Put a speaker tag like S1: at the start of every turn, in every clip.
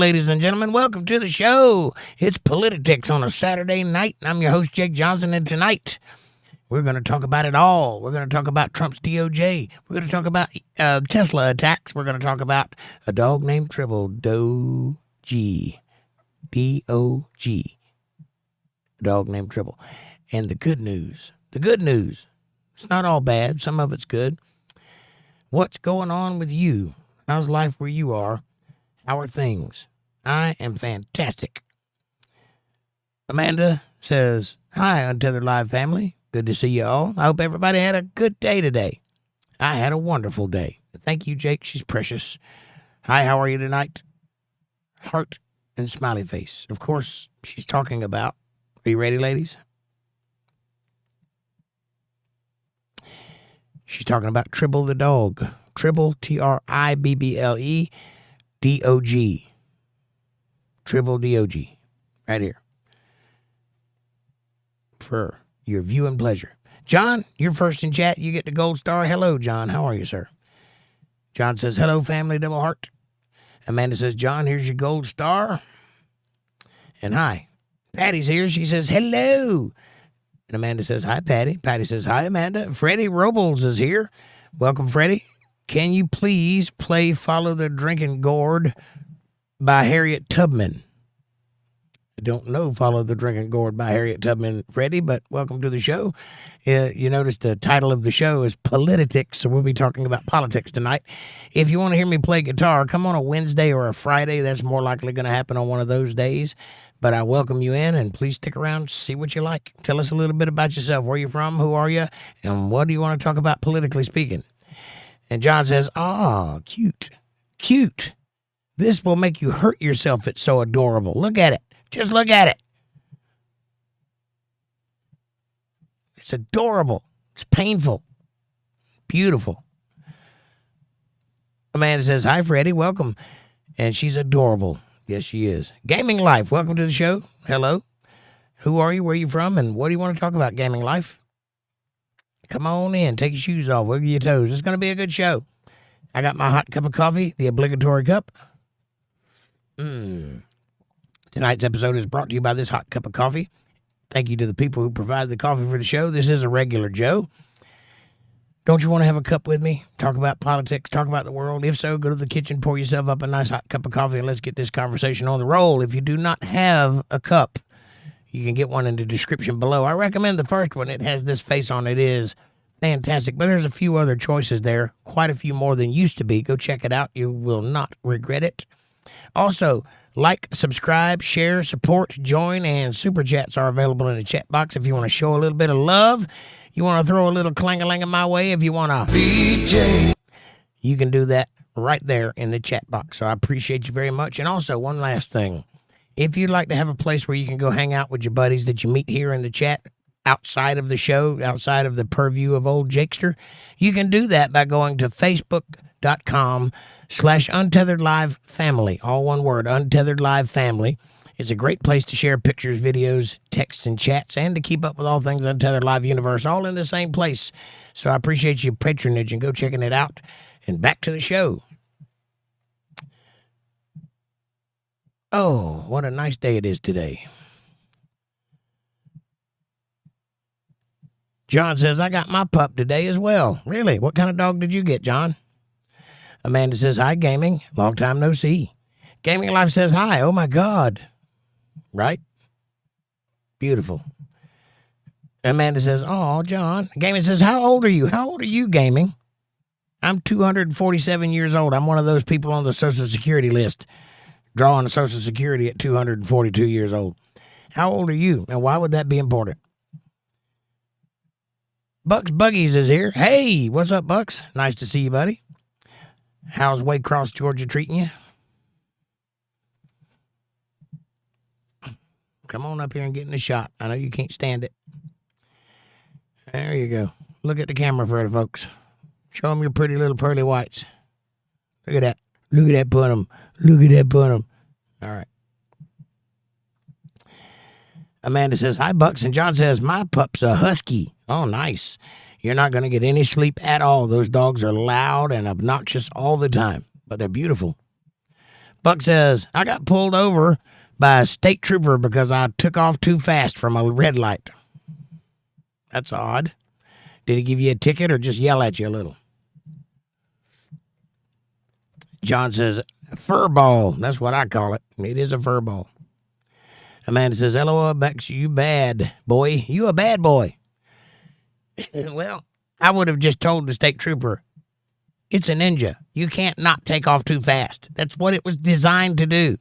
S1: ladies and gentlemen. Welcome to the show. It's Politi-tics on a Saturday night. I'm your host, Jake Johnson, and tonight we're going to talk about it all. We're going to talk about Trump's DOJ. We're going to talk about Tesla attacks. We're going to talk about a dog named Tribble, Deohgee. D-O-G. A dog named Tribble. And the good news. It's not all bad. Some of it's good. What's going on with you? How's life where you are? How are things? I am fantastic. Amanda says, hi, UntetheredLive family. Good to see you all. I hope everybody had a good day today. I had a wonderful day. Thank you, Jake. She's precious. Hi, how are you tonight? Heart and smiley face. Of course, she's talking about, are you ready, ladies? She's talking about Tribble the dog. Tribble, T-R-I-B-B-L-E, D-O-G. Tribble Deohgee. Right here. For your view and pleasure. John, you're first in chat. You get the gold star. Hello, John. How are you, sir? John says, hello, family, double heart. Amanda says, John, here's your gold star. And hi. Patty's here. She says, hello. And Amanda says, hi, Patty. Patty says, hi, Amanda. Freddie Robles is here. Welcome, Freddie. Can you please play Follow the Drinking Gourd by Harriet Tubman? I don't know Follow the Drinking Gourd by Harriet Tubman, Freddie, but welcome to the show. You notice the title of the show is Politi-tics, so we'll be talking about politics tonight. If you want to hear me play guitar, come on a Wednesday or a Friday. That's more likely going to happen on one of those days. But I welcome you in, and please stick around, see what you like. Tell us a little bit about yourself. Where you from? Who are you? And what do you want to talk about politically speaking? And John says, cute. Cute. This will make you hurt yourself. It's so adorable. Look at it. Just look at it. It's adorable. It's painful. Beautiful. Amanda says, hi, Freddie. Welcome. And she's adorable. Yes, she is. Gaming Life. Welcome to the show. Hello. Who are you? Where are you from? And what do you want to talk about, Gaming Life? Come on in. Take your shoes off. Wiggle your toes. It's going to be a good show. I got my hot cup of coffee, the obligatory cup. Tonight's episode is brought to you by this hot cup of coffee. Thank you to the people who provide the coffee for the show. This is a regular Joe. Don't you want to have a cup with me? Talk about politics, talk about the world. If so, go to the kitchen, pour yourself up a nice hot cup of coffee, and let's get this conversation on the roll. If you do not have a cup, you can get one in the description below. I recommend the first one. It has this face on it. It is fantastic. But there's a few other choices there. Quite a few more than used to be. Go check it out. You will not regret it. Also, like, subscribe, share, support, join, and super chats are available in the chat box if you want to show a little bit of love. You want to throw a little clang-a-lang my way if you want to VJ. You can do that right there in the chat box. So I appreciate you very much. And also, one last thing. If you'd like to have a place where you can go hang out with your buddies that you meet here in the chat, outside of the show, outside of the purview of old Jakester, you can do that by going to facebook.com/UntetheredLive family. All one word, UntetheredLive family. It's a great place to share pictures, videos, texts, and chats, and to keep up with all things Untethered Live Universe, all in the same place. So I appreciate your patronage and go checking it out. And back to the show. Oh, what a nice day it is today. John says, I got my pup today as well. Really? What kind of dog did you get, John? Amanda says, hi, Gaming. Long time no see. Gaming Life says, hi. Oh, my God. Right? Beautiful. Amanda says, oh, John. Gaming says, how old are you? How old are you, Gaming? I'm 247 years old. I'm one of those people on the Social Security list. Drawing Social Security at 242 years old. How old are you? And why would that be important? Bucks Buggies is here. Hey, what's up, Bucks? Nice to see you, buddy. How's Waycross, Georgia treating you? Come on up here and get in the shot. I know you can't stand it. There you go. Look at the camera for it, folks. Show them your pretty little pearly whites. Look at that. Look at that punum. Look at that punum. All right. Amanda says, hi, Bucks. And John says, my pup's a husky. Oh, nice. You're not going to get any sleep at all. Those dogs are loud and obnoxious all the time, but they're beautiful. Buck says, I got pulled over by a state trooper because I took off too fast from a red light. That's odd. Did he give you a ticket or just yell at you a little? John says, fur ball. That's what I call it. It is a fur ball. Amanda says, LOL, Bex, you bad boy. You a bad boy. Well, I would have just told the state trooper, it's a ninja. You can't not take off too fast. That's what it was designed to do.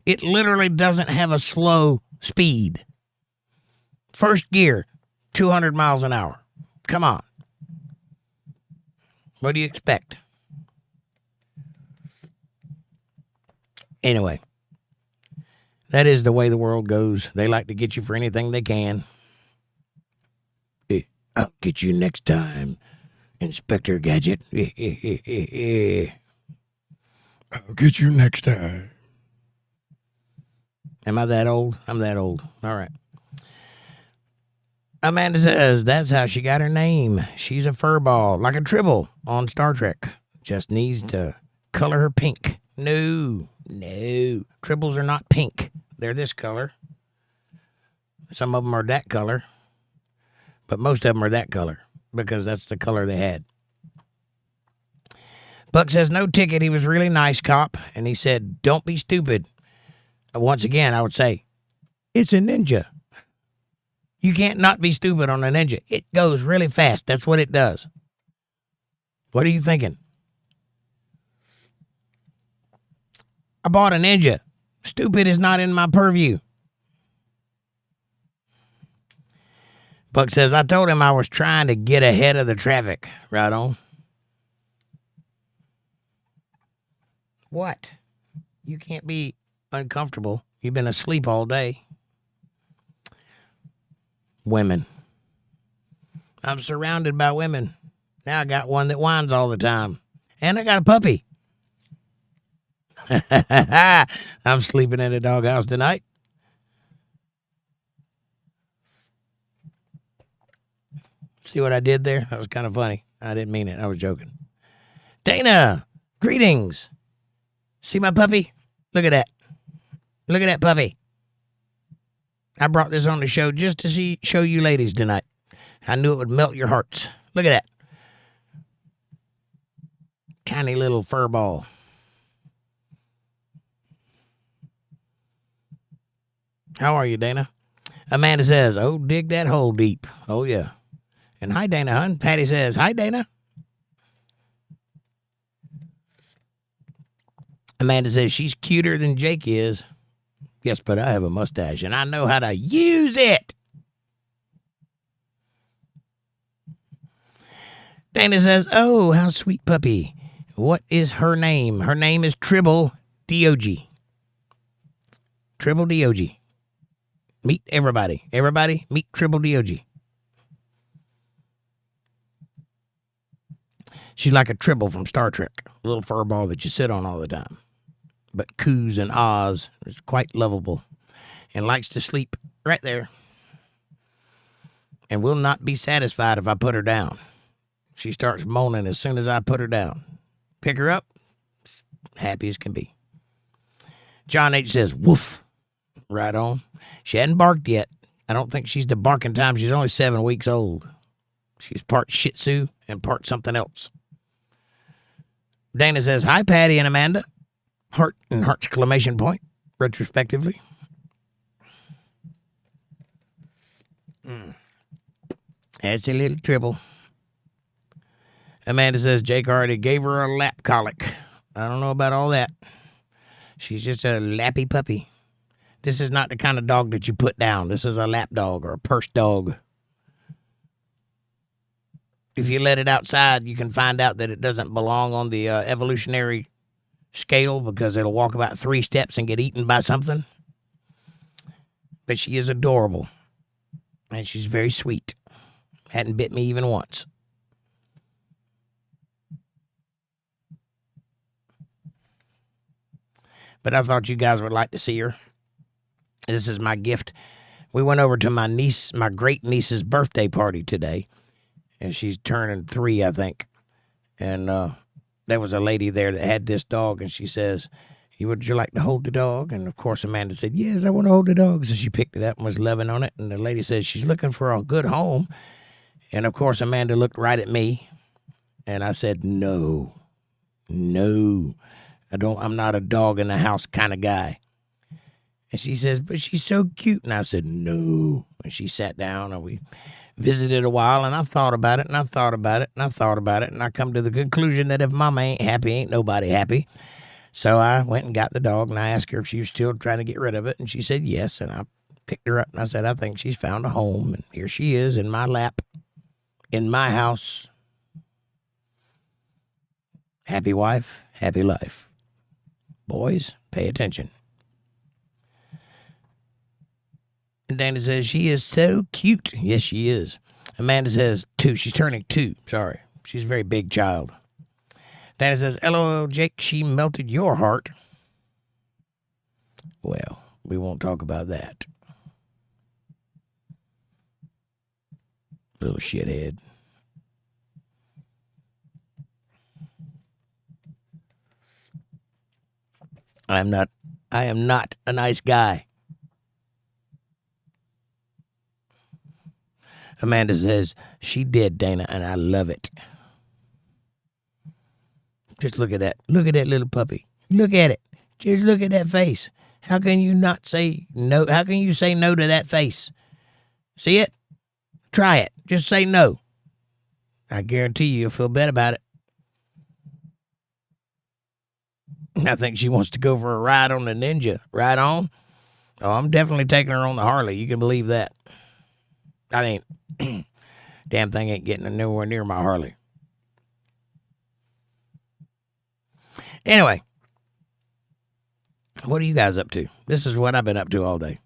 S1: It literally doesn't have a slow speed. First gear, 200 miles an hour. Come on. What do you expect? Anyway, that is the way the world goes. They like to get you for anything they can. I'll get you next time, Inspector Gadget. I'll get you next time. Am I that old? I'm that old. All right. Amanda says that's how she got her name. She's a furball, like a Tribble on Star Trek. Just needs to color her pink. No. Tribbles are not pink. They're this color. Some of them are that color. But most of them are that color because that's the color they had. Buck says no ticket. He was really nice, cop. And he said, don't be stupid. Once again, I would say, it's a ninja. You can't not be stupid on a ninja. It goes really fast. That's what it does. What are you thinking? I bought a ninja. Stupid is not in my purview. Buck says, I told him I was trying to get ahead of the traffic. Right on. What? You can't be uncomfortable. You've been asleep all day. Women. I'm surrounded by women. Now I got one that whines all the time. And I got a puppy. I'm sleeping in a doghouse tonight. See what I did there? That was kind of funny. I didn't mean it. I was joking. Dana, greetings. See my puppy? Look at that. Look at that puppy. I brought this on the show just to show you ladies tonight. I knew it would melt your hearts. Look at that. Tiny little fur ball. How are you, Dana? Amanda says, oh, dig that hole deep. Oh, yeah. And hi, Dana, hun. Patty says, hi, Dana. Amanda says, she's cuter than Jake is. Yes, but I have a mustache, and I know how to use it. Dana says, oh, how sweet puppy. What is her name? Her name is Tribble Deohgee. Tribble Deohgee. Meet everybody. Everybody, meet Tribble Deohgee. She's like a Tribble from Star Trek, a little fur ball that you sit on all the time. But coos and ahs is quite lovable and likes to sleep right there and will not be satisfied if I put her down. She starts moaning as soon as I put her down. Pick her up, happy as can be. John H. says, woof, right on. She hadn't barked yet. I don't think she's the barking time. She's only 7 weeks old. She's part Shih Tzu and part something else. Dana says, hi, Patty and Amanda. Heart and heart exclamation point, retrospectively. That's a little Tribble. Amanda says, Jake already gave her a lap colic. I don't know about all that. She's just a lappy puppy. This is not the kind of dog that you put down. This is a lap dog or a purse dog. If you let it outside, you can find out that it doesn't belong on the evolutionary scale because it'll walk about 3 steps and get eaten by something. But she is adorable. And she's very sweet. Hadn't bit me even once. But I thought you guys would like to see her. This is my gift. We went over to my niece, my great niece's birthday party today. And she's turning 3, I think. And there was a lady there that had this dog, and she says, Would you like to hold the dog? And, of course, Amanda said, yes, I want to hold the dog. So she picked it up and was loving on it. And the lady said she's looking for a good home. And, of course, Amanda looked right at me. And I said, no, I'm not a dog in the house kind of guy. And she says, but she's so cute. And I said, no. And she sat down and we visited a while. And I thought about it and I thought about it and I thought about it. And I come to the conclusion that if mama ain't happy, ain't nobody happy. So I went and got the dog and I asked her if she was still trying to get rid of it. And she said yes. And I picked her up and I said, I think she's found a home. And here she is in my lap, in my house. Happy wife, happy life. Boys, pay attention. And Dana says, she is so cute. Yes, she is. Amanda says, 2. She's turning 2. Sorry. She's a very big child. Dana says, LOL, Jake, she melted your heart. Well, we won't talk about that. Little shithead. I am not a nice guy. Amanda says, she did, Dana, and I love it. Just look at that. Look at that little puppy. Look at it. Just look at that face. How can you not say no? How can you say no to that face? See it? Try it. Just say no. I guarantee you'll feel better about it. I think she wants to go for a ride on the Ninja. Ride on? Oh, I'm definitely taking her on the Harley. You can believe that. I ain't. Damn thing ain't getting nowhere near my Harley. Anyway, what are you guys up to? This is what I've been up to all day.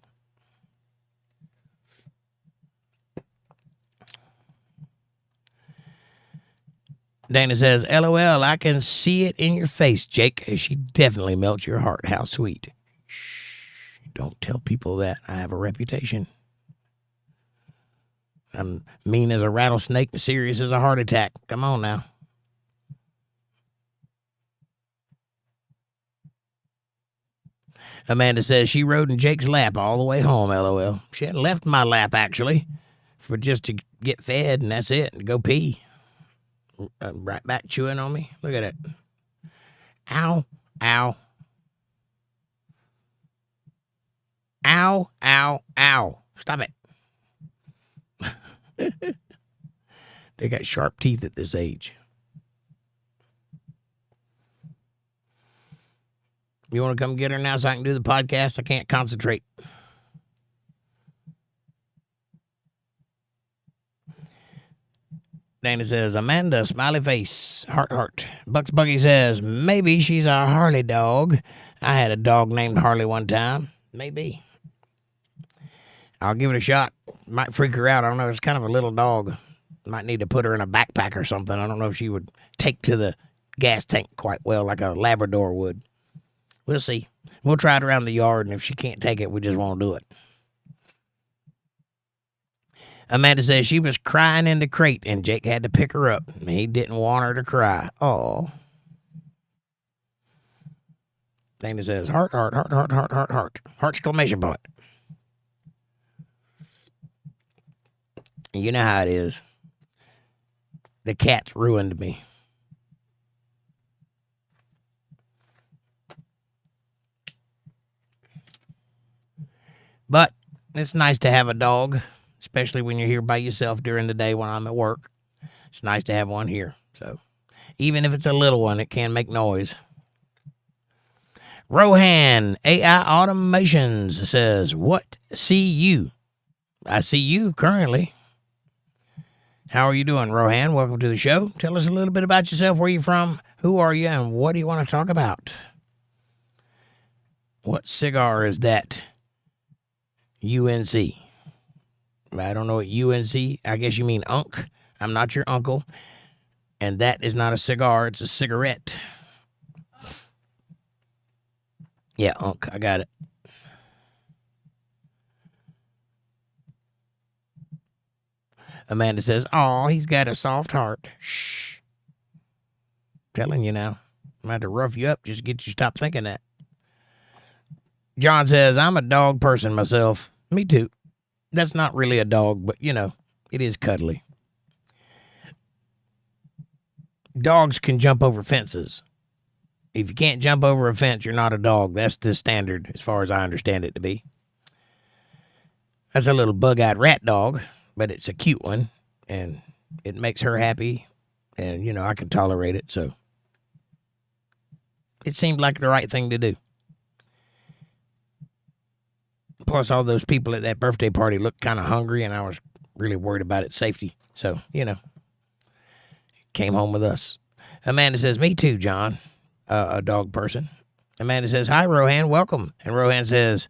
S1: Dana says, LOL, I can see it in your face, Jake. She definitely melts your heart. How sweet. Shh, don't tell people that. I have a reputation. I'm mean as a rattlesnake and serious as a heart attack. Come on now. Amanda says she rode in Jake's lap all the way home, LOL. She hadn't left my lap, actually, for just to get fed, and that's it, and go pee. Right back chewing on me. Look at it. Ow, ow. Ow, ow, ow. Stop it. They got sharp teeth at this age. You want to come get her now so I can do the podcast? I can't concentrate. Dana says, Amanda, smiley face, heart, heart. Bucks Buggy says, maybe she's our Harley dog. I had a dog named Harley one time. Maybe. I'll give it a shot. Might freak her out. I don't know. It's kind of a little dog. Might need to put her in a backpack or something. I don't know if she would take to the gas tank quite well like a Labrador would. We'll see. We'll try it around the yard, and if she can't take it, we just won't do it. Amanda says she was crying in the crate, and Jake had to pick her up. He didn't want her to cry. Oh. Dana says, heart, heart, heart, heart, heart, heart, heart. Heart exclamation point. You know how it is. The cat's ruined me. But it's nice to have a dog, especially when you're here by yourself during the day when I'm at work. It's nice to have one here. So even if it's a little one, it can make noise. Rohan, AI Automations says, what see you? I see you currently. How are you doing, Rohan? Welcome to the show. Tell us a little bit about yourself, where you're from, who are you, and what do you want to talk about? What cigar is that? UNC. I don't know what UNC, I guess you mean Unk. I'm not your uncle. And that is not a cigar, it's a cigarette. Yeah, Unk, I got it. Amanda says, "Aw, he's got a soft heart." Shh. Telling you now. I'm going to have to rough you up just to get you to stop thinking that. John says, I'm a dog person myself. Me too. That's not really a dog, but, it is cuddly. Dogs can jump over fences. If you can't jump over a fence, you're not a dog. That's the standard, as far as I understand it to be. That's a little bug-eyed rat dog, but it's a cute one, and it makes her happy, and, I can tolerate it, so it seemed like the right thing to do. Plus, all those people at that birthday party looked kind of hungry, and I was really worried about its safety. So, came home with us. Amanda says, me too, John, a dog person. Amanda says, hi, Rohan, welcome. And Rohan says,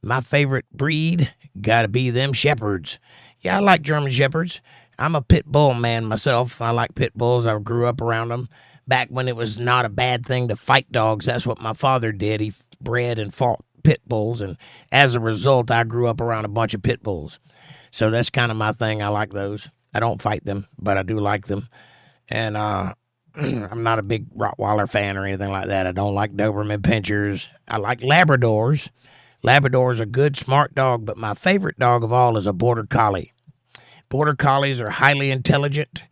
S1: my favorite breed got to be them shepherds. Yeah, I like German shepherds. I'm a pit bull man myself. I like pit bulls. I grew up around them. Back when it was not a bad thing to fight dogs, that's what my father did. He bred and fought pit bulls, and as a result, I grew up around a bunch of pit bulls. So that's kind of my thing. I like those. I don't fight them, but I do like them. And I'm not a big Rottweiler fan or anything like that. I don't like Doberman Pinschers. I like Labradors. Labrador's a good, smart dog, but my favorite dog of all is a Border Collie. Border Collies are highly intelligent,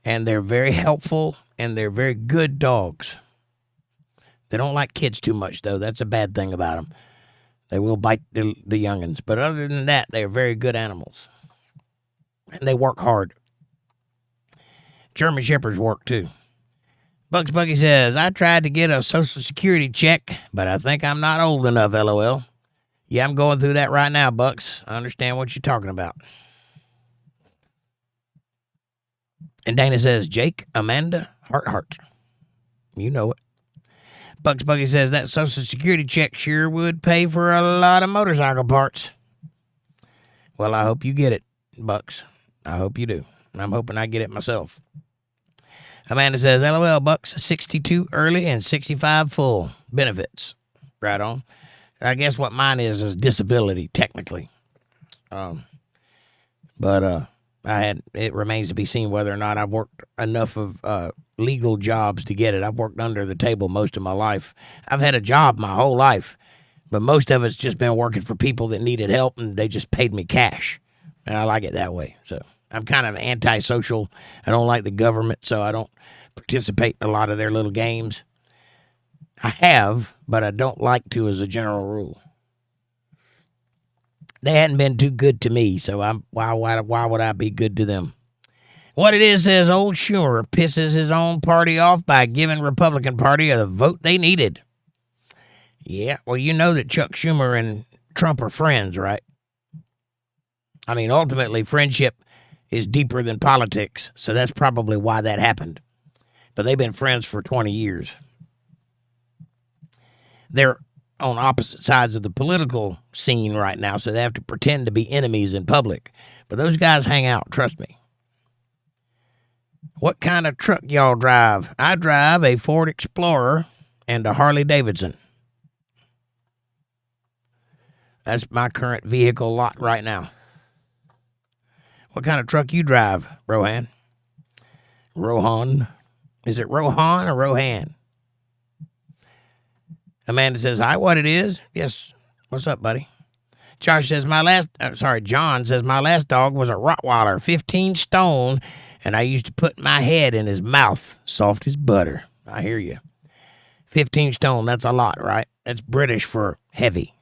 S1: and they're very helpful, and they're very good dogs. They don't like kids too much, though. That's a bad thing about them. They will bite the youngins. But other than that, they're very good animals. And they work hard. German Shepherds work, too. Bugs Buggy says, I tried to get a Social Security check, but I think I'm not old enough, LOL. Yeah, I'm going through that right now, Bucks. I understand what you're talking about. And Dana says, Jake, Amanda, heart. You know it. Bugs Buggy says, that Social Security check sure would pay for a lot of motorcycle parts. Well, I hope you get it, Bucks. I hope you do. I'm hoping I get it myself. Amanda says, LOL, Bucks, 62 early and 65 full benefits. Right on. I guess what mine is disability, technically. But it remains to be seen whether or not I've worked enough of legal jobs to get it. I've worked under the table most of my life. I've had a job my whole life, but most of it's just been working for people that needed help, and they just paid me cash. And I like it that way. So I'm kind of antisocial. I don't like the government, so I don't participate in a lot of their little games. I have, but I don't like to as a general rule. They hadn't been too good to me, so why would I be good to them? What it is says old Schumer pisses his own party off by giving Republican Party the vote they needed. Yeah, well, you know that Chuck Schumer and Trump are friends, right? I mean, ultimately, friendship is deeper than politics, so that's probably why that happened. But they've been friends for 20 years. They're on opposite sides of the political scene right now, so they have to pretend to be enemies in public. But those guys hang out, trust me. What kind of truck y'all drive? I drive a Ford Explorer and a Harley Davidson. That's my current vehicle lot right now. What kind of truck you drive, Rohan? Rohan? Is it Rohan or Rohan? Amanda says, hi, what it is? Yes. What's up, buddy? Josh says, John says, my last dog was a Rottweiler, 15 stone, and I used to put my head in his mouth, soft as butter. I hear you. 15 stone, that's a lot, right? That's British for heavy.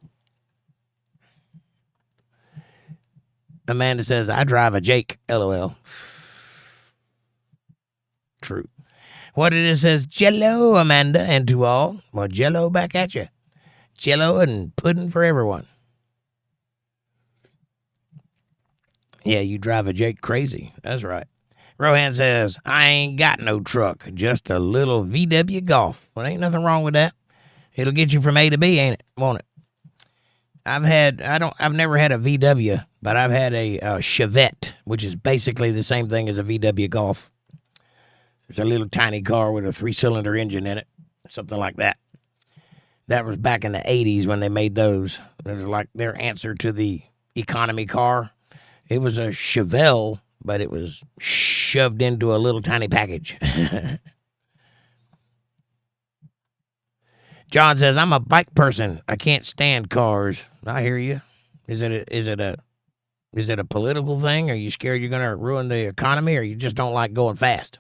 S1: Amanda says, I drive a Jake, LOL. True. What it is says, Jello, Amanda, and to all. Well, Jello back at you. Jello and pudding for everyone. Yeah, you drive a Jake crazy. That's right. Rohan says, I ain't got no truck, just a little VW Golf. Well, ain't nothing wrong with that. It'll get you from A to B, ain't it? Won't it? I've never had a VW, but I've had a Chevette, which is basically the same thing as a VW Golf. It's a little tiny car with a 3-cylinder engine in it, something like that. That was back in the 80s when they made those. It was like their answer to the economy car. It was a Chevelle, but it was shoved into a little tiny package. John says, I'm a bike person. I can't stand cars. I hear you. Is it a political thing? Are you scared you're going to ruin the economy, or you just don't like going fast?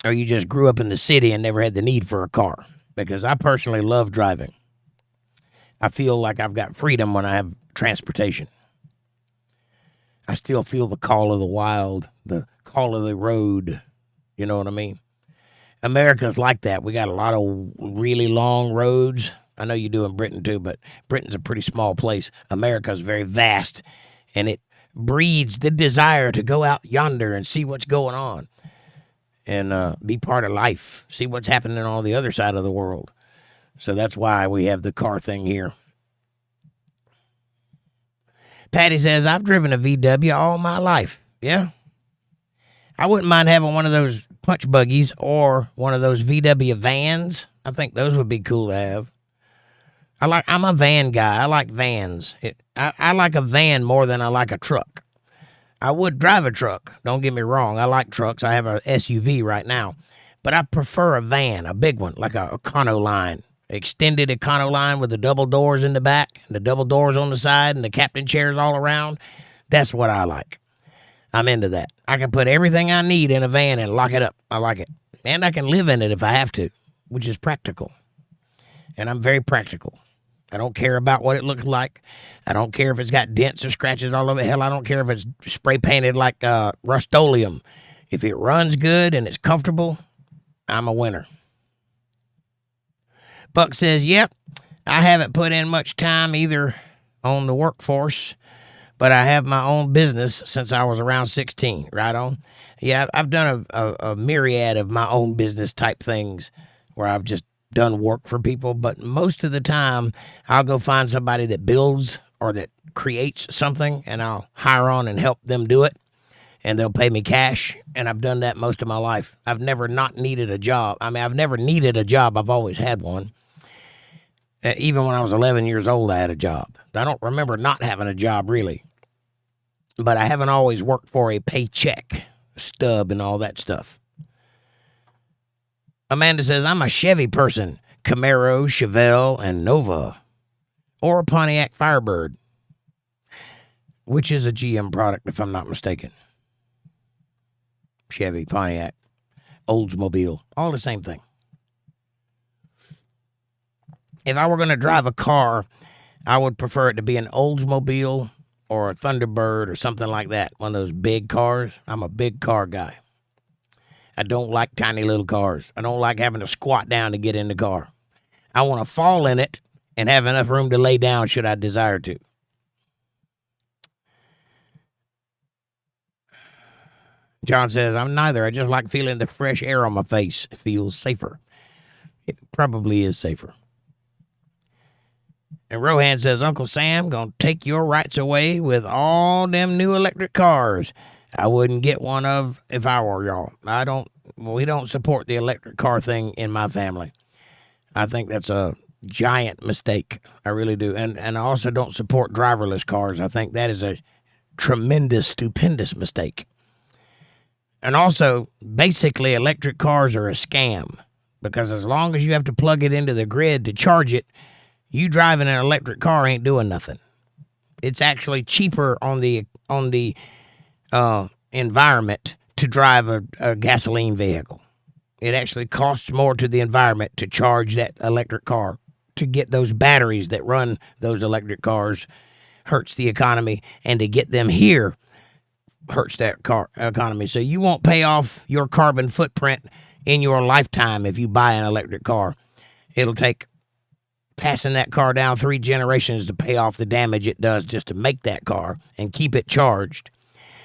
S1: Or you just grew up in the city and never had the need for a car? Because I personally love driving. I feel like I've got freedom when I have transportation. I still feel the call of the wild, the call of the road. You know what I mean? America's like that. We got a lot of really long roads. I know you do in Britain too, but Britain's a pretty small place. America's very vast, and it breeds the desire to go out yonder and see what's going on and be part of life, see what's happening on the other side of the world. So that's why we have the car thing here. Patty says, I've driven a VW all my life. Yeah. I wouldn't mind having one of those punch buggies or one of those VW vans. I think those would be cool to have. I'm a van guy. I like vans. I like a van more than I like a truck. I would drive a truck. Don't get me wrong. I like trucks. I have a SUV right now. But I prefer a van, a big one, like a Econoline. Extended Econoline with the double doors in the back and the double doors on the side and the captain chairs all around. That's what I like. I'm into that. I can put everything I need in a van and lock it up. I like it. And I can live in it if I have to, which is practical. And I'm very practical. I don't care about what it looks like. I don't care if it's got dents or scratches all over it. Hell, I don't care if it's spray painted like Rust-Oleum. If it runs good and it's comfortable, I'm a winner. Buck says, yep, I haven't put in much time either on the workforce, but I have my own business since I was around 16. Right on. Yeah, I've done a myriad of my own business type things where I've just done work for people, but most of the time I'll go find somebody that builds or that creates something, and I'll hire on and help them do it, and they'll pay me cash, and I've done that most of my life. I've never not needed a job. I mean, I've never needed a job. I've always had one. Even when I was 11 years old, I had a job. I don't remember not having a job, really, but I haven't always worked for a paycheck, stub, and all that stuff. Amanda says, I'm a Chevy person. Camaro, Chevelle, and Nova. Or a Pontiac Firebird, which is a GM product, if I'm not mistaken. Chevy, Pontiac, Oldsmobile, all the same thing. If I were going to drive a car, I would prefer it to be an Oldsmobile or a Thunderbird or something like that. One of those big cars. I'm a big car guy. I don't like tiny little cars. I don't like having to squat down to get in the car. I want to fall in it and have enough room to lay down should I desire to. John says, I'm neither. I just like feeling the fresh air on my face. It feels safer. It probably is safer. And Rohan says, Uncle Sam gonna take your rights away with all them new electric cars. I wouldn't get one of if I were y'all. We don't support the electric car thing in my family. I think that's a giant mistake. I really do. And I also don't support driverless cars. I think that is a tremendous, stupendous mistake. And also, basically, electric cars are a scam. Because as long as you have to plug it into the grid to charge it, you driving an electric car ain't doing nothing. It's actually cheaper on the environment to drive a gasoline vehicle. It actually costs more to the environment to charge that electric car. To get those batteries that run those electric cars hurts the economy, and to get them here hurts that car economy. So you won't pay off your carbon footprint in your lifetime if you buy an electric car. It'll take passing that car down 3 generations to pay off the damage it does just to make that car and keep it charged.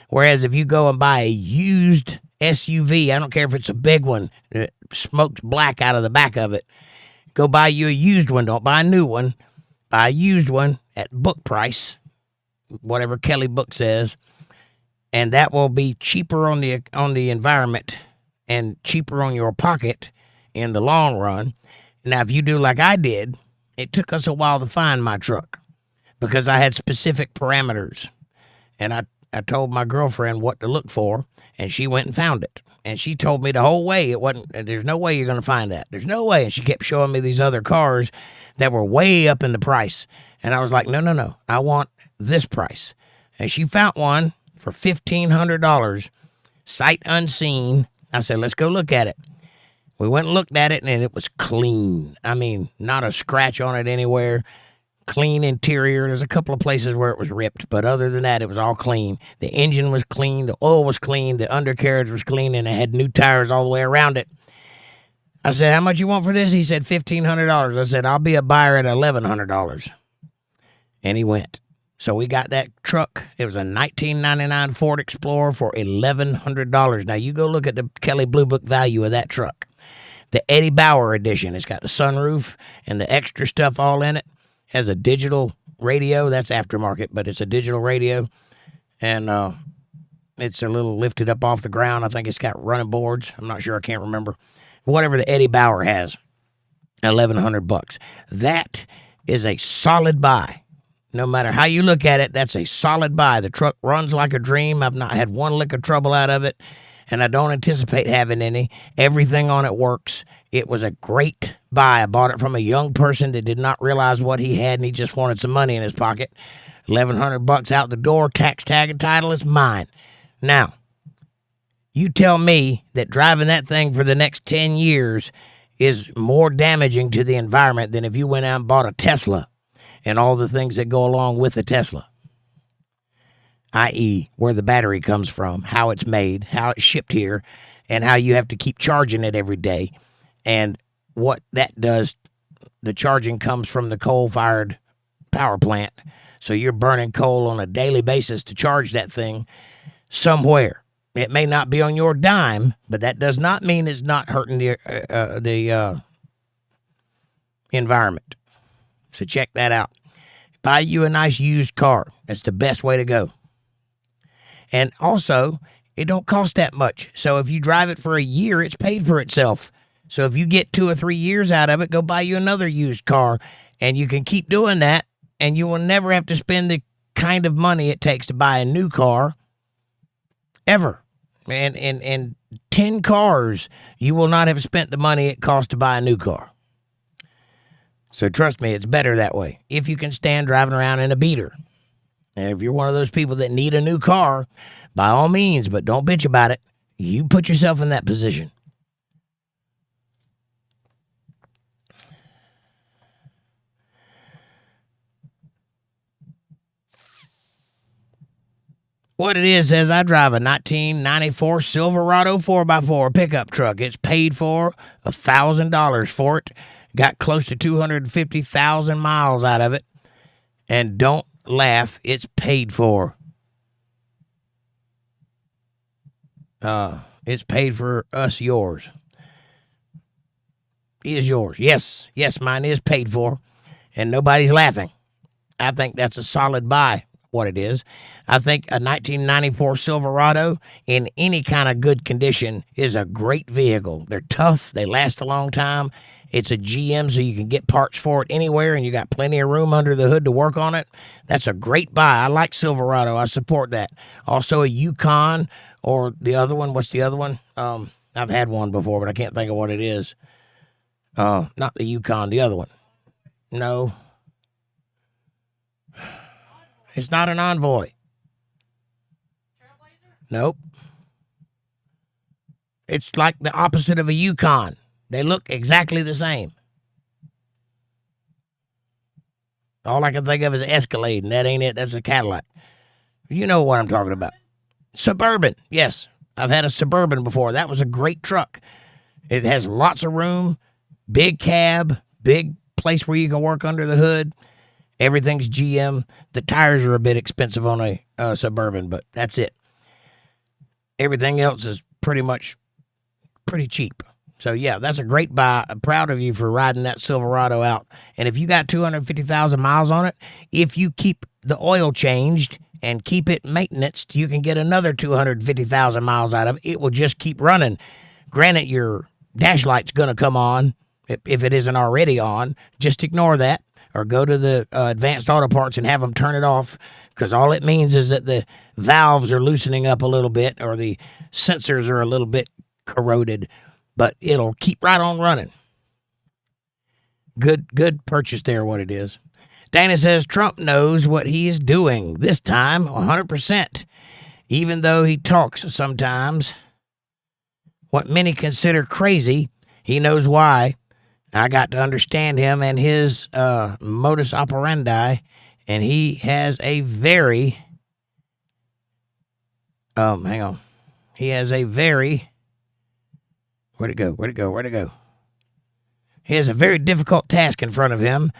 S1: Whereas if you go and buy a used SUV, I don't care if it's a big one that smokes black out of the back of it, go buy you a used one. Don't buy a new one. Buy a used one at book price, whatever Kelly Book says, and that will be cheaper on the environment and cheaper on your pocket in the long run. Now, if you do like I did, it took us a while to find my truck because I had specific parameters, and I told my girlfriend what to look for, and she went and found it. And she told me the whole way there's no way you're going to find that. There's no way. And she kept showing me these other cars that were way up in the price. And I was like, no, I want this price. And she found one for $1,500, sight unseen. I said, let's go look at it. We went and looked at it, and it was clean. I mean, not a scratch on it anywhere. Clean interior. There's a couple of places where it was ripped, but other than that, it was all clean. The engine was clean. The oil was clean. The undercarriage was clean, and it had new tires all the way around it. I said, how much you want for this? He said, $1,500. I said, I'll be a buyer at $1,100. And he went. So we got that truck. It was a 1999 Ford Explorer for $1,100. Now, you go look at the Kelley Blue Book value of that truck. The Eddie Bauer edition. It's got the sunroof and the extra stuff all in it. Has a digital radio. That's aftermarket, but it's a digital radio. And it's a little lifted up off the ground. I think it's got running boards. I'm not sure. I can't remember. Whatever the Eddie Bauer has. $1,100. That is a solid buy. No matter how you look at it, that's a solid buy. The truck runs like a dream. I've not had one lick of trouble out of it, and I don't anticipate having any. Everything on it works. It was a great buy. I bought it from a young person that did not realize what he had, and he just wanted some money in his pocket. $1,100 out the door, tax tag and title is mine. Now, you tell me that driving that thing for the next 10 years is more damaging to the environment than if you went out and bought a Tesla and all the things that go along with the Tesla, i.e. where the battery comes from, how it's made, how it's shipped here, and how you have to keep charging it every day. And what that does, the charging comes from the coal-fired power plant. So you're burning coal on a daily basis to charge that thing somewhere. It may not be on your dime, but that does not mean it's not hurting the environment. So check that out. Buy you a nice used car. That's the best way to go. And also, it don't cost that much. So if you drive it for a year, it's paid for itself. So if you get 2 or 3 years out of it, go buy you another used car. And you can keep doing that, and you will never have to spend the kind of money it takes to buy a new car ever. And 10 cars, you will not have spent the money it costs to buy a new car. So trust me, it's better that way. If you can stand driving around in a beater. And if you're one of those people that need a new car, by all means, but don't bitch about it. You put yourself in that position. What it is says, I drive a 1994 Silverado 4x4 pickup truck. It's paid for, $1,000 for it. Got close to 250,000 miles out of it. And don't laugh, it's paid for. It's paid for us, yours. Is yours. Yes, mine is paid for. And nobody's laughing. I think that's a solid buy, what it is. I think a 1994 Silverado in any kind of good condition is a great vehicle. They're tough. They last a long time. It's a GM, so you can get parts for it anywhere, and you got plenty of room under the hood to work on it. That's a great buy. I like Silverado. I support that. Also a Yukon, or the other one. What's the other one? I've had one before, but I can't think of what it is. Not the Yukon, the other one. No. It's not an Envoy. Nope. It's like the opposite of a Yukon. They look exactly the same. All I can think of is an Escalade, and that ain't it. That's a Cadillac. You know what I'm talking about. Suburban, yes. I've had a Suburban before. That was a great truck. It has lots of room, big cab, big place where you can work under the hood. Everything's GM. The tires are a bit expensive on a Suburban, but that's it. Everything else is pretty much pretty cheap. So, yeah, that's a great buy. I'm proud of you for riding that Silverado out. And if you got 250,000 miles on it, if you keep the oil changed and keep it maintained, you can get another 250,000 miles out of it. It will just keep running. Granted, your dash light's going to come on if it isn't already on. Just ignore that. or go to the Advanced Auto Parts and have them turn it off, because all it means is that the valves are loosening up a little bit or the sensors are a little bit corroded, but it'll keep right on running. Good purchase there, what it is. Dana says Trump knows what he is doing this time, 100%, even though he talks sometimes what many consider crazy. He knows why. I got to understand him and his modus operandi, and he has a very he has a very where'd it go? He has a very difficult task in front of him,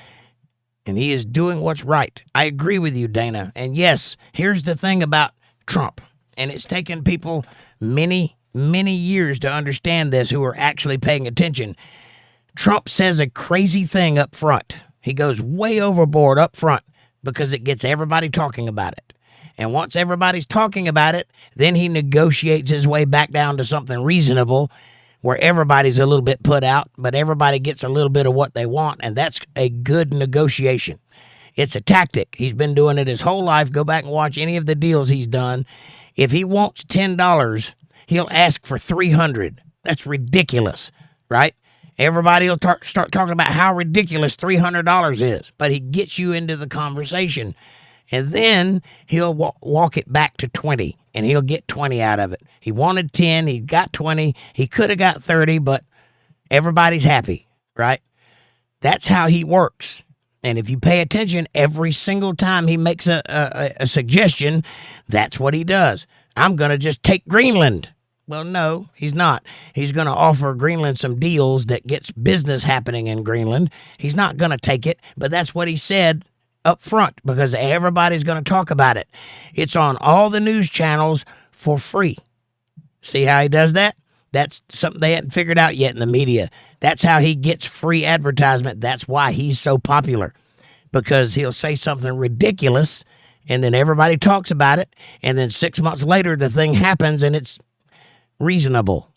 S1: and he is doing what's right. I agree with you, Dana. And yes, here's the thing about Trump, and it's taken people many years to understand this who are actually paying attention. Trump says a crazy thing up front. He goes way overboard up front because it gets everybody talking about it. And once everybody's talking about it, then he negotiates his way back down to something reasonable where everybody's a little bit put out, but everybody gets a little bit of what they want, and that's a good negotiation. It's a tactic. He's been doing it his whole life. Go back and watch any of the deals he's done. If he wants $10, he'll ask for $300. That's ridiculous, right? Everybody will start talking about how ridiculous $300 is, but he gets you into the conversation, and then he'll walk it back to 20, and he'll get 20 out of it. He wanted 10, he got 20, he could have got 30, but everybody's happy, right? That's how he works. And if you pay attention, every single time he makes a suggestion, that's what he does. I'm going to just take Greenland. Well, no, he's not. He's going to offer Greenland some deals that gets business happening in Greenland. He's not going to take it, but that's what he said up front because everybody's going to talk about it. It's on all the news channels for free. See how he does that? That's something they hadn't figured out yet in the media. That's how he gets free advertisement. That's why he's so popular, because he'll say something ridiculous and then everybody talks about it. And then 6 months later, the thing happens and it's reasonable.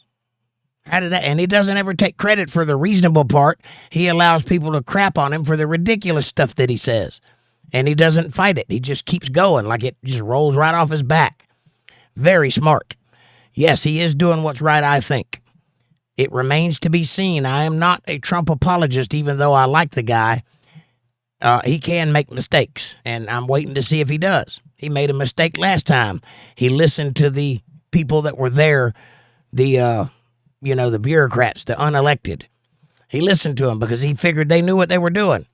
S1: How did that? And he doesn't ever take credit for the reasonable part. He allows people to crap on him for the ridiculous stuff that he says. And he doesn't fight it. He just keeps going like it just rolls right off his back. Very smart. Yes, he is doing what's right, I think. It remains to be seen. I am not a Trump apologist, even though I like the guy. He can make mistakes, and I'm waiting to see if he does. He made a mistake last time. He listened to the people that were there, the bureaucrats, the unelected. He listened to them because he figured they knew what they were doing.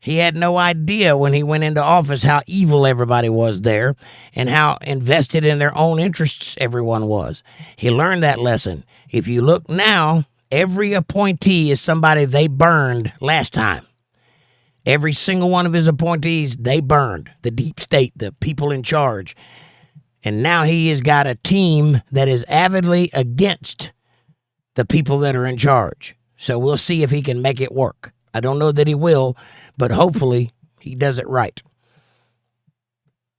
S1: He had no idea when he went into office how evil everybody was there and how invested in their own interests everyone was. He learned that lesson. If you look now, every appointee is somebody they burned last time. Every single one of his appointees, they burned. The deep state, the people in charge. And now he has got a team that is avidly against the people that are in charge. So we'll see if he can make it work. I don't know that he will, but hopefully he does it right.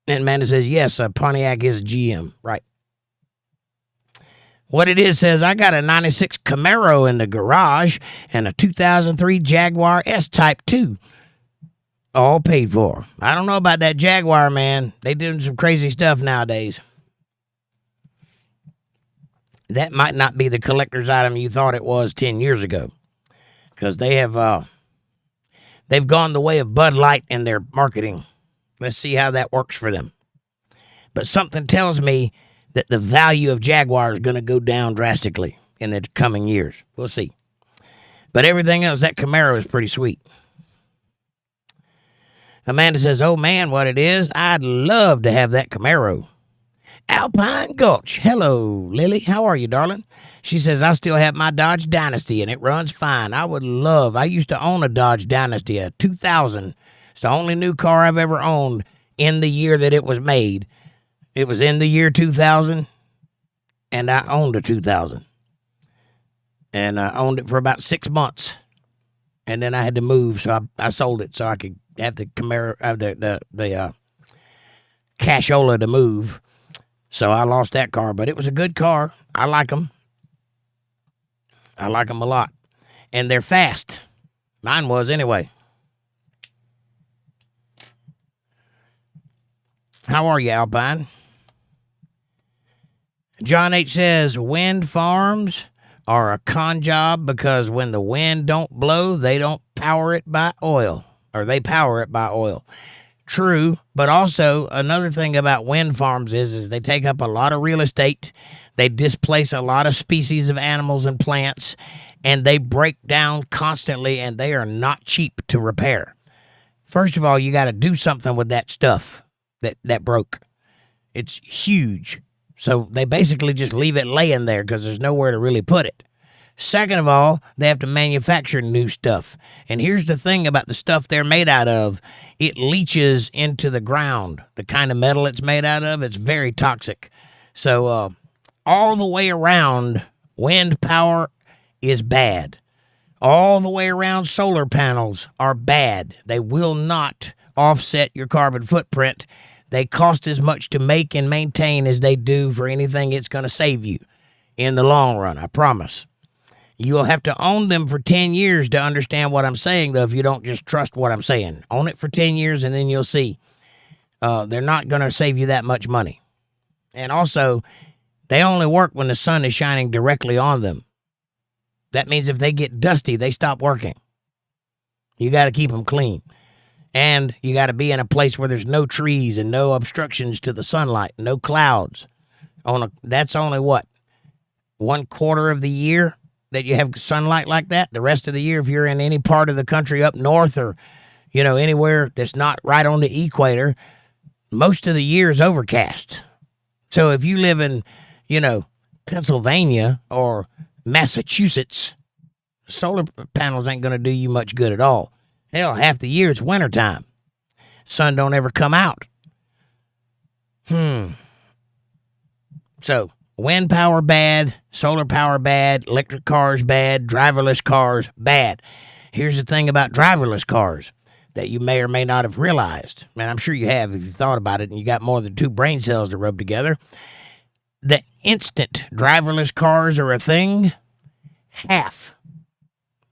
S1: And Amanda says, yes, a Pontiac is GM. Right. What it is says, I got a 96 Camaro in the garage and a 2003 Jaguar S-Type 2. All paid for. I don't know about that Jaguar, man. They doing some crazy stuff nowadays. That might not be the collector's item you thought it was 10 years ago. Because they have, they've gone the way of Bud Light in their marketing. Let's see how that works for them. But something tells me that the value of Jaguar is going to go down drastically in the coming years. We'll see. But everything else, that Camaro is pretty sweet. Amanda says, oh man, what it is. I'd love to have that Camaro. Alpine Gulch. Hello, Lily. How are you, darling? She says, I still have my Dodge Dynasty and it runs fine. I used to own a Dodge Dynasty, a 2000. It's the only new car I've ever owned in the year that it was made. It was in the year 2000 and I owned a 2000. And I owned it for about 6 months. And then I had to move, so I sold it so I could have the Camaro, the cashola to move. So I lost that car, but it was a good car. I like them. I like them a lot. And they're fast. Mine was anyway. How are you, Alpine? John H. says, wind farms are a con job because when the wind don't blow, they don't power it by oil, or they power it by oil. True, but also another thing about wind farms is they take up a lot of real estate, they displace a lot of species of animals and plants, and they break down constantly, and they are not cheap to repair. First of all, you got to do something with that stuff that broke. It's huge. So they basically just leave it laying there because there's nowhere to really put it. Second of all, they have to manufacture new stuff. And here's the thing about the stuff they're made out of. It leaches into the ground. The kind of metal it's made out of, it's very toxic. So all the way around, wind power is bad. All the way around, solar panels are bad. They will not offset your carbon footprint. They cost as much to make and maintain as they do for anything it's going to save you in the long run, I promise. You'll have to own them for 10 years to understand what I'm saying, though, if you don't just trust what I'm saying. Own it for 10 years, and then you'll see. They're not going to save you that much money. And also, they only work when the sun is shining directly on them. That means if they get dusty, they stop working. You got to keep them clean. And you got to be in a place where there's no trees and no obstructions to the sunlight, no clouds. That's only what? 1/4 of the year that you have sunlight like that. The rest of the year, if you're in any part of the country up north or, anywhere that's not right on the equator, most of the year is overcast. So if you live in, Pennsylvania or Massachusetts, solar panels ain't going to do you much good at all. Hell, half the year it's wintertime. Sun don't ever come out. So, wind power bad, solar power bad, electric cars bad, driverless cars bad. Here's the thing about driverless cars that you may or may not have realized. Man, I'm sure you have if you thought about it and you got more than 2 brain cells to rub together. The instant driverless cars are a thing,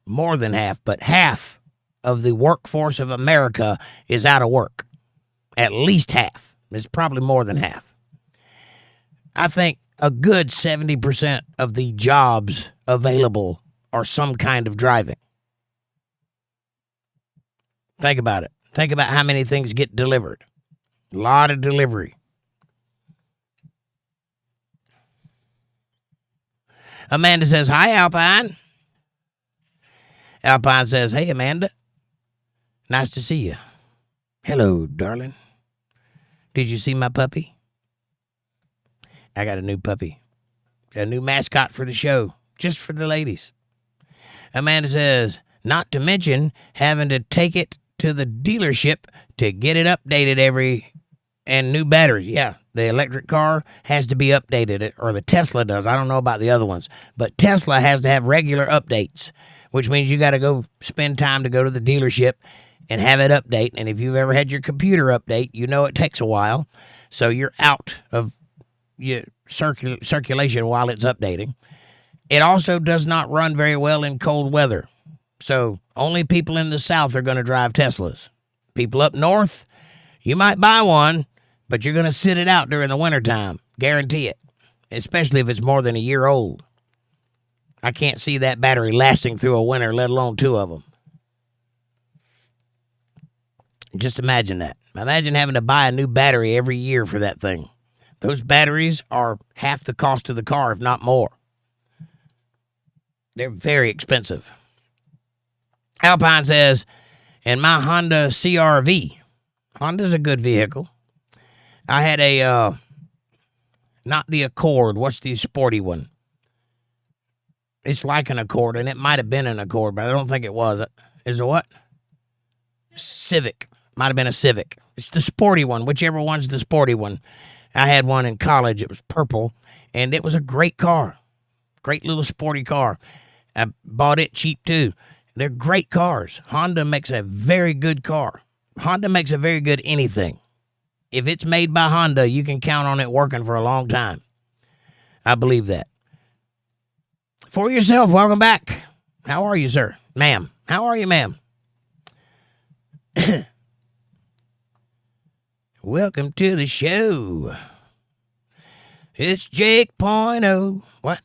S1: more than half of the workforce of America is out of work. At least half. It's probably more than half. I think a good 70% of the jobs available are some kind of driving. Think about it. Think about how many things get delivered. A lot of delivery. Amanda says, hi, Alpine. Alpine says, hey, Amanda. Nice to see you. Hello, darling. Did you see my puppy? I got a new puppy. A new mascot for the show, just for the ladies. Amanda says, not to mention having to take it to the dealership to get it updated and new batteries. Yeah, the electric car has to be updated, or the Tesla does. I don't know about the other ones, but Tesla has to have regular updates, which means you got to go spend time to go to the dealership and have it update. And if you've ever had your computer update, it takes a while. So you're out of your circulation while it's updating. It also does not run very well in cold weather. So only people in the South are going to drive Teslas. People up north, you might buy one, but you're going to sit it out during the wintertime. Guarantee it. Especially if it's more than a year old. I can't see that battery lasting through a winter, let alone 2 of them. Just imagine that. Imagine having to buy a new battery every year for that thing. Those batteries are half the cost of the car, if not more. They're very expensive. Alpine says, and my Honda CR-V. Honda's a good vehicle. I had not the Accord. What's the sporty one? It's like an Accord, and it might have been an Accord, but I don't think it was. Is it what? Civic. Might have been a Civic. It's the sporty one, whichever one's the sporty one. I had one in college. It was purple, and it was a great car. Great little sporty car. I bought it cheap, too. They're great cars. Honda makes a very good car. Honda makes a very good anything. If it's made by Honda, you can count on it working for a long time. I believe that. For yourself, welcome back. How are you, sir? Ma'am. How are you, ma'am? Welcome to the show. It's Jake Point oh. What?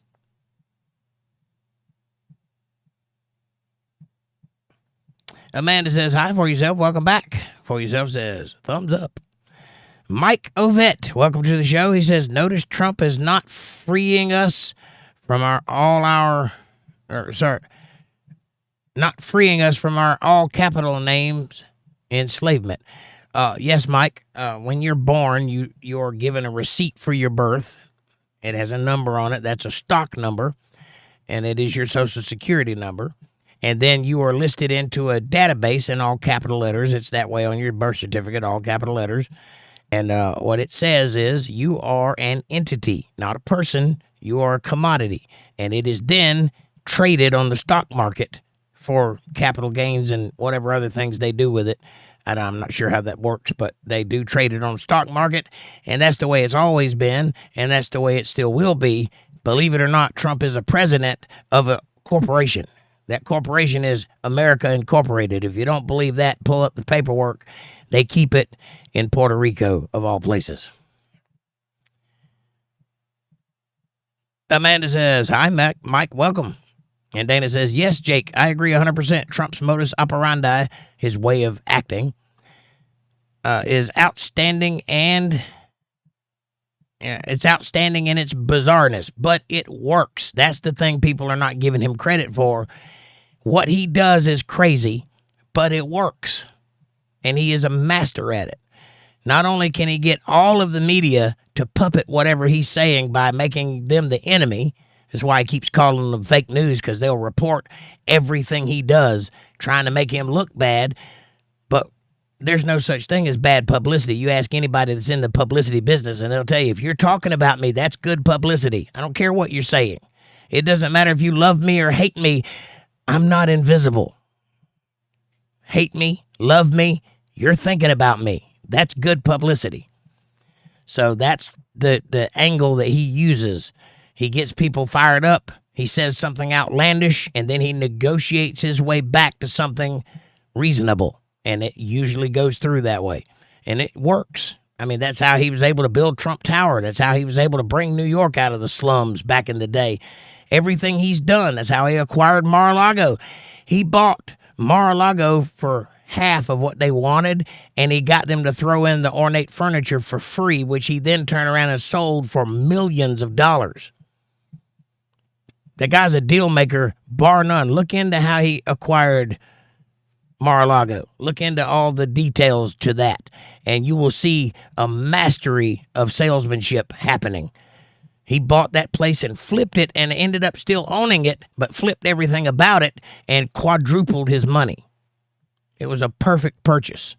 S1: Amanda says, hi for yourself. Welcome back. For yourself says, thumbs up. Mike Ovett, welcome to the show. He says, notice Trump is not freeing us from not freeing us from our all capital names enslavement. Yes, Mike, when you're born, you're given a receipt for your birth. It has a number on it. That's a stock number, and it is your Social Security number. And then you are listed into a database in all capital letters. It's that way on your birth certificate, all capital letters. And what it says is you are an entity, not a person. You are a commodity. And it is then traded on the stock market for capital gains and whatever other things they do with it. And I'm not sure how that works, but they do trade it on the stock market. And that's the way it's always been. And that's the way it still will be. Believe it or not, Trump is a president of a corporation. That corporation is America Incorporated. If you don't believe that, pull up the paperwork. They keep it in Puerto Rico, of all places. Amanda says, hi, Mike, welcome. And Dana says, yes, Jake, I agree 100%. Trump's modus operandi, his way of acting, is outstanding, and it's outstanding in its bizarreness, but it works. That's the thing people are not giving him credit for. What he does is crazy, but it works, and he is a master at it. Not only can he get all of the media to puppet whatever he's saying by making them the enemy, that's why he keeps calling them fake news, because they'll report everything he does, trying to make him look bad, but there's no such thing as bad publicity. You ask anybody that's in the publicity business, and they'll tell you, if you're talking about me, that's good publicity. I don't care what you're saying. It doesn't matter if you love me or hate me. I'm not invisible. Hate me, love me, you're thinking about me. That's good publicity. So that's the angle that he uses. He gets people fired up. He says something outlandish, and then he negotiates his way back to something reasonable. And it usually goes through that way. And it works. I mean, that's how he was able to build Trump Tower. That's how he was able to bring New York out of the slums back in the day. Everything he's done, that's how he acquired Mar-a-Lago. He bought Mar-a-Lago for half of what they wanted, and he got them to throw in the ornate furniture for free, which he then turned around and sold for millions of dollars. The guy's a deal maker, bar none. Look into how he acquired Mar-a-Lago. Look into all the details to that, and you will see a mastery of salesmanship happening. He bought that place and flipped it and ended up still owning it, but flipped everything about it and quadrupled his money. It was a perfect purchase.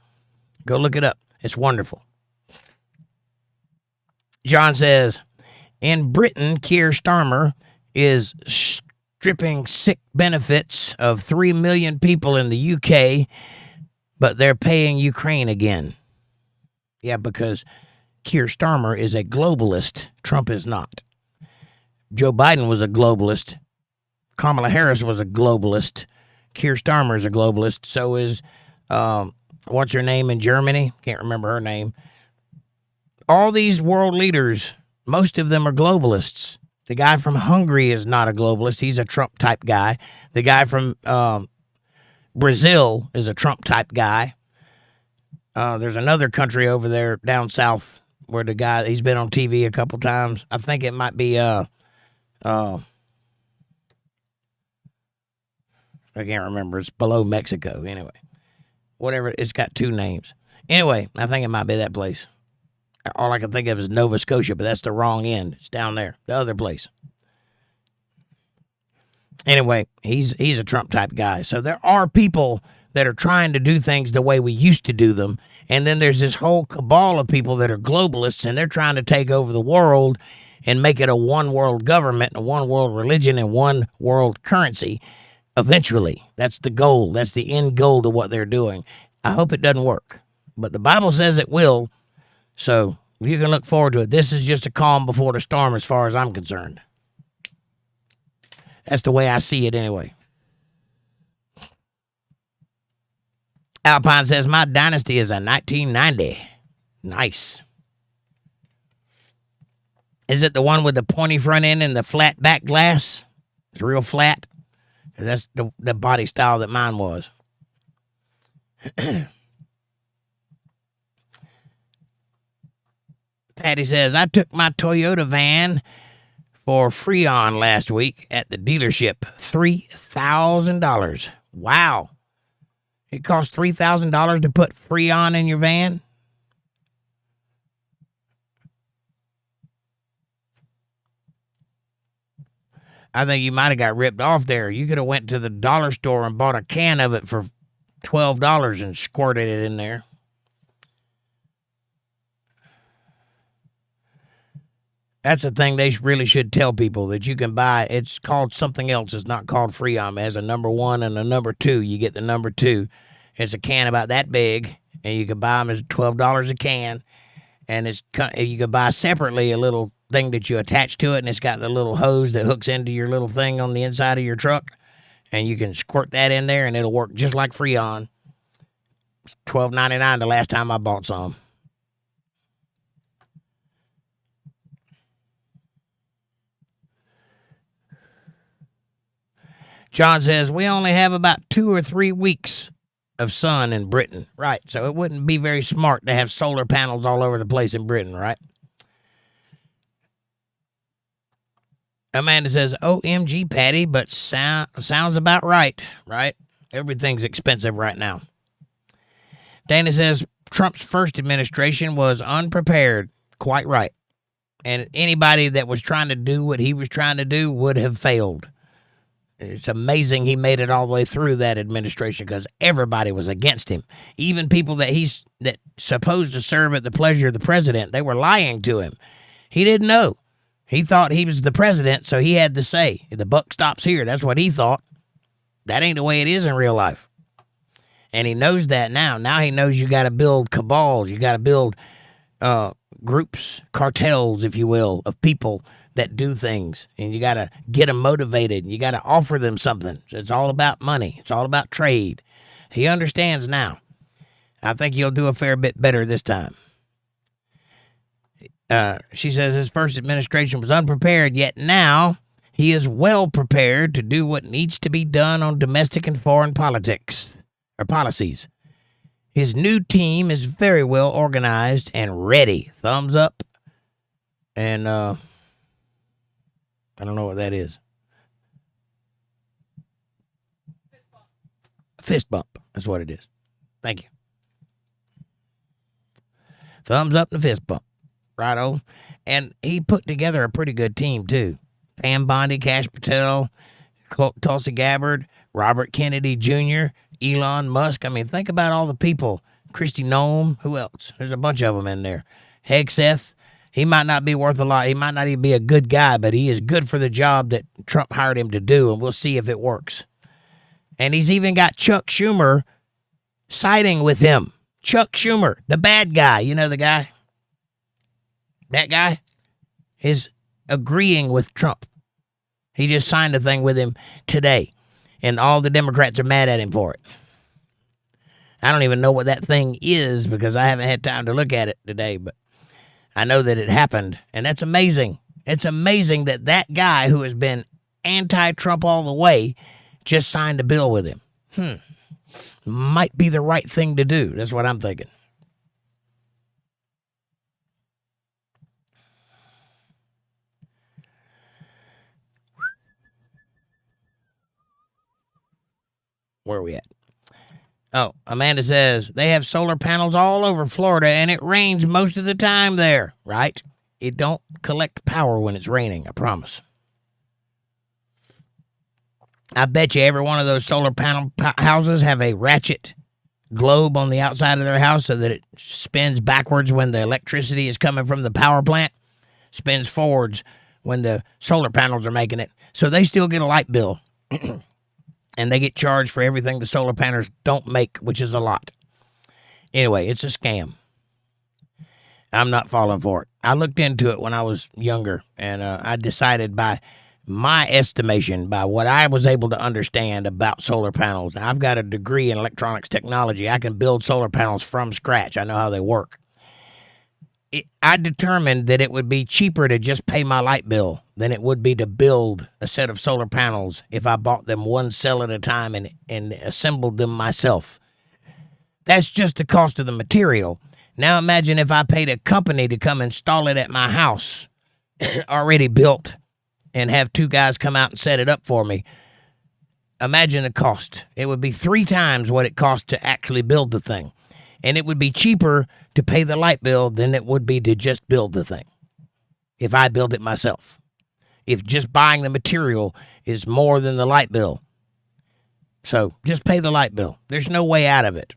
S1: Go look it up. It's wonderful. John says, in Britain, Keir Starmer is stripping sick benefits of 3 million people in the UK, but they're paying Ukraine again. Yeah, because Keir Starmer is a globalist. Trump is not. Joe Biden was a globalist. Kamala Harris was a globalist. Keir Starmer is a globalist. So is, what's her name in Germany? Can't remember her name. All these world leaders, most of them are globalists. The guy from Hungary is not a globalist. He's a Trump-type guy. The guy from Brazil is a Trump-type guy. There's another country over there down south where the guy, he's been on TV a couple times. I think it might be, I can't remember. It's below Mexico. Anyway, whatever. It's got 2 names. Anyway, I think it might be that place. All I can think of is Nova Scotia, but that's the wrong end. It's down there, the other place. Anyway, he's a Trump-type guy. So there are people that are trying to do things the way we used to do them. And then there's this whole cabal of people that are globalists, and they're trying to take over the world and make it a one-world government, a one-world religion, and one-world currency. Eventually, that's the goal. That's the end goal to what they're doing. I hope it doesn't work. But the Bible says it will, so you can look forward to it. This is just a calm before the storm as far as I'm concerned. That's the way I see it anyway. Alpine says, my dynasty is a 1990. Nice. Is it the one with the pointy front end and the flat back glass? It's real flat. That's the body style that mine was. Patty says, I took my Toyota van for Freon last week at the dealership. $3,000. Wow. It cost $3,000 to put Freon in your van? I think you might have got ripped off there. You could have went to the dollar store and bought a can of it for $12 and squirted it in there. That's the thing they really should tell people, that you can buy. It's called something else. It's not called Freon. It has a number 1 and a number 2. You get the number 2. It's a can about that big, and you can buy them as $12 a can. And you can buy separately a little thing that you attach to it, and it's got the little hose that hooks into your little thing on the inside of your truck. And you can squirt that in there, and it'll work just like Freon. $12.99 the last time I bought some. John says, we only have about 2 or 3 weeks of sun in Britain. Right, so it wouldn't be very smart to have solar panels all over the place in Britain, right? Amanda says, OMG, Patty, but sounds about right, right? Everything's expensive right now. Dana says, Trump's first administration was unprepared. Quite right. And anybody that was trying to do what he was trying to do would have failed. It's amazing he made it all the way through that administration, because everybody was against him. Even people that supposed to serve at the pleasure of the president, they were lying to him. He didn't know. He thought he was the president, so he had to say. The buck stops here. That's what he thought. That ain't the way it is in real life. And he knows that now. Now he knows you got to build cabals. You got to build groups, cartels, if you will, of people that do things, and you got to get them motivated. You got to offer them something. It's all about money. It's all about trade. He understands now. I think he'll do a fair bit better this time. She says his first administration was unprepared, yet now he is well prepared to do what needs to be done on domestic and foreign politics or policies. His new team is very well organized and ready. Thumbs up. And I don't know what that is. Fist bump. That's what it is. Thank you. Thumbs up and a fist bump. Righto. And he put together a pretty good team, too. Pam Bondi, Cash Patel, Tulsi Gabbard, Robert Kennedy Jr., Elon Musk. I mean, think about all the people. Kristi Noem. Who else? There's a bunch of them in there. Hegseth. He might not be worth a lot. He might not even be a good guy, but he is good for the job that Trump hired him to do, and we'll see if it works. And he's even got Chuck Schumer siding with him. Chuck Schumer, the bad guy. You know the guy? That guy is agreeing with Trump. He just signed a thing with him today, and all the Democrats are mad at him for it. I don't even know what that thing is because I haven't had time to look at it today, but I know that it happened, and that's amazing. It's amazing that that guy who has been anti-Trump all the way just signed a bill with him. Might be the right thing to do. That's what I'm thinking. Where are we at? Oh, Amanda says, they have solar panels all over Florida, and it rains most of the time there, right? It don't collect power when it's raining, I promise. I bet you every one of those solar panel houses have a ratchet globe on the outside of their house so that it spins backwards when the electricity is coming from the power plant, spins forwards when the solar panels are making it. So they still get a light bill. And they get charged for everything the solar panels don't make, which is a lot. Anyway, it's a scam. I'm not falling for it. I looked into it when I was younger, and I decided by my estimation, by what I was able to understand about solar panels. I've got a degree in electronics technology. I can build solar panels from scratch. I know how they work. I determined that it would be cheaper to just pay my light bill than it would be to build a set of solar panels if I bought them one cell at a time and assembled them myself. That's just the cost of the material. Now imagine if I paid a company to come install it at my house, already built, and have 2 guys come out and set it up for me. Imagine the cost. It would be 3 times what it cost to actually build the thing. And it would be cheaper to pay the light bill than it would be to just build the thing if I build it myself. If just buying the material is more than the light bill. So just pay the light bill. There's no way out of it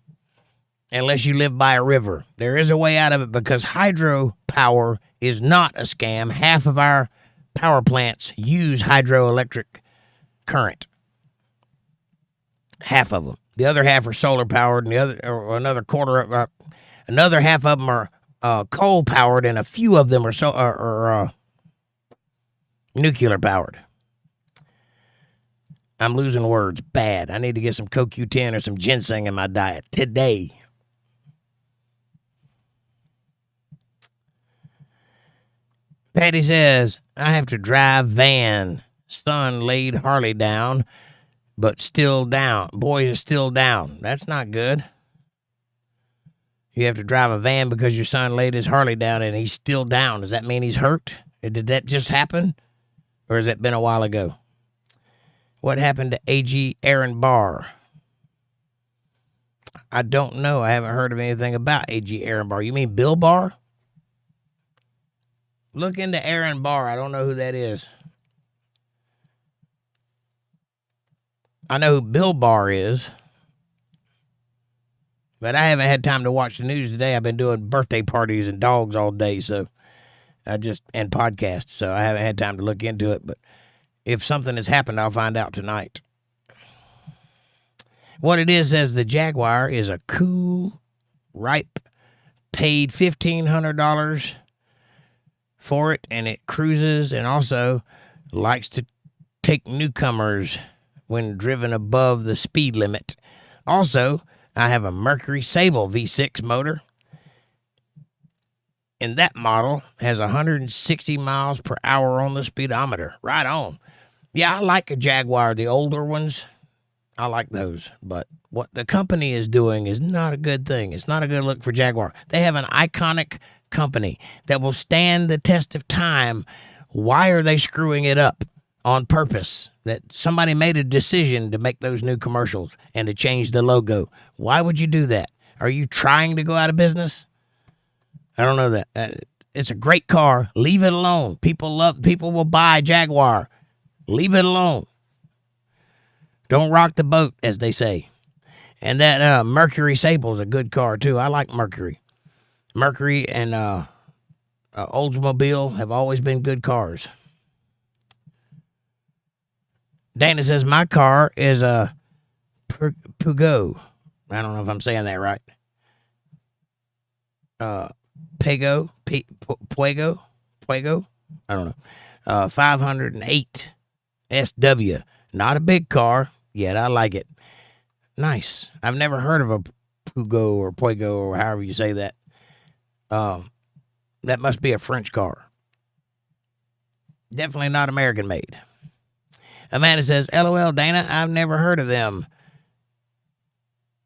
S1: unless you live by a river. There is a way out of it because hydropower is not a scam. Half of our power plants use hydroelectric current. Half of them. The other half are solar powered, and the other, or another quarter, another half of them are coal powered, and a few of them are nuclear powered. I'm losing words bad. I need to get some CoQ10 or some ginseng in my diet today. Patty says, I have to drive van. Son laid Harley down, but still down. Boy is still down. That's not good. You have to drive a van because your son laid his Harley down and he's still down. Does that mean he's hurt? Did that just happen? Or has it been a while ago? What happened to AG Aaron Barr? I don't know. I haven't heard of anything about AG Aaron Barr. You mean Bill Barr? Look into Aaron Barr. I don't know who that is. I know who Bill Barr is. But I haven't had time to watch the news today. I've been doing birthday parties and dogs all day, and podcasts, so I haven't had time to look into it. But if something has happened, I'll find out tonight. What it is says the Jaguar is a cool, ripe, paid $1,500 for it, and it cruises and also likes to take newcomers when driven above the speed limit. Also, I have a Mercury Sable V6 motor, and that model has 160 miles per hour on the speedometer. Right on. Yeah, I like a Jaguar, the older ones. I like those. But what the company is doing is not a good thing. It's not a good look for Jaguar. They have an iconic company that will stand the test of time. Why are they screwing it up on purpose? That somebody made a decision to make those new commercials and to change the logo. Why would you do that? Are you trying to go out of business? I don't know that. It's a great car. Leave it alone. People will buy Jaguar. Leave it alone. Don't rock the boat, as they say. And that Mercury Sable is a good car, too. I like Mercury. Mercury and Oldsmobile have always been good cars. Dana says, my car is a Pugo. I don't know if I'm saying that right. Puego? I don't know. 508 SW. Not a big car, yet I like it. Nice. I've never heard of a Pugo or Puego or however you say that. That must be a French car. Definitely not American made. Amanda says, LOL, Dana, I've never heard of them.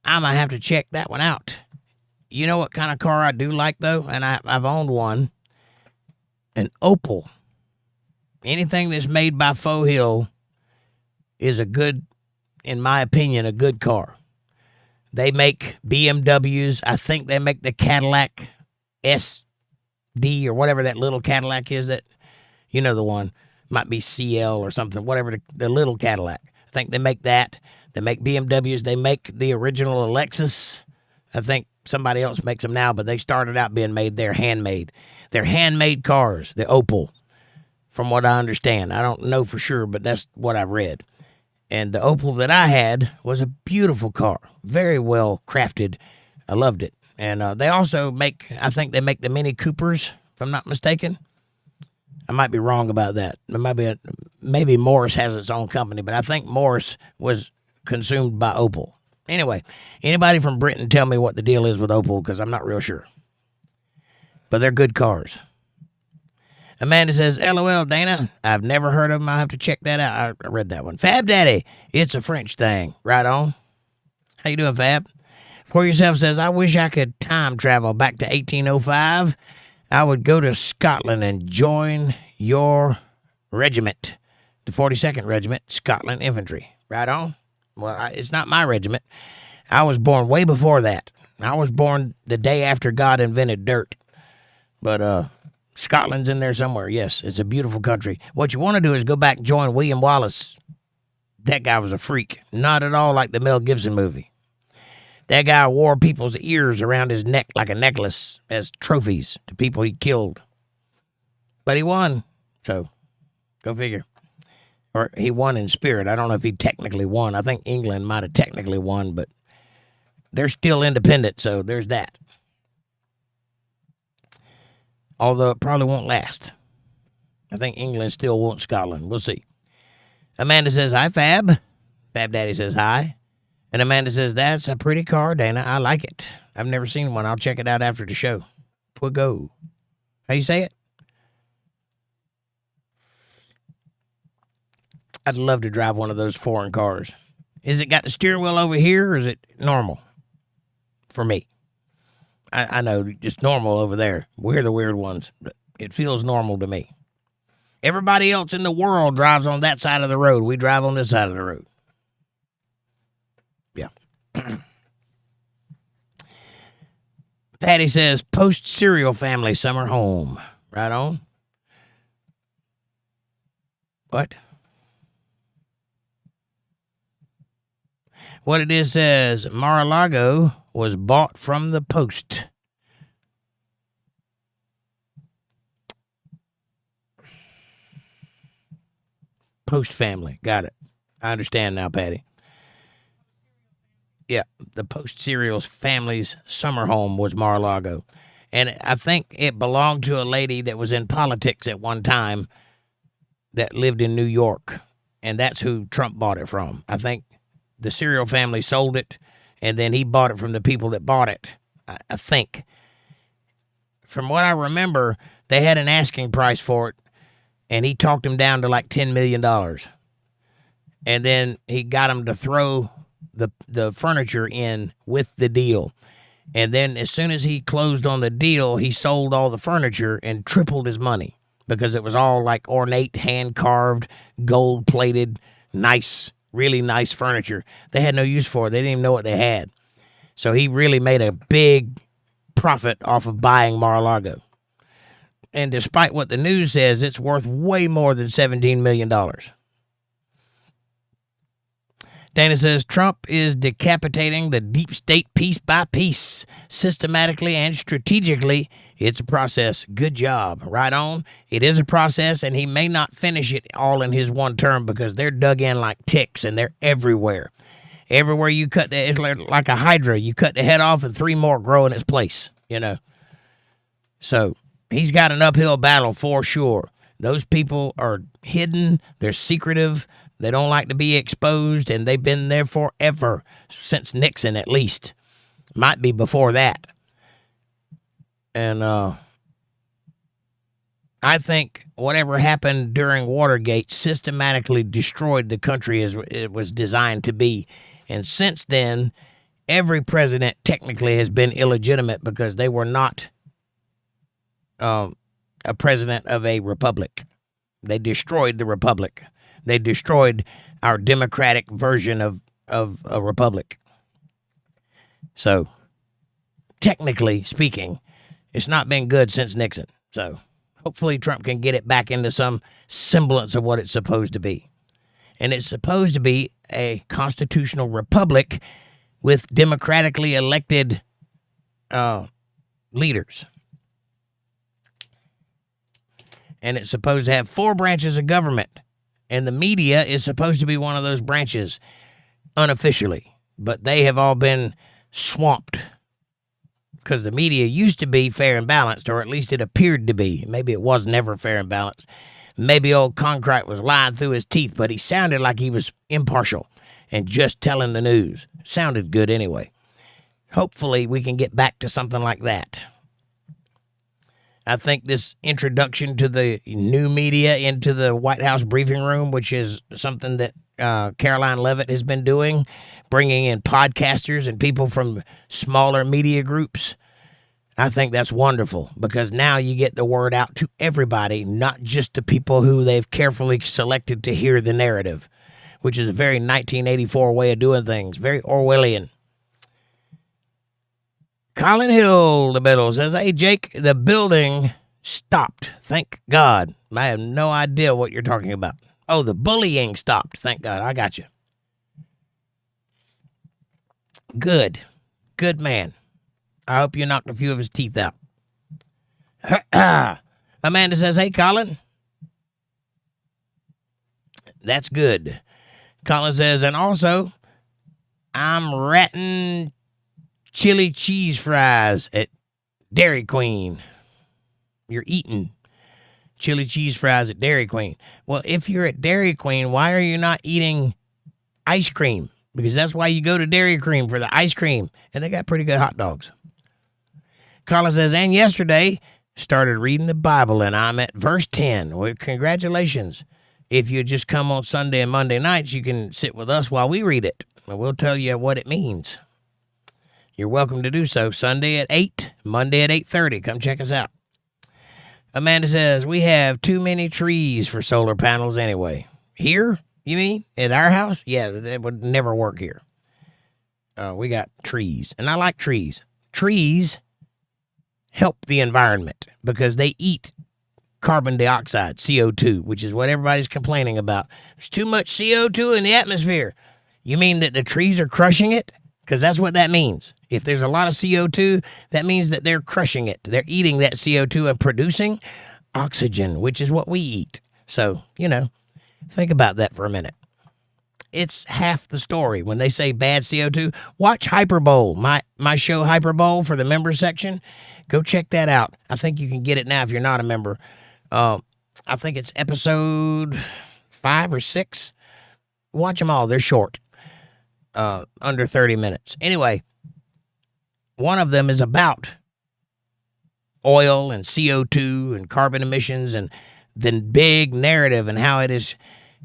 S1: I'm going to have to check that one out. You know what kind of car I do like, though? And I've owned one. An Opel. Anything that's made by Faux Hill is a good, in my opinion, a good car. They make BMWs. I think they make the Cadillac SD or whatever that little Cadillac is that, you know the one. Might be CL or something, whatever, the little Cadillac. I think they make that. They make BMWs. They make the original Lexus. I think somebody else makes them now, but they started out being made. They're handmade. They're handmade cars, the Opel, from what I understand. I don't know for sure, but that's what I've read. And the Opel that I had was a beautiful car, very well crafted. I loved it. And they also make, I think they make the Mini Coopers, if I'm not mistaken. I might be wrong about that. Maybe Morris has its own company, but I think Morris was consumed by Opel. Anyway, anybody from Britain tell me what the deal is with Opel, because I'm not real sure. but they're good cars. Amanda says, LOL, Dana. I've never heard of them. I'll have to check that out. I read that one. Fab Daddy, it's a French thing. Right on. How you doing, Fab? For Yourself says, I wish I could time travel back to 1805. I would go to Scotland and join your regiment, the 42nd Regiment, Scotland Infantry. Right on. Well, it's not my regiment. I was born way before that. I was born the day after God invented dirt. But, Scotland's in there somewhere. Yes, it's a beautiful country. What you want to do is go back and join William Wallace. That guy was a freak. Not at all like the Mel Gibson movie. That guy wore people's ears around his neck like a necklace as trophies to people he killed. But he won. So, go figure. Or he won in spirit. I don't know if he technically won. I think England might have technically won, but they're still independent, so there's that. Although it probably won't last. I think England still wants Scotland. We'll see. Amanda says, hi, Fab. Fab Daddy says, hi. And Amanda says, that's a pretty car, Dana. I like it. I've never seen one. I'll check it out after the show. Pwago. How you say it? I'd love to drive one of those foreign cars. Is it got the steering wheel over here, or is it normal? For me. I know, just normal over there. We're the weird ones, but it feels normal to me. Everybody else in the world drives on that side of the road. We drive on this side of the road. Yeah. Patty says, post-cereal family summer home. Right on. What? What it is says, Mar-a-Lago was bought from the Post. Post family. Got it. I understand now, Patty. Yeah, the Post cereals family's summer home was Mar-a-Lago. And I think it belonged to a lady that was in politics at one time that lived in New York. And that's who Trump bought it from. I think the cereal family sold it, and then he bought it from the people that bought it, I think. From what I remember, they had an asking price for it, and he talked them down to like $10 million. And then he got them to throw the furniture in with the deal. And then as soon as he closed on the deal, he sold all the furniture and tripled his money because it was all like ornate, hand-carved, gold-plated, nice, really nice furniture. They had no use for it. They didn't even know what they had. So he really made a big profit off of buying Mar-a-Lago. And despite what the news says, it's worth way more than $17 million. Dana says, Trump is decapitating the deep state piece by piece, systematically and strategically. It's a process. Good job. Right on. It is a process, and he may not finish it all in his one term because they're dug in like ticks, and they're everywhere. Everywhere you cut, it's like a hydra. You cut the head off, and 3 more grow in its place, you know. So he's got an uphill battle for sure. Those people are hidden. They're secretive. They don't like to be exposed, and they've been there forever, since Nixon at least. Might be before that. And I think whatever happened during Watergate systematically destroyed the country as it was designed to be. And since then, every president technically has been illegitimate because they were not a president of a republic. They destroyed the republic. They destroyed our democratic version of a republic. So, technically speaking, it's not been good since Nixon. So, hopefully Trump can get it back into some semblance of what it's supposed to be. And it's supposed to be a constitutional republic with democratically elected leaders. And it's supposed to have 4 branches of government. And the media is supposed to be one of those branches unofficially. But they have all been swamped. Because the media used to be fair and balanced, or at least it appeared to be. Maybe it was never fair and balanced. Maybe old Concrete was lying through his teeth, but he sounded like he was impartial and just telling the news. It sounded good anyway. Hopefully we can get back to something like that. I think this introduction to the new media into the White House briefing room, which is something that Caroline Leavitt has been doing, bringing in podcasters and people from smaller media groups, I think that's wonderful, because now you get the word out to everybody, not just the people who they've carefully selected to hear the narrative, which is a very 1984 way of doing things, very Orwellian. Colin Hill, the middle, says, hey, Jake, the building stopped. Thank God. I have no idea what you're talking about. Oh, the bullying stopped. Thank God. I got you. Good. Good man. I hope you knocked a few of his teeth out. Amanda says, hey, Colin. That's good. Colin says, and also, I'm ratting chili cheese fries at Dairy Queen. You're eating chili cheese fries at Dairy Queen. Well, if you're at Dairy Queen, why are you not eating ice cream? Because that's why you go to Dairy Queen, for the ice cream. And they got pretty good hot dogs. Colin says, and yesterday started reading the Bible, and I'm at verse 10. Well, congratulations. If you just come on Sunday and Monday nights, you can sit with us while we read it, and we'll tell you what it means. You're welcome to do so. Sunday at 8, Monday at 8:30. Come check us out. Amanda says, we have too many trees for solar panels anyway. Here, you mean? At our house? Yeah, that would never work here. We got trees, and I like trees. Trees help the environment because they eat carbon dioxide, CO2, which is what everybody's complaining about. There's too much CO2 in the atmosphere. You mean that the trees are crushing it? Because that's what that means. If there's a lot of CO2, that means that they're crushing it. They're eating that CO2 and producing oxygen, which is what we eat. So, think about that for a minute. It's half the story. When they say bad CO2, watch Hyperbowl, my show Hyperbowl for the member section. Go check that out. I think you can get it now if you're not a member. I think it's episode 5 or 6. Watch them all. They're short. Under 30 minutes. Anyway, one of them is about oil and CO2 and carbon emissions and the big narrative and how it is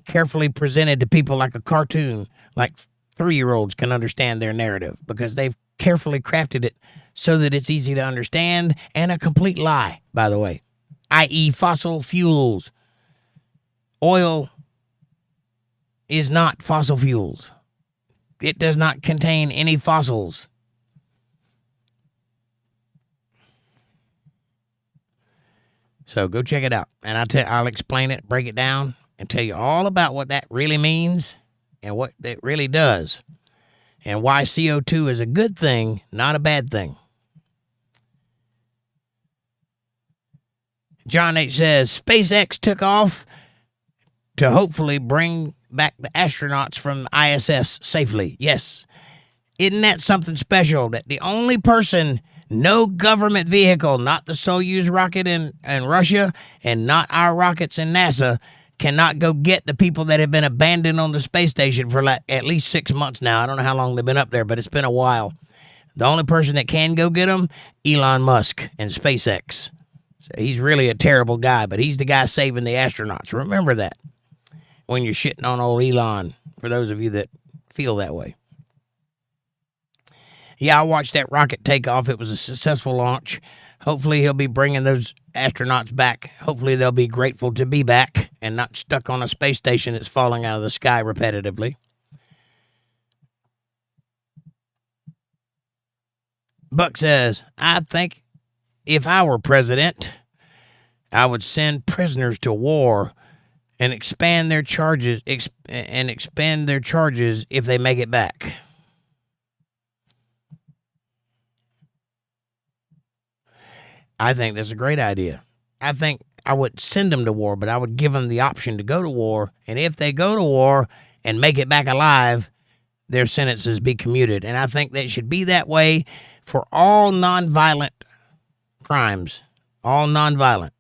S1: carefully presented to people like a cartoon, like 3-year-olds can understand their narrative because they've carefully crafted it so that it's easy to understand and a complete lie, by the way, i.e. fossil fuels. Oil is not fossil fuels. It does not contain any fossils. So go check it out. And I'll explain it, break it down, and tell you all about what that really means and what it really does. And why CO2 is a good thing, not a bad thing. John H. says, SpaceX took off to hopefully bring back the astronauts from ISS safely. Yes. Isn't that something special that the only person, no government vehicle, not the Soyuz rocket in Russia and not our rockets in NASA, cannot go get the people that have been abandoned on the space station for like at least 6 months now. I don't know how long they've been up there, but it's been a while. The only person that can go get them, Elon Musk and SpaceX. So he's really a terrible guy, but he's the guy saving the astronauts. Remember that when you're shitting on old Elon, for those of you that feel that way. Yeah, I watched that rocket take off. It was a successful launch. Hopefully he'll be bringing those astronauts back. Hopefully they'll be grateful to be back and not stuck on a space station that's falling out of the sky repetitively. Buck says, I think if I were president, I would send prisoners to war and expand their charges if they make it back. I think that's a great idea. I think I would send them to war, but I would give them the option to go to war. And if they go to war and make it back alive, their sentences be commuted. And I think that should be that way for all nonviolent crimes. All nonviolent.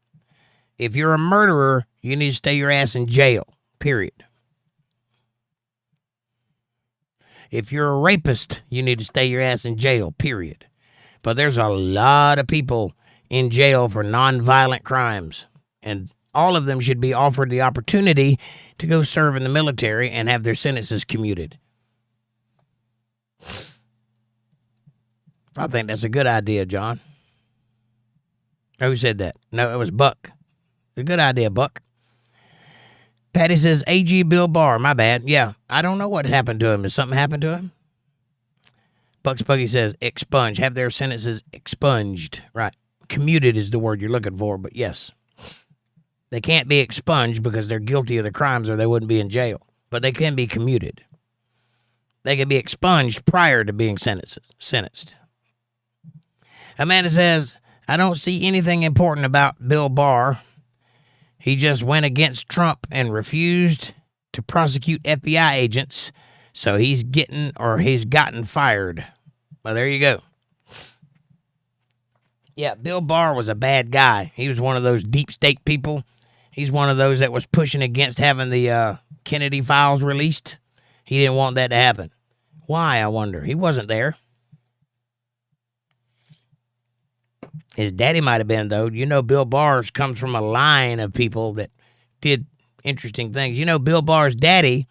S1: If you're a murderer, you need to stay your ass in jail, period. If you're a rapist, you need to stay your ass in jail, period. But there's a lot of people in jail for nonviolent crimes. And all of them should be offered the opportunity to go serve in the military and have their sentences commuted. I think that's a good idea, John. Who said that? No, it was Buck. A good idea, Buck. Patty says, AG Bill Barr. My bad. Yeah, I don't know what happened to him. Has something happened to him? Bucks Buggy says, expunge. Have their sentences expunged. Right. Commuted is the word you're looking for, but yes. They can't be expunged because they're guilty of the crimes or they wouldn't be in jail. But they can be commuted. They can be expunged prior to being sentenced. Amanda says, I don't see anything important about Bill Barr. He just went against Trump and refused to prosecute FBI agents, so he's gotten fired. Well, there you go. Yeah, Bill Barr was a bad guy. He was one of those deep state people. He's one of those that was pushing against having the Kennedy files released. He didn't want that to happen. Why, I wonder? He wasn't there. His daddy might have been, though. You know, Bill Barr comes from a line of people that did interesting things. You know, Bill Barr's daddy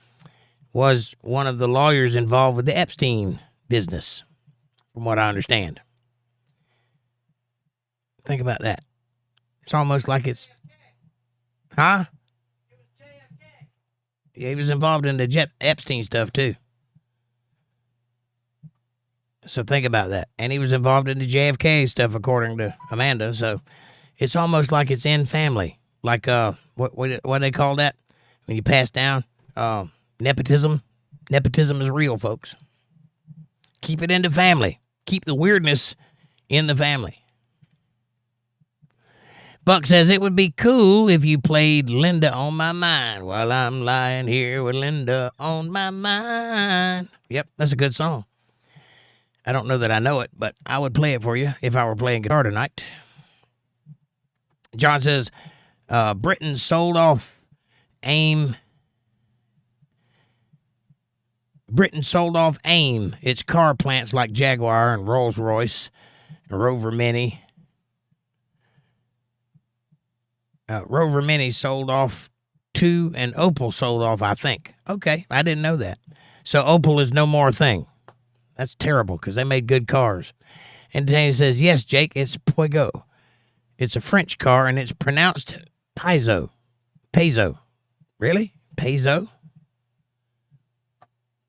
S1: was one of the lawyers involved with the Epstein business, from what I understand. Think about that. It's almost like it's... Huh? Yeah, he was involved in the Epstein stuff, too. So think about that. And he was involved in the JFK stuff, according to Amanda. So it's almost like it's in family. Like, what do they call that? When you pass down? Nepotism. Nepotism is real, folks. Keep it in the family. Keep the weirdness in the family. Buck says, it would be cool if you played Linda on My Mind while I'm lying here with Linda on my mind. Yep, that's a good song. I don't know that I know it, but I would play it for you if I were playing guitar tonight. John says, Britain sold off AIM. Britain sold off AIM, its car plants like Jaguar and Rolls-Royce, and Rover Mini. Rover Mini sold off too, and Opel sold off, I think. Okay, I didn't know that. So Opel is no more a thing. That's terrible because they made good cars. And Danny says, yes, Jake, it's Puego. It's a French car, and it's pronounced Peugeot. Peugeot. Really? Peugeot?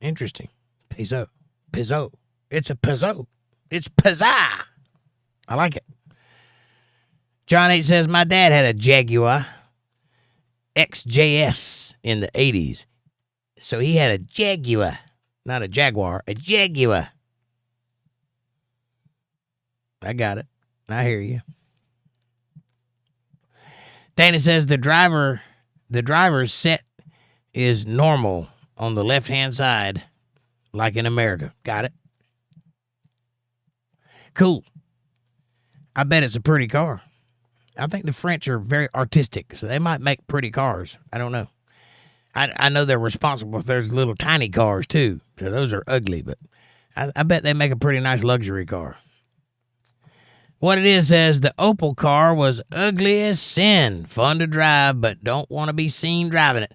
S1: Interesting. Peugeot. Peugeot. It's a Peugeot. It's Peugeot. I like it. John H. says, my dad had a Jaguar XJS in the 80s. So he had a Jaguar. Not a Jaguar, a Jaguar. I got it. I hear you. Dana says the driver's set is normal on the left-hand side, like in America. Got it. Cool. I bet it's a pretty car. I think the French are very artistic, so they might make pretty cars. I don't know. I know they're responsible for those little tiny cars, too. So those are ugly, but I bet they make a pretty nice luxury car. What it is says the Opel car was ugly as sin. Fun to drive, but don't want to be seen driving it.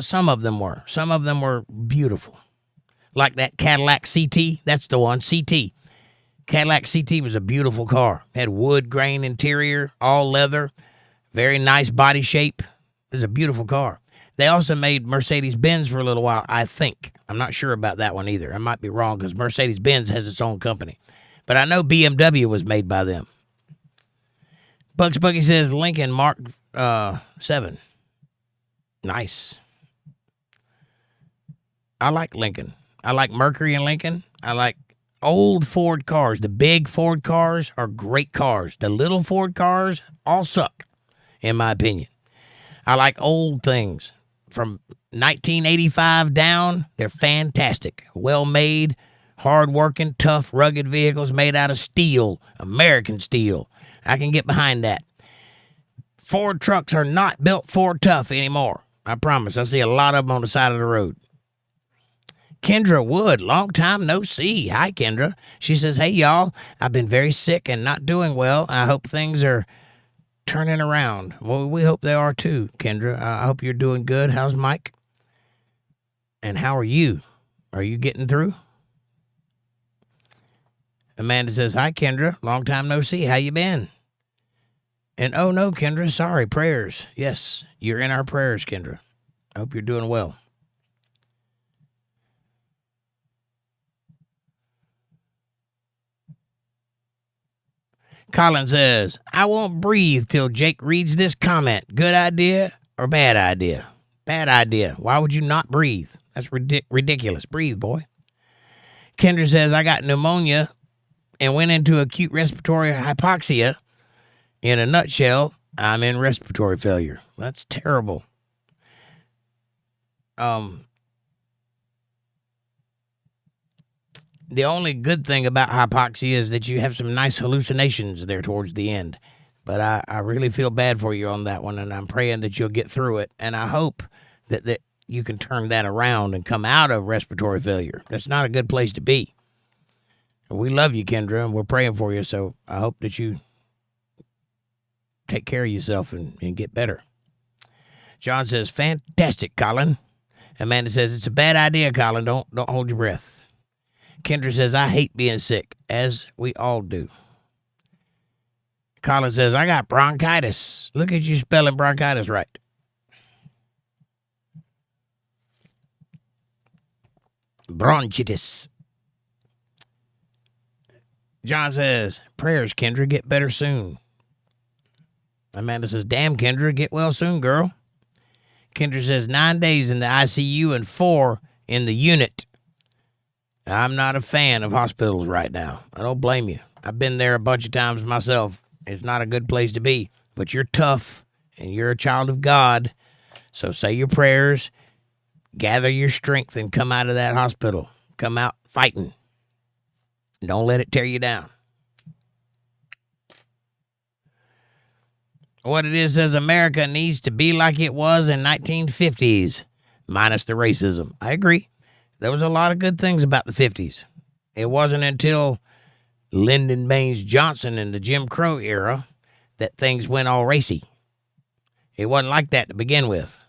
S1: Some of them were. Some of them were beautiful. Like that Cadillac CT. That's the one, CT. Cadillac CT was a beautiful car. Had wood grain interior, all leather, very nice body shape. It was a beautiful car. They also made Mercedes-Benz for a little while, I think. I'm not sure about that one either. I might be wrong because Mercedes-Benz has its own company. But I know BMW was made by them. Bugs Buggy says Lincoln Mark 7. Nice. I like Lincoln. I like Mercury and Lincoln. I like old Ford cars. The big Ford cars are great cars. The little Ford cars all suck, in my opinion. I like old things. From 1985 down, they're fantastic. Well-made, hard-working, tough, rugged vehicles made out of steel, American steel. I can get behind that. Ford trucks are not built Ford tough anymore. I promise. I see a lot of them on the side of the road. Kendra Wood, long time no see. Hi, Kendra. She says, hey, y'all, I've been very sick and not doing well. I hope things are turning around. Well, we hope they are too, Kendra. I hope you're doing good. How's Mike? And how are you? Are you getting through? Amanda says, hi, Kendra. Long time no see. How you been? And oh, no, Kendra, sorry, prayers. Yes, you're in our prayers, Kendra. I hope you're doing well. Colin says, I won't breathe till Jake reads this comment. Good idea or bad idea? Bad idea. Why would you not breathe? That's ridiculous. Breathe, boy. Kendra says, I got pneumonia and went into acute respiratory hypoxia. In a nutshell, I'm in respiratory failure. That's terrible. The only good thing about hypoxia is that you have some nice hallucinations there towards the end. But I really feel bad for you on that one, and I'm praying that you'll get through it. And I hope that you can turn that around and come out of respiratory failure. That's not a good place to be. And we love you, Kendra, and we're praying for you. So I hope that you take care of yourself and get better. John says, fantastic, Colin. Amanda says, it's a bad idea, Colin. Don't hold your breath. Kendra says, I hate being sick, as we all do. Colin says, I got bronchitis. Look at you spelling bronchitis right. Bronchitis. John says, prayers, Kendra, get better soon. Amanda says, damn, Kendra, get well soon, girl. Kendra says, 9 days in the ICU and 4 in the unit. I'm not a fan of hospitals right now. I don't blame you. I've been there a bunch of times myself. It's not a good place to be. But you're tough, and you're a child of God. So say your prayers, gather your strength, and come out of that hospital. Come out fighting. Don't let it tear you down. What it is says America needs to be like it was in 1950s, minus the racism. I agree. There was a lot of good things about the 50s. It wasn't until Lyndon Baines Johnson in the Jim Crow era that things went all racy. It wasn't like that to begin with.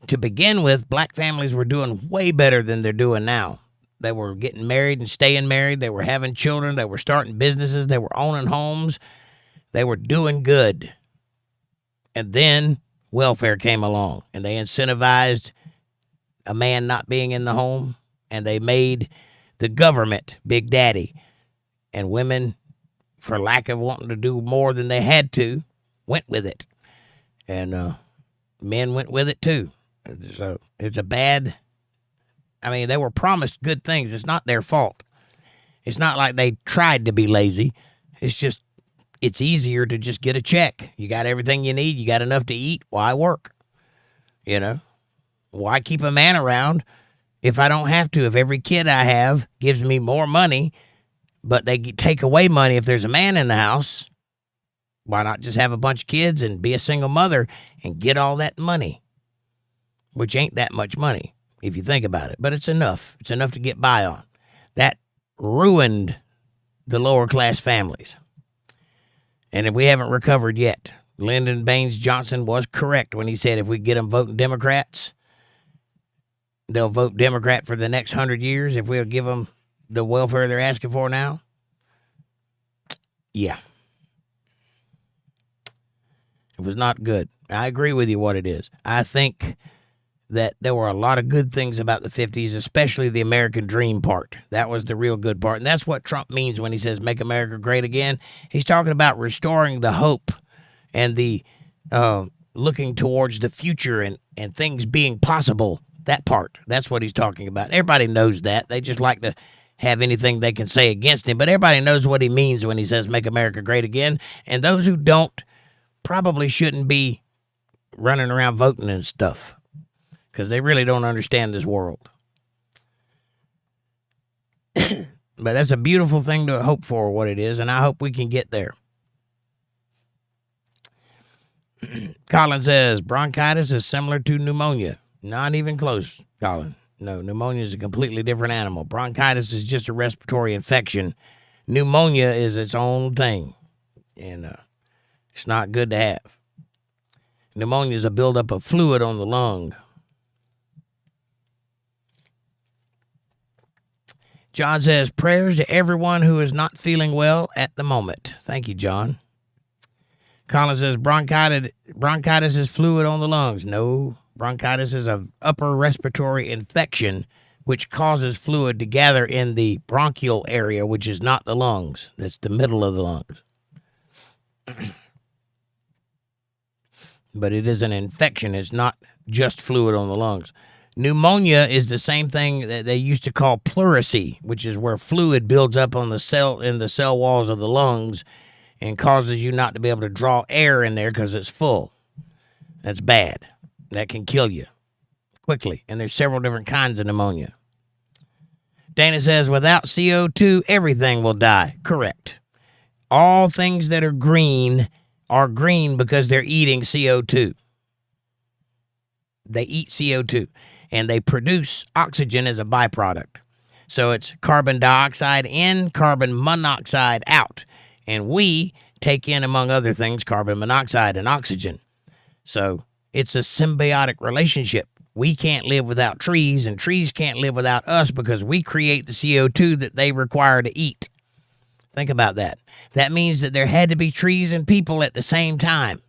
S1: To begin with, black families were doing way better than they're doing now. They were getting married and staying married. They were having children. They were starting businesses. They were owning homes. They were doing good. And then welfare came along, and they incentivized a man not being in the home, and they made the government Big Daddy. And women, for lack of wanting to do more than they had to, went with it. And men went with it too. So it's a bad... I mean, they were promised good things. It's not their fault. It's not like they tried to be lazy. It's just, it's easier to just get a check. You got everything you need. You got enough to eat. Why work? You know? Why keep a man around if I don't have to? If every kid I have gives me more money, but they take away money if there's a man in the house, why not just have a bunch of kids and be a single mother and get all that money? Which ain't that much money, if you think about it. But it's enough. It's enough to get by on. That ruined the lower class families. And we haven't recovered yet. Lyndon Baines Johnson was correct when he said if we get them voting Democrats, they'll vote Democrat for the next 100 years if we'll give them the welfare they're asking for now. Yeah. It was not good. I agree with you what it is. I think that there were a lot of good things about the 50s, especially the American dream part. That was the real good part. And that's what Trump means when he says make America great again. He's talking about restoring the hope and the looking towards the future and things being possible. That part. That's what he's talking about. Everybody knows that. They just like to have anything they can say against him. But everybody knows what he means when he says make America great again. And those who don't probably shouldn't be running around voting and stuff, because they really don't understand this world. But that's a beautiful thing to hope for, what it is, and I hope we can get there. Colin says, bronchitis is similar to pneumonia. Not even close, Colin. No, pneumonia is a completely different animal. Bronchitis is just a respiratory infection. Pneumonia is its own thing, and it's not good to have. Pneumonia is a buildup of fluid on the lung. John says, prayers to everyone who is not feeling well at the moment. Thank you, John. Colin says, bronchitis is fluid on the lungs. No, bronchitis is an upper respiratory infection which causes fluid to gather in the bronchial area, which is not the lungs. That's the middle of the lungs. But it is an infection. It's not just fluid on the lungs. Pneumonia is the same thing that they used to call pleurisy, which is where fluid builds up on the cell walls of the lungs and causes you not to be able to draw air in there because it's full. That's bad. That can kill you quickly. And there's several different kinds of pneumonia. Dana says, without CO2, everything will die. Correct. All things that are green because they're eating CO2. They eat CO2, and they produce oxygen as a byproduct. So it's carbon dioxide in, carbon monoxide out. And we take in, among other things, carbon monoxide and oxygen. So it's a symbiotic relationship. We can't live without trees, and trees can't live without us because we create the CO2 that they require to eat. Think about that. That means that there had to be trees and people at the same time.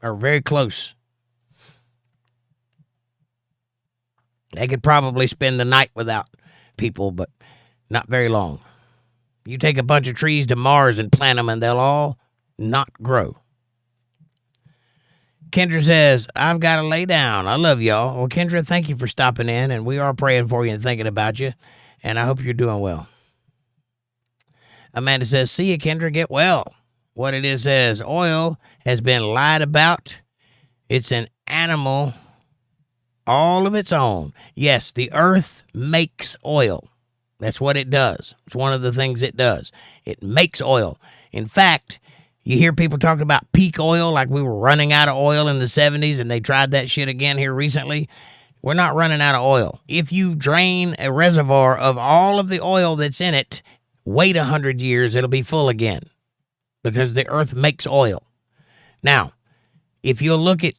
S1: Or very close. They could probably spend the night without people, but not very long. You take a bunch of trees to Mars and plant them, and they'll all not grow. Kendra says, I've got to lay down. I love y'all. Well, Kendra, thank you for stopping in, and we are praying for you and thinking about you, and I hope you're doing well. Amanda says, see you, Kendra. Get well. What it is says, oil has been lied about. It's an animal all of its own. Yes, the earth makes oil. That's what it does. It's one of the things it does. It makes oil. In fact, you hear people talking about peak oil, like we were running out of oil in the 70s, and they tried that shit again here recently. We're not running out of oil. If you drain a reservoir of all of the oil that's in it, wait 100 years, it'll be full again because the earth makes oil. Now, if you'll look at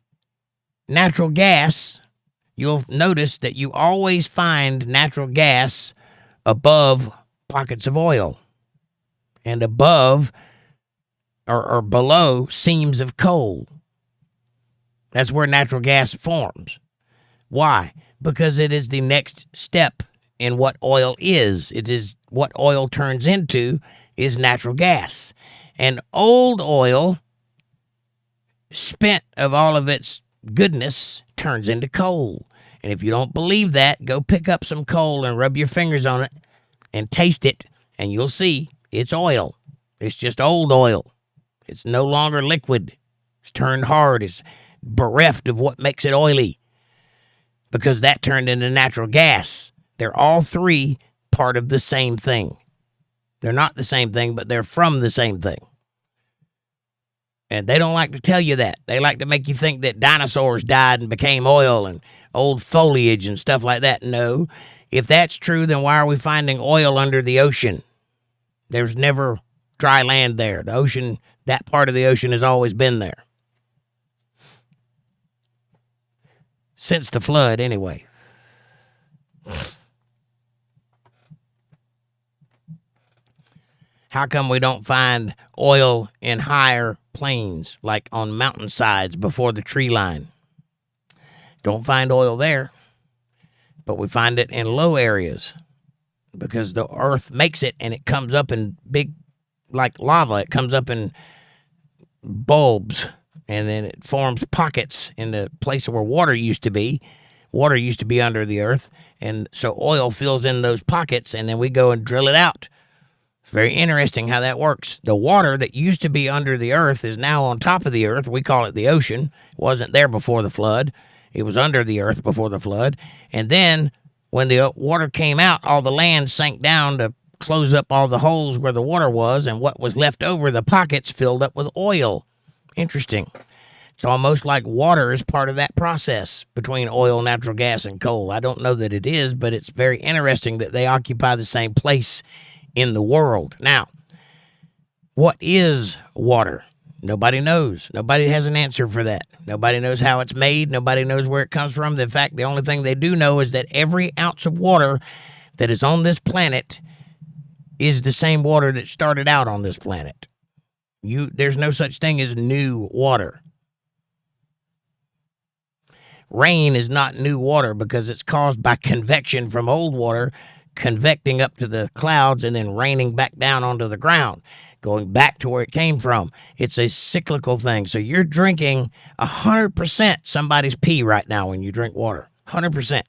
S1: natural gas, you'll notice that you always find natural gas above pockets of oil and above or below seams of coal. That's where natural gas forms. Why? Because it is the next step in what oil is. It is what oil turns into is natural gas. And old oil, spent of all of its goodness, turns into coal. And if you don't believe that, go pick up some coal and rub your fingers on it and taste it, and you'll see it's oil. It's just old oil. It's no longer liquid. It's turned hard. It's bereft of what makes it oily because that turned into natural gas. They're all three part of the same thing. They're not the same thing, but they're from the same thing. And they don't like to tell you that. They like to make you think that dinosaurs died and became oil and old foliage and stuff like that. No. If that's true, then why are we finding oil under the ocean? There's never dry land there. The ocean, that part of the ocean has always been there. Since the flood, anyway. How come we don't find oil in higher plains, like on mountainsides before the tree line? Don't find oil there, but we find it in low areas because the earth makes it and it comes up in big, like lava. It comes up in bulbs and then it forms pockets in the place where water used to be. Water used to be under the earth, and so oil fills in those pockets, and then we go and drill it out. It's very interesting how that works. The water that used to be under the earth is now on top of the earth. We call it the ocean. It wasn't there before the flood. It was under the earth before the flood. And then when the water came out, all the land sank down to close up all the holes where the water was, and what was left over, the pockets, filled up with oil. Interesting. It's almost like water is part of that process between oil, natural gas, and coal. I don't know that it is, but it's very interesting that they occupy the same place in the world. Now, what is water? Nobody knows. Nobody has an answer for that. Nobody knows how it's made. Nobody knows where it comes from. In fact, the only thing they do know is that every ounce of water that is on this planet is the same water that started out on this planet. There's no such thing as new water. Rain is not new water because it's caused by convection from old water convecting up to the clouds and then raining back down onto the ground, going back to where it came from. It's a cyclical thing. So you're drinking 100% somebody's pee right now when you drink water. 100%.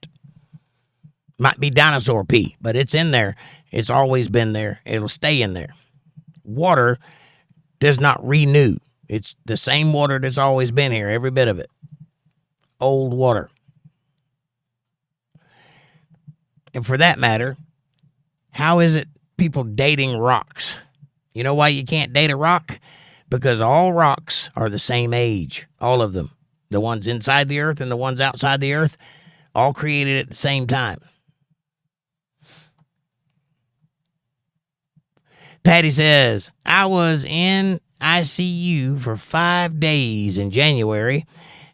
S1: Might be dinosaur pee, but it's in there. It's always been there. It'll stay in there. Water does not renew. It's the same water that's always been here, every bit of it. Old water. And for that matter, how is it people dating rocks? You know why you can't date a rock? Because all rocks are the same age. All of them. The ones inside the earth and the ones outside the earth, all created at the same time. Patty says, I was in ICU for 5 days in January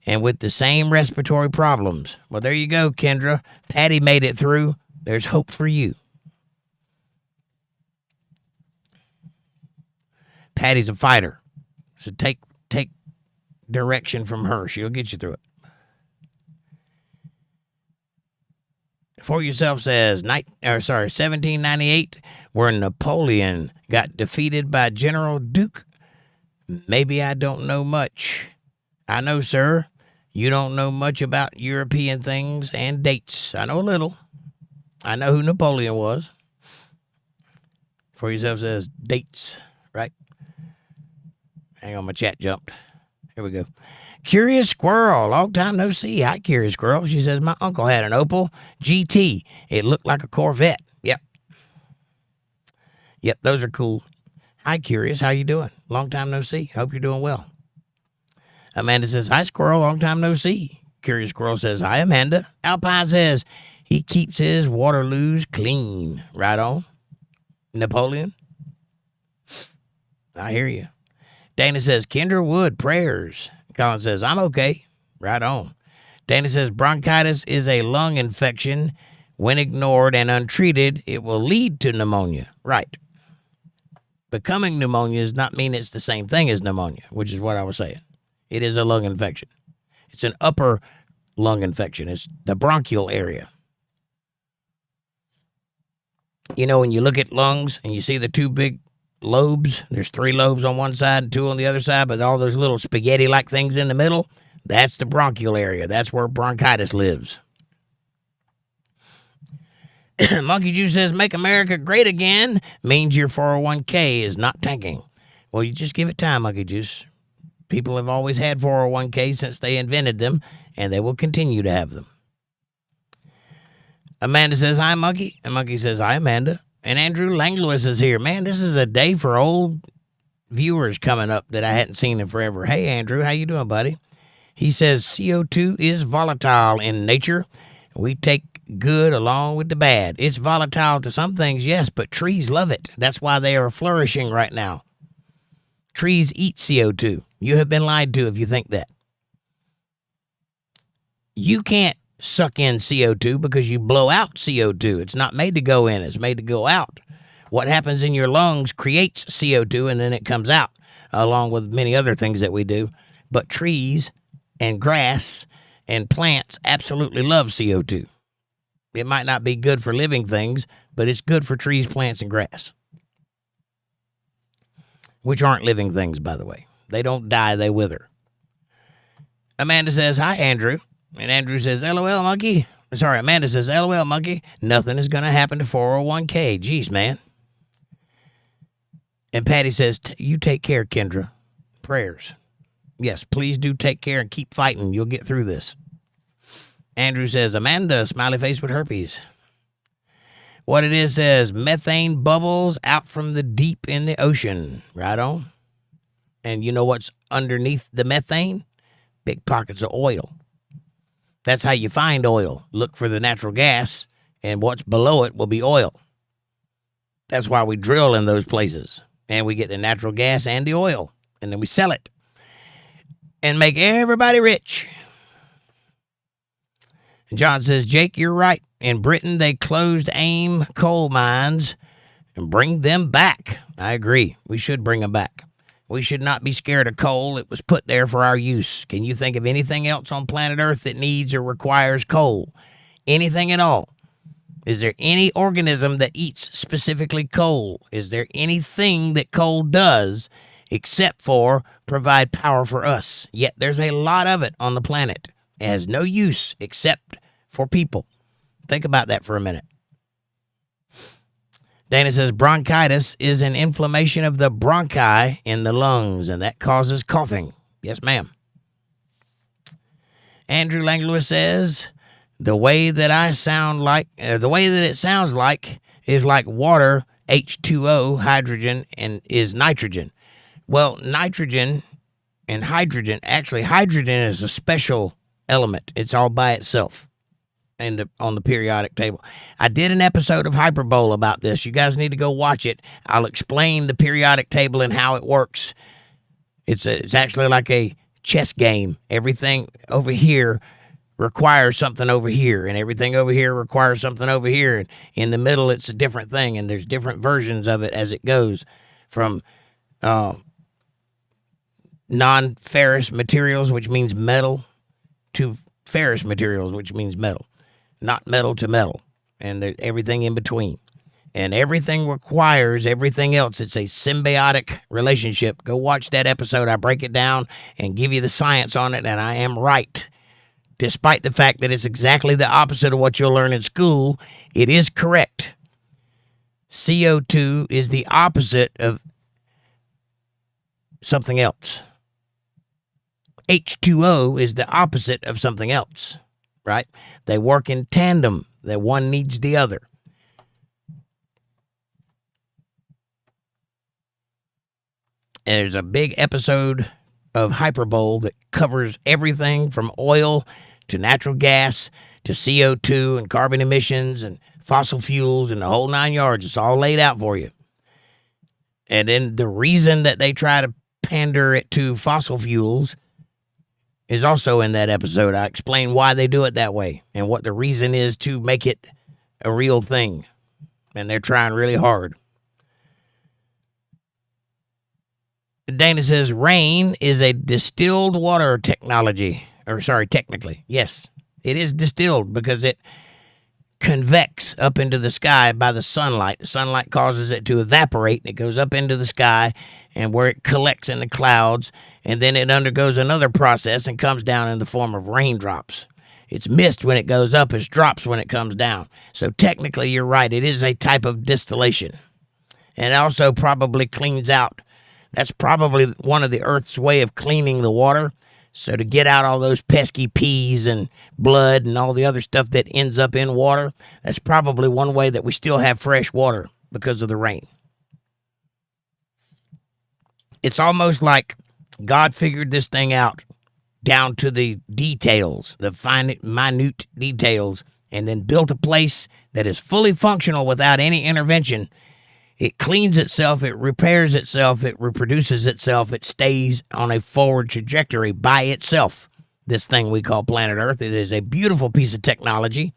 S1: and with the same respiratory problems. Well, there you go, Kendra. Patty made it through. There's hope for you. Patty's a fighter. So take direction from her. She'll get you through it. For Yourself says, 1798, where Napoleon got defeated by General Duke. Maybe I don't know much. I know, sir, you don't know much about European things and dates. I know a little. I know who Napoleon was. For Yourself says, dates, right? Hang on, my chat jumped. Here we go. Curious Squirrel, long time no see. Hi, Curious Squirrel. She says, my uncle had an Opel GT. It looked like a Corvette. Yep, those are cool. Hi, Curious. How you doing? Long time no see. Hope you're doing well. Amanda says, hi, Squirrel. Long time no see. Curious Squirrel says, hi, Amanda. Alpine says, he keeps his Waterloos clean. Right on. Napoleon. I hear you. Dana says, Kendra Wood, prayers. Colin says, I'm okay. Right on. Dana says, bronchitis is a lung infection. When ignored and untreated, it will lead to pneumonia. Right. Becoming pneumonia does not mean it's the same thing as pneumonia, which is what I was saying. It is a lung infection. It's an upper lung infection. It's the bronchial area. You know, when you look at lungs and you see the two big lobes, there's 3 lobes on one side and 2 on the other side, but all those little spaghetti-like things in the middle, that's the bronchial area. That's where bronchitis lives. Monkey Juice says, make America great again means your 401k is not tanking. Well, you just give it time, Monkey Juice. People have always had 401k since they invented them, and they will continue to have them. Amanda says, hi, Monkey. And Monkey says, hi, Amanda. And Andrew Langlois is here. Man, this is a day for old viewers coming up that I hadn't seen in forever. Hey, Andrew, how you doing, buddy? He says, CO2 is volatile in nature. We take good along with the bad. It's volatile to some things, yes, but trees love it. That's why they are flourishing right now. Trees eat CO2. You have been lied to if you think that. You can't suck in CO2 because you blow out CO2. It's not made to go in. It's made to go out. What happens in your lungs creates CO2 and then it comes out, along with many other things that we do. But trees and grass and plants absolutely love CO2. It might not be good for living things, but it's good for trees, plants, and grass. Which aren't living things, by the way. They don't die, they wither. Amanda says, hi, Andrew. And Andrew says, LOL, monkey. Sorry, Amanda says, LOL, monkey. Nothing is going to happen to 401k. Jeez, man. And Patty says, you take care, Kendra. Prayers. Yes, please do take care and keep fighting. You'll get through this. Andrew says, Amanda, smiley face with herpes. What it is says, methane bubbles out from the deep in the ocean. Right on. And you know what's underneath the methane? big pockets of oil. That's how you find oil. Look for the natural gas, and what's below it will be oil. That's why we drill in those places, and we get the natural gas and the oil, and then we sell it and make everybody rich. And John says, Jake, you're right. In Britain, they closed AIM coal mines and bring them back. I agree. We should bring them back. We should not be scared of coal. It was put there for our use. Can you think of anything else on planet Earth that needs or requires coal? Anything at all? Is there any organism that eats specifically coal? Is there anything that coal does except for provide power for us? Yet there's a lot of it on the planet. It has no use except for people. Think about that for a minute. Dana says bronchitis is an inflammation of the bronchi in the lungs, and that causes coughing. Yes, ma'am. Andrew Langlois says the way that it sounds like is like water, H2O, hydrogen, and is nitrogen. Well, nitrogen and hydrogen, actually hydrogen is a special element. It's all by itself on the periodic table. I did an episode of Hyperbole about this. You guys need to go watch it. I'll explain the periodic table and how it works. It's actually like a chess game. Everything over here requires something over here, and everything over here requires something over here. And in the middle, it's a different thing, and there's different versions of it as it goes from non-ferrous materials, which means metal, to ferrous materials, which means metal. Not metal to metal, and everything in between. And everything requires everything else. It's a symbiotic relationship. Go watch that episode. I break it down and give you the science on it, and I am right. Despite the fact that it's exactly the opposite of what you'll learn in school, it is correct. CO2 is the opposite of something else. H2O is the opposite of something else, right? They work in tandem. That one needs the other. And there's a big episode of Hyperbole that covers everything from oil to natural gas to CO2 and carbon emissions and fossil fuels and the whole 9 yards. It's all laid out for you. And then the reason that they try to pander it to fossil fuels is also in that episode. I explain why they do it that way and what the reason is to make it a real thing. And they're trying really hard. Dana says rain is a distilled water technically. Yes, it is distilled because it convects up into the sky by the sunlight. The sunlight causes it to evaporate, and it goes up into the sky, and where it collects in the clouds, and then it undergoes another process and comes down in the form of raindrops. It's mist when it goes up, it's drops when it comes down. So technically, you're right, it is a type of distillation. And it also probably cleans out. That's probably one of the Earth's way of cleaning the water. So to get out all those pesky peas and blood and all the other stuff that ends up in water, that's probably one way that we still have fresh water because of the rain. It's almost like God figured this thing out down to the details, the minute details, and then built a place that is fully functional without any intervention. It cleans itself, it repairs itself, it reproduces itself, it stays on a forward trajectory by itself. This thing we call planet Earth, it is a beautiful piece of technology.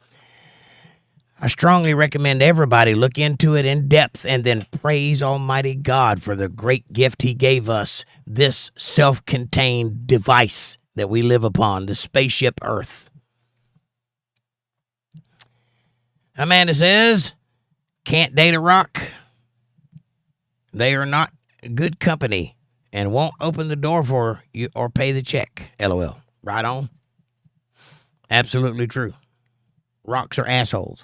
S1: I strongly recommend everybody look into it in depth and then praise Almighty God for the great gift He gave us, this self-contained device that we live upon, the spaceship Earth. Amanda says, can't date a rock. They are not good company and won't open the door for you or pay the check. LOL. Right on. Absolutely true. Rocks are assholes.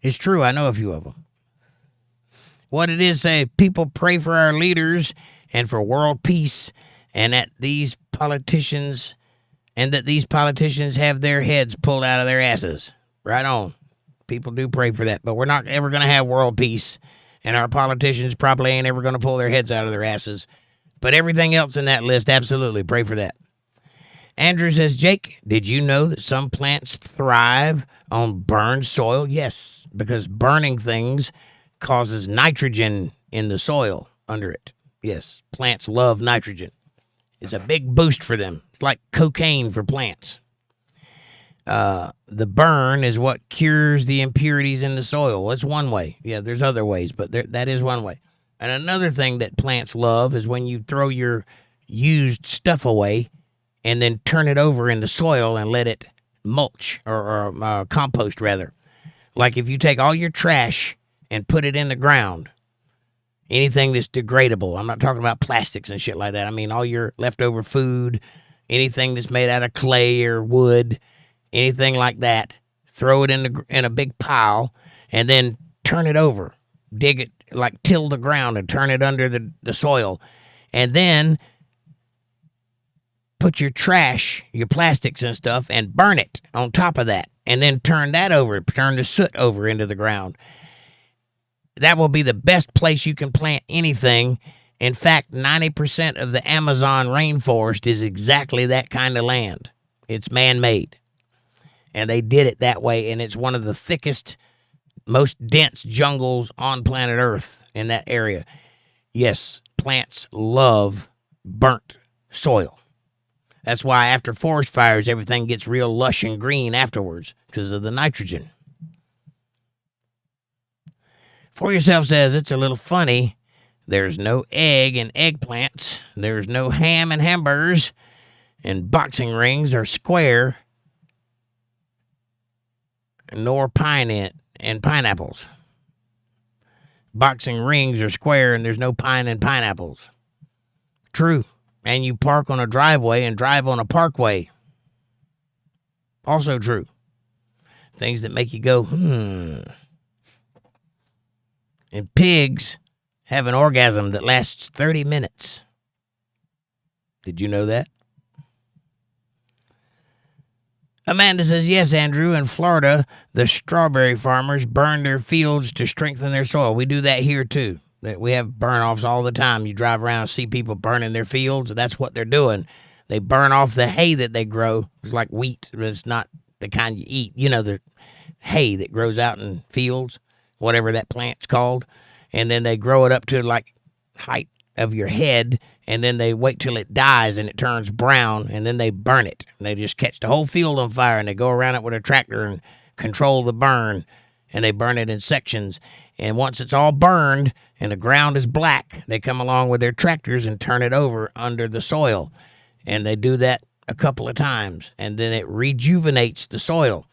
S1: It's true. I know a few of them. What it is, say, people pray for our leaders and for world peace, and that these politicians have their heads pulled out of their asses. Right on. People do pray for that, but we're not ever going to have world peace. And our politicians probably ain't ever going to pull their heads out of their asses But everything else in that list, absolutely, pray for that. Andrew says, Jake, did you know that some plants thrive on burned soil? Yes, because burning things causes nitrogen in the soil under it. Yes, plants love nitrogen. It's a big boost for them. It's like cocaine for plants. The burn is what cures the impurities in the soil. That's one way. Yeah, there's other ways, but that is one way. And another thing that plants love is when you throw your used stuff away and then turn it over in the soil and let it mulch or compost, rather. Like if you take all your trash and put it in the ground, anything that's degradable. I'm not talking about plastics and shit like that. I mean all your leftover food, anything that's made out of clay or wood, anything like that. Throw it in a big pile and then turn it over. Dig it, like till the ground and turn it under the soil. And then put your trash, your plastics and stuff, and burn it on top of that. And then turn the soot over into the ground. That will be the best place you can plant anything. In fact, 90% of the Amazon rainforest is exactly that kind of land. It's man-made. And they did it that way, and it's one of the thickest, most dense jungles on planet Earth in that area. Yes, plants love burnt soil. That's why after forest fires, everything gets real lush and green afterwards because of the nitrogen. For Yourself says, it's a little funny. There's no egg in eggplants. There's no ham in hamburgers. And boxing rings are square. Nor pine in pineapples. Boxing rings are square and there's no pine in pineapples. True. And you park on a driveway and drive on a parkway. Also true. Things that make you go, And pigs have an orgasm that lasts 30 minutes. Did you know that? Amanda says, yes, Andrew, in Florida, the strawberry farmers burn their fields to strengthen their soil. We do that here, too. We have burn-offs all the time. You drive around and see people burning their fields. That's what they're doing. They burn off the hay that they grow. It's like wheat, but it's not the kind you eat. You know, the hay that grows out in fields, whatever that plant's called. And then they grow it up to, like, height of your head, and then they wait till it dies and it turns brown, and then they burn it. And they just catch the whole field on fire, and they go around it with a tractor and control the burn, and they burn it in sections. And once it's all burned and the ground is black, they come along with their tractors and turn it over under the soil. And they do that a couple of times, and then it rejuvenates the soil.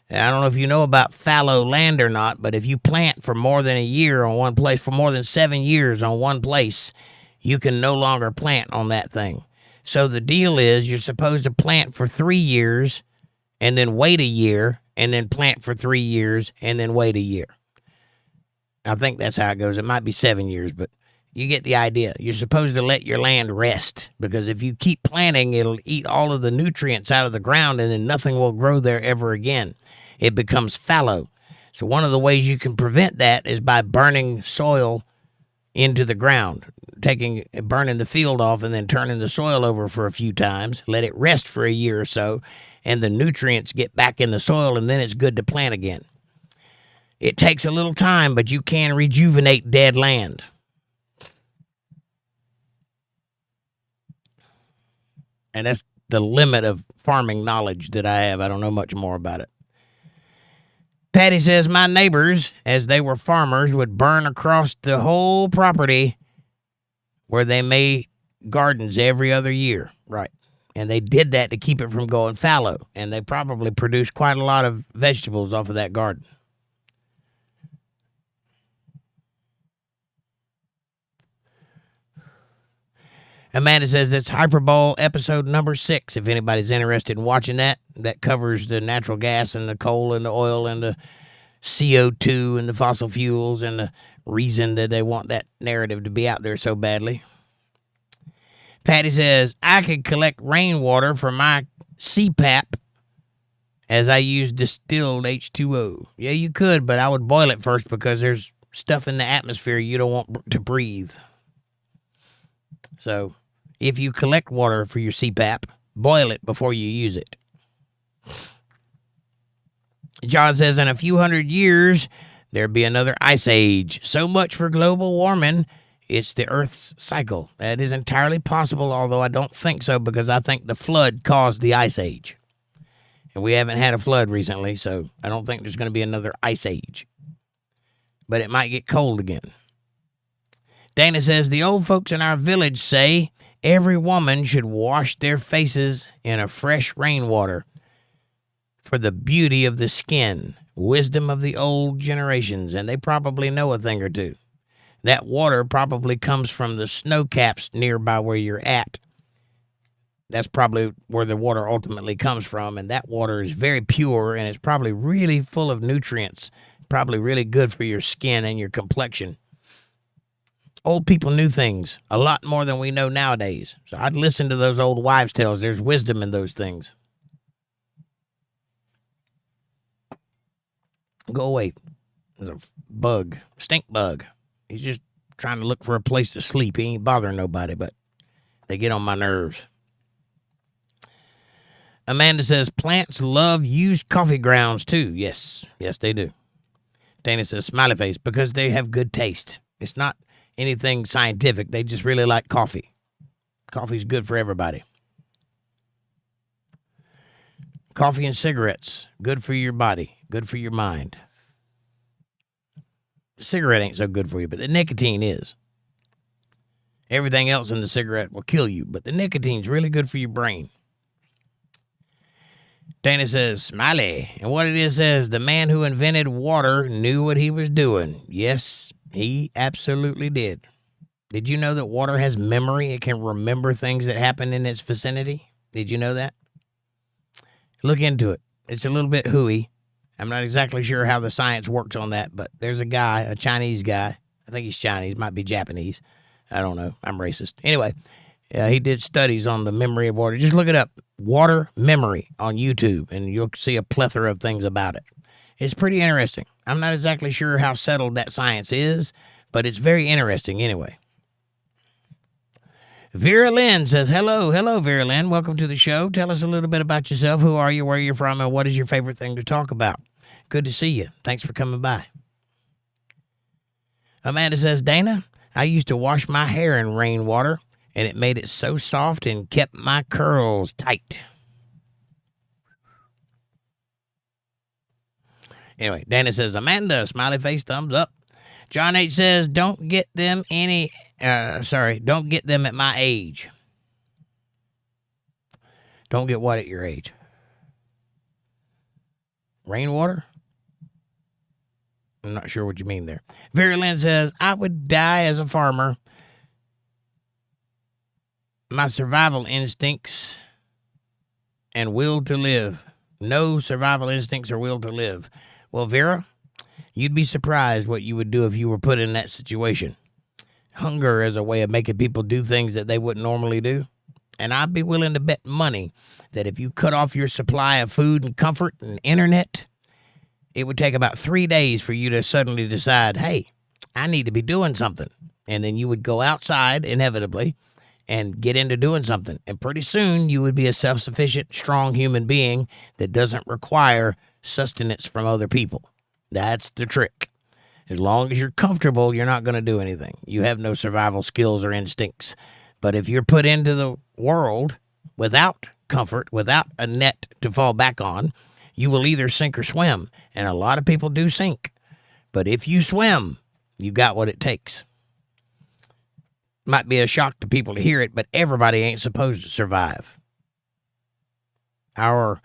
S1: And I don't know if you know about fallow land or not, but if you plant for more than a year on one place, for more than 7 years on one place, you can no longer plant on that thing. So the deal is you're supposed to plant for 3 years and then wait a year and then plant for 3 years and then wait a year. I think that's how it goes. It might be 7 years, but you get the idea. You're supposed to let your land rest, because if you keep planting, it'll eat all of the nutrients out of the ground and then nothing will grow there ever again. It becomes fallow. So one of the ways you can prevent that is by burning soil into the ground, burning the field off and then turning the soil over for a few times, let it rest for a year or so, and the nutrients get back in the soil, and then it's good to plant again. It takes a little time, but you can rejuvenate dead land. And that's the limit of farming knowledge that I have. I don't know much more about it. Patty says, my neighbors, as they were farmers, would burn across the whole property where they made gardens every other year. Right. And they did that to keep it from going fallow. And they probably produced quite a lot of vegetables off of that garden. Amanda says it's Hyperbole episode number 6. If anybody's interested in watching that, that covers the natural gas and the coal and the oil and the CO2 and the fossil fuels and the reason that they want that narrative to be out there so badly. Patty says, I could collect rainwater for my CPAP as I use distilled H2O. Yeah, you could, but I would boil it first because there's stuff in the atmosphere you don't want to breathe. So if you collect water for your CPAP, boil it before you use it. John says, in a few hundred years, there'd be another ice age. So much for global warming. It's the Earth's cycle. That is entirely possible, although I don't think so, because I think the flood caused the ice age. And we haven't had a flood recently, so I don't think there's going to be another ice age. But it might get cold again. Dana says, the old folks in our village say every woman should wash their faces in a fresh rainwater for the beauty of the skin, wisdom of the old generations, and they probably know a thing or two. That water probably comes from the snow caps nearby where you're at. That's probably where the water ultimately comes from, and that water is very pure, and it's probably really full of nutrients, probably really good for your skin and your complexion. Old people knew things a lot more than we know nowadays, so I'd listen to those old wives' tales. There's wisdom in those things. Go away. There's a bug, stink bug. He's just trying to look for a place to sleep. He ain't bothering nobody, but they get on my nerves. Amanda says, plants love used coffee grounds too. Yes, they do. Dana says, smiley face, because they have good taste. It's not anything scientific. They just really like coffee. Coffee's good for everybody. Coffee and cigarettes, good for your body, good for your mind. The cigarette ain't so good for you, but the nicotine is. Everything else in the cigarette will kill you, but the nicotine's really good for your brain. Dana says, smiley. And what it is says, the man who invented water knew what he was doing. Yes, he absolutely did. Did you know that water has memory? It can remember things that happen in its vicinity. Did you know that? Look into it. It's a little bit hooey. I'm not exactly sure how the science works on that, but there's a guy, a Chinese guy. I think he's Chinese, might be Japanese. I don't know. I'm racist. Anyway, he did studies on the memory of water. Just look it up, water memory on YouTube, and you'll see a plethora of things about it. It's pretty interesting. I'm not exactly sure how settled that science is, but it's very interesting anyway. Vera Lynn says, hello, Vera Lynn. Welcome to the show. Tell us a little bit about yourself. Who are you, where you're from, and what is your favorite thing to talk about? Good to see you. Thanks for coming by. Amanda says, Dana, I used to wash my hair in rainwater, and it made it so soft and kept my curls tight. Anyway, Dana says, Amanda, smiley face, thumbs up. John H. says, don't get them at my age. Don't get what at your age? Rainwater? I'm not sure what you mean there. Vera Lynn says, I would die as a farmer. My survival instincts and will to live. No survival instincts or will to live. Well, Vera, you'd be surprised what you would do if you were put in that situation. Hunger is a way of making people do things that they wouldn't normally do. And I'd be willing to bet money that if you cut off your supply of food and comfort and internet, it would take about 3 days for you to suddenly decide, hey, I need to be doing something. And then you would go outside, inevitably, and get into doing something. And pretty soon you would be a self-sufficient, strong human being that doesn't require sustenance from other people. That's the trick. As long as you're comfortable, you're not going to do anything. You have no survival skills or instincts. But if you're put into the world without comfort, without a net to fall back on, you will either sink or swim. And a lot of people do sink. But if you swim, you got what it takes. Might be a shock to people to hear it, but everybody ain't supposed to survive. Our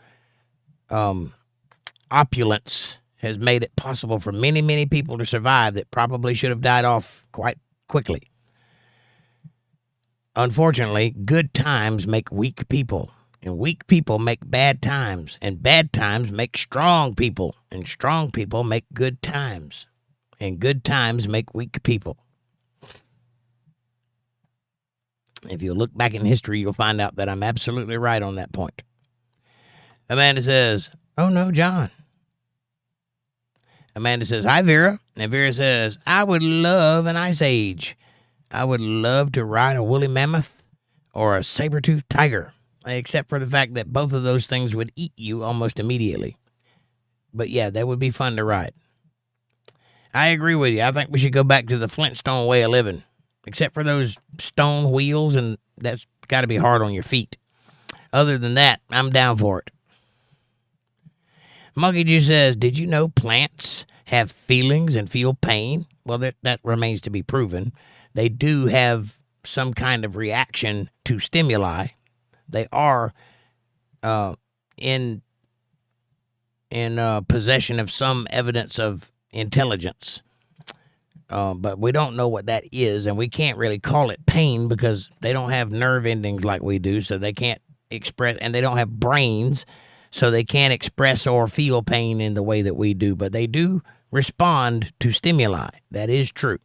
S1: opulence has made it possible for many, many people to survive that probably should have died off quite quickly. Unfortunately, good times make weak people, and weak people make bad times, and bad times make strong people, and strong people make good times, and good times make weak people. If you look back in history, you'll find out that I'm absolutely right on that point. Amanda says, oh no, John. Amanda says, hi, Vera. And Vera says, I would love an ice age. I would love to ride a woolly mammoth or a saber-toothed tiger, except for the fact that both of those things would eat you almost immediately. But yeah, that would be fun to ride. I agree with you. I think we should go back to the Flintstone way of living, except for those stone wheels, and that's got to be hard on your feet. Other than that, I'm down for it. Monkey Juice says, did you know plants have feelings and feel pain? Well, that remains to be proven. They do have some kind of reaction to stimuli. They are in possession of some evidence of intelligence. But we don't know what that is, and we can't really call it pain because they don't have nerve endings like we do, so they can't express, and they don't have brains, so they can't express or feel pain in the way that we do, but they do respond to stimuli. That is true.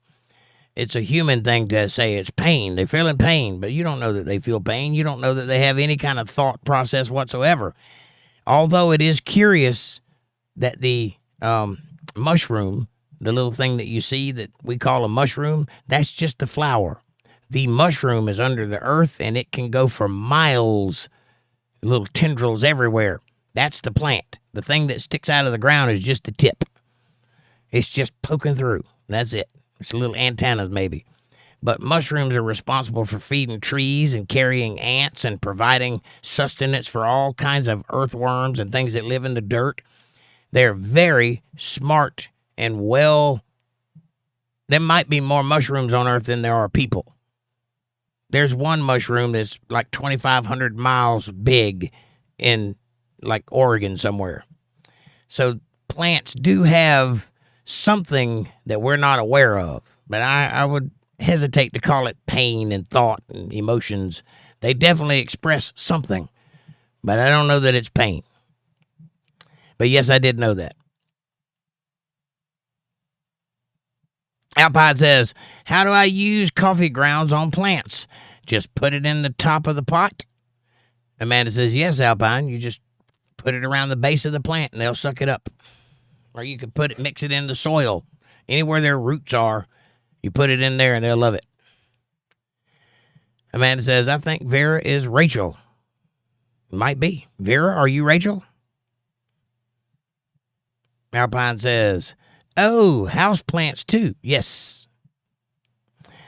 S1: It's a human thing to say it's pain. They're feeling pain, but you don't know that they feel pain. You don't know that they have any kind of thought process whatsoever. Although it is curious that the mushroom, the little thing that you see that we call a mushroom, that's just the flower. The mushroom is under the earth, and it can go for miles, little tendrils everywhere. That's the plant. The thing that sticks out of the ground is just the tip. It's just poking through. That's it. It's little antennas maybe. But mushrooms are responsible for feeding trees and carrying ants and providing sustenance for all kinds of earthworms and things that live in the dirt. They're very smart and well. There might be more mushrooms on Earth than there are people. There's one mushroom that's like 2,500 miles big in like Oregon somewhere. So plants do have something that we're not aware of. But I would hesitate to call it pain and thought and emotions. They definitely express something, but I don't know that it's pain. But yes, I did know that. Alpine says, how do I use coffee grounds on plants? Just put it in the top of the pot? Amanda says, yes, Alpine. You just put it around the base of the plant and they'll suck it up. Or you could mix it in the soil. Anywhere their roots are, you put it in there and they'll love it. Amanda says, I think Vera is Rachel. Might be. Vera, are you Rachel? Alpine says, oh, house plants too. Yes.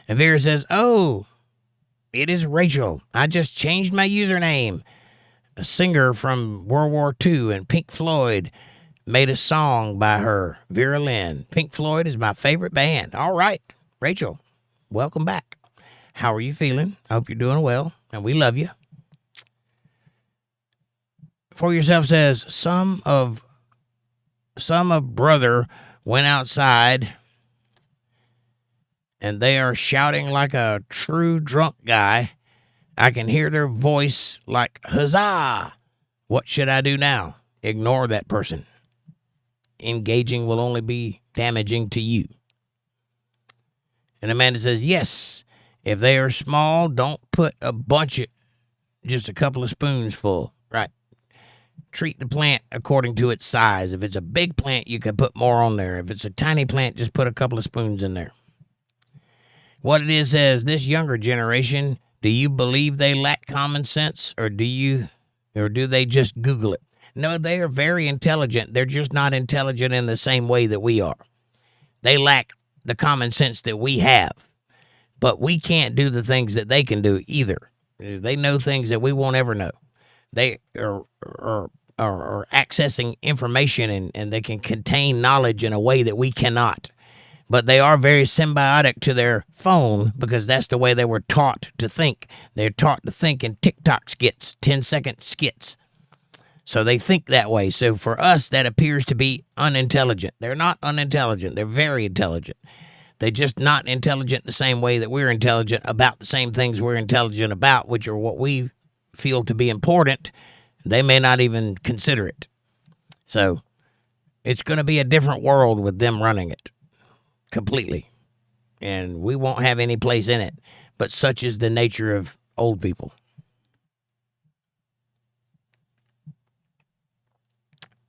S1: And Vera says, oh, it is Rachel. I just changed my username. A singer from World War II and Pink Floyd made a song by her, Vera Lynn. Pink Floyd is my favorite band. All right, Rachel, welcome back. How are you feeling? I hope you're doing well, and we love you. For Yourself says, some of brother went outside and they are shouting like a true drunk guy. I can hear their voice like, huzzah! What should I do now? Ignore that person. Engaging will only be damaging to you. And Amanda says, yes, if they are small, don't put a bunch of, just a couple of spoons full. Right. Treat the plant according to its size. If it's a big plant, you can put more on there. If it's a tiny plant, just put a couple of spoons in there. What it is says, this younger generation, do you believe they lack common sense, or do they just Google it? No, they are very intelligent. They're just not intelligent in the same way that we are. They lack the common sense that we have. But we can't do the things that they can do either. They know things that we won't ever know. They are accessing information and they can contain knowledge in a way that we cannot. But they are very symbiotic to their phone because that's the way they were taught to think. They're taught to think in TikTok skits, 10-second skits. So they think that way. So for us, that appears to be unintelligent. They're not unintelligent. They're very intelligent. They're just not intelligent the same way that we're intelligent about the same things we're intelligent about, which are what we feel to be important. They may not even consider it. So it's going to be a different world with them running it completely. And we won't have any place in it. But such is the nature of old people.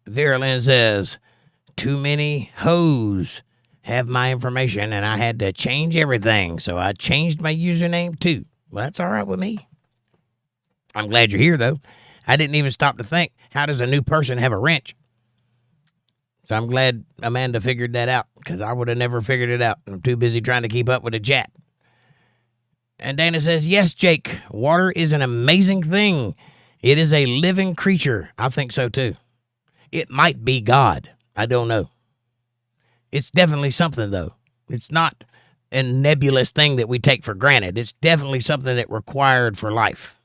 S1: Vera Lynn says, too many hoes have my information, and I had to change everything. So I changed my username too. Well, that's all right with me. I'm glad you're here, though. I didn't even stop to think, how does a new person have a wrench? So I'm glad Amanda figured that out, because I would have never figured it out. I'm too busy trying to keep up with the chat. And Dana says, yes, Jake, water is an amazing thing. It is a living creature. I think so, too. It might be God. I don't know. It's definitely something, though. It's not a nebulous thing that we take for granted. It's definitely something that required for life.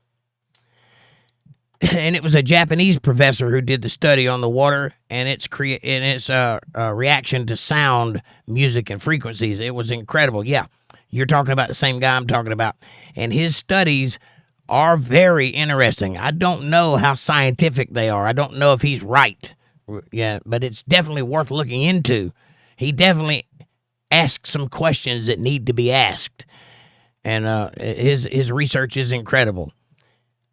S1: And it was a Japanese professor who did the study on the water and its reaction to sound, music, and frequencies. It was incredible. Yeah, you're talking about the same guy I'm talking about. And his studies are very interesting. I don't know how scientific they are. I don't know if he's right. Yeah, but it's definitely worth looking into. He definitely asked some questions that need to be asked. And his research is incredible.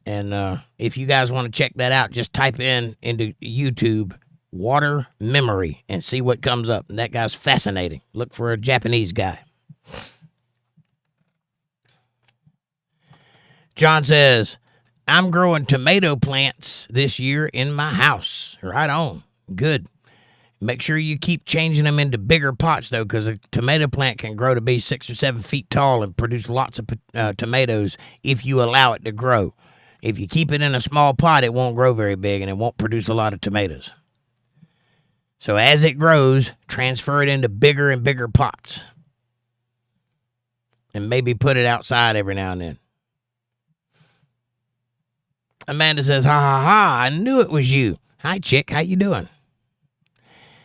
S1: And if you guys want to check that out, just type into YouTube water memory and see what comes up. And that guy's fascinating. Look for a Japanese guy. John says, I'm growing tomato plants this year in my house. Right on. Good. Make sure you keep changing them into bigger pots, though, because a tomato plant can grow to be 6 or 7 feet tall and produce lots of tomatoes if you allow it to grow. If you keep it in a small pot, it won't grow very big and it won't produce a lot of tomatoes. So as it grows, transfer it into bigger and bigger pots. And maybe put it outside every now and then. Amanda says, ha ha ha, I knew it was you. Hi, chick, how you doing?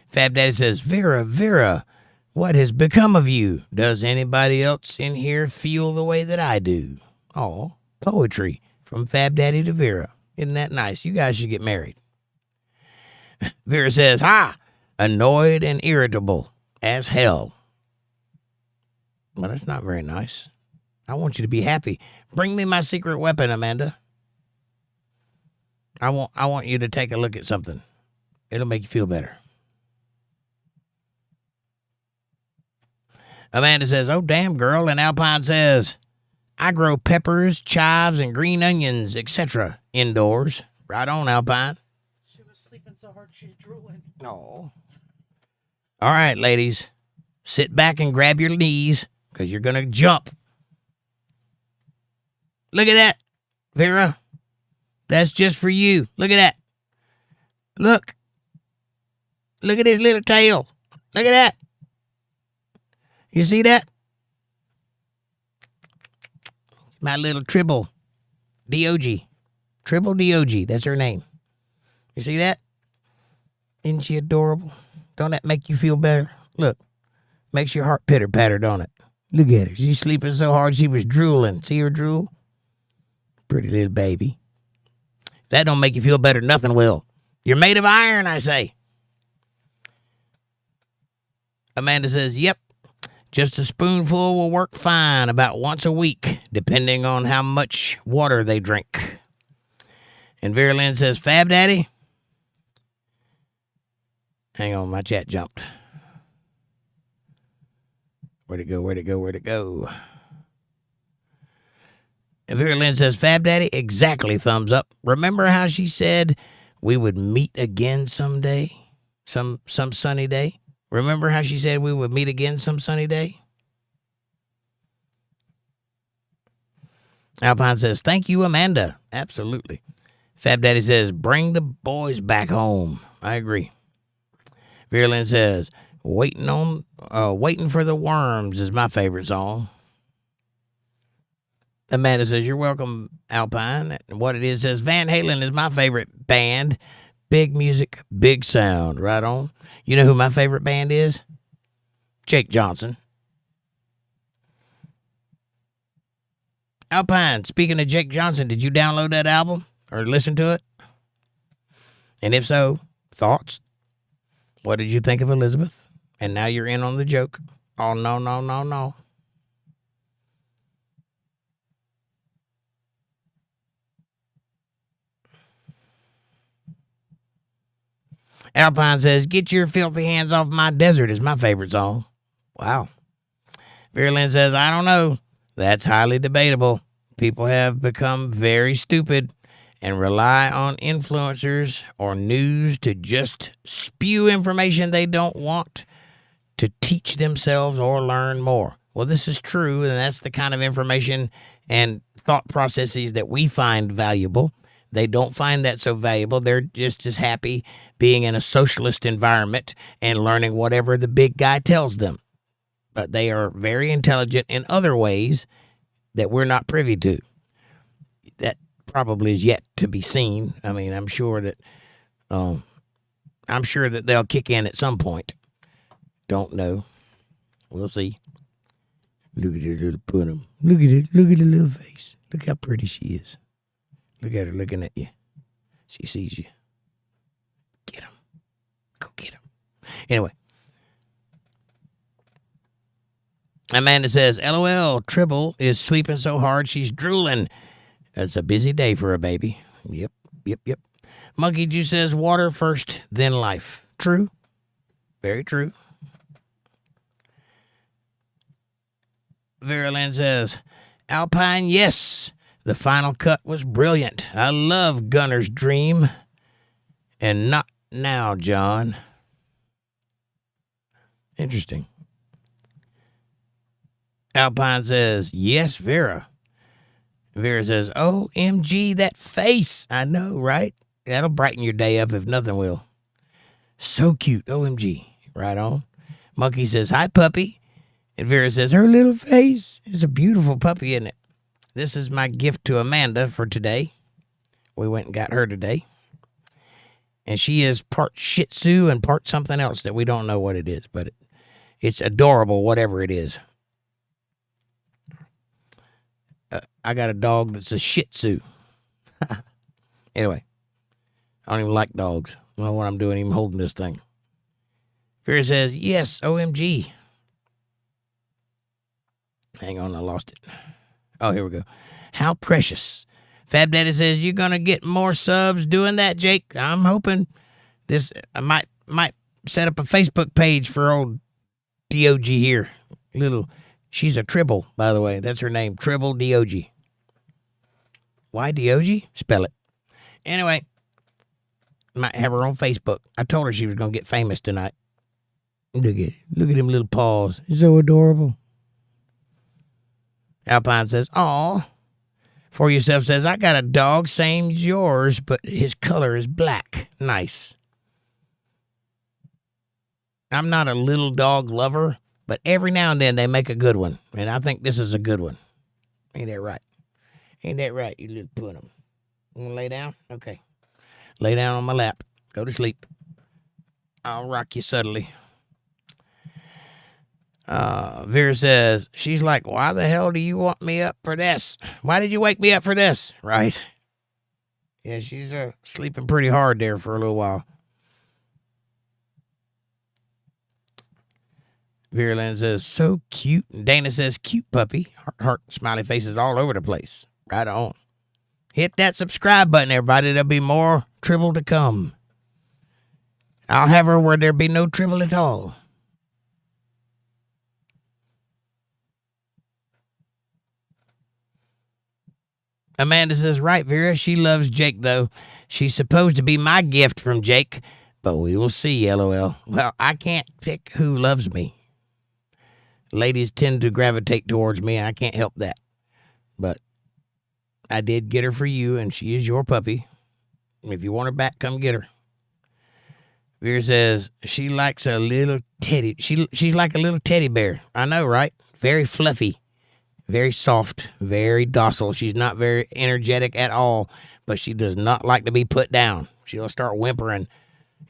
S1: Fab Daddy says, Vera, what has become of you? Does anybody else in here feel the way that I do? Oh, poetry. From Fab Daddy to Vera. Isn't that nice? You guys should get married. Vera says, hi, annoyed and irritable as hell. Well, that's not very nice. I want you to be happy. Bring me my secret weapon, Amanda. I want you to take a look at something. It'll make you feel better. Amanda says, oh, damn, girl. And Alpine says, I grow peppers, chives, and green onions, etc. indoors. Right on, Alpine.
S2: She was sleeping so hard she's drooling.
S1: Oh. All right, ladies. Sit back and grab your knees, because you're going to jump. Look at that, Vera. That's just for you. Look at that. Look. Look at his little tail. Look at that. You see that? My little Tribble. Deohgee. Tribble Deohgee. That's her name. You see that? Isn't she adorable? Don't that make you feel better? Look. Makes your heart pitter-patter, don't it? Look at her. She's sleeping so hard she was drooling. See her drool? Pretty little baby. If that don't make you feel better, nothing will. You're made of iron, I say. Amanda says, yep. Just a spoonful will work fine about once a week, depending on how much water they drink. And Vera Lynn says, Fab Daddy? Hang on, my chat jumped. Where'd it go? And Vera Lynn says, Fab Daddy, exactly, thumbs up. Remember how she said we would meet again someday? Some sunny day? Remember how she said we would meet again some sunny day? Alpine says, thank you, Amanda. Absolutely. Fab Daddy says, bring the boys back home. I agree. Vera Lynn says, waiting for the worms is my favorite song. Amanda says, you're welcome, Alpine. And what it is says, Van Halen is my favorite band. Big music, big sound. Right on. You know who my favorite band is? Jake Johnson. Alpine, speaking of Jake Johnson, did you download that album or listen to it? And if so, thoughts? What did you think of Elizabeth? And now you're in on the joke. Oh, no. Alpine says, get your filthy hands off my desert is my favorite song. Wow. Vera Lynn says, I don't know. That's highly debatable. People have become very stupid and rely on influencers or news to just spew information they don't want to teach themselves or learn more. Well, this is true, and that's the kind of information and thought processes that we find valuable. They don't find that so valuable. They're just as happy being in a socialist environment and learning whatever the big guy tells them. But they are very intelligent in other ways that we're not privy to. That probably is yet to be seen. I mean, I'm sure that they'll kick in at some point. Don't know. We'll see. Look at her little punim. Look at it. Look at her little face. Look how pretty she is. Look at her looking at you. She sees you. Get him. Go get him. Anyway. Amanda says, LOL, Tribble is sleeping so hard she's drooling. It's a busy day for a baby. Yep. Monkey Juice says, water first, then life. True. Very true. Vera Lynn says, Alpine, yes. The final cut was brilliant. I love Gunner's Dream. And not now, John. Interesting. Alpine says, yes, Vera. Vera says, OMG, that face. I know, right? That'll brighten your day up if nothing will. So cute, OMG. Right on. Monkey says, hi, puppy. And Vera says, her little face is a beautiful puppy, isn't it? This is my gift to Amanda for today. We went and got her today. And she is part Shih Tzu and part something else that we don't know what it is. But it's adorable, whatever it is. I got a dog that's a Shih Tzu. Anyway, I don't even like dogs. I don't know what I'm doing even holding this thing. Vera says, yes, OMG. Hang on, I lost it. Oh, here we go. How precious. Fab Daddy says, you're going to get more subs doing that, Jake. I'm hoping this. I might set up a Facebook page for old Deohgee here. She's a Tribble, by the way. That's her name, Tribble Deohgee. Why Deohgee? Spell it. Anyway, might have her on Facebook. I told her she was going to get famous tonight. Look at it. Look at them little paws. It's so adorable. Alpine says, aw. For Yourself says, I got a dog, same as yours, but his color is black. Nice. I'm not a little dog lover, but every now and then they make a good one. And I think this is a good one. Ain't that right? Ain't that right, you little punim? You want to lay down? Okay. Lay down on my lap. Go to sleep. I'll rock you subtly. Vera says, she's like, why the hell do you want me up for this? Why did you wake me up for this? Right. Yeah, she's sleeping pretty hard there for a little while. Vera Lynn says, so cute. And Dana says, cute puppy. Heart, smiley faces all over the place. Right on. Hit that subscribe button, everybody. There'll be more Tribble to come. I'll have her where there be no Tribble at all. Amanda says, right, Vera, she loves Jake, though. She's supposed to be my gift from Jake, but we will see, LOL. Well, I can't pick who loves me. Ladies tend to gravitate towards me, and I can't help that. But I did get her for you, and she is your puppy. If you want her back, come get her. Vera says, she likes a little teddy. She's like a little teddy bear. I know, right? Very fluffy. Very soft, very docile. She's not very energetic at all, but she does not like to be put down. She'll start whimpering.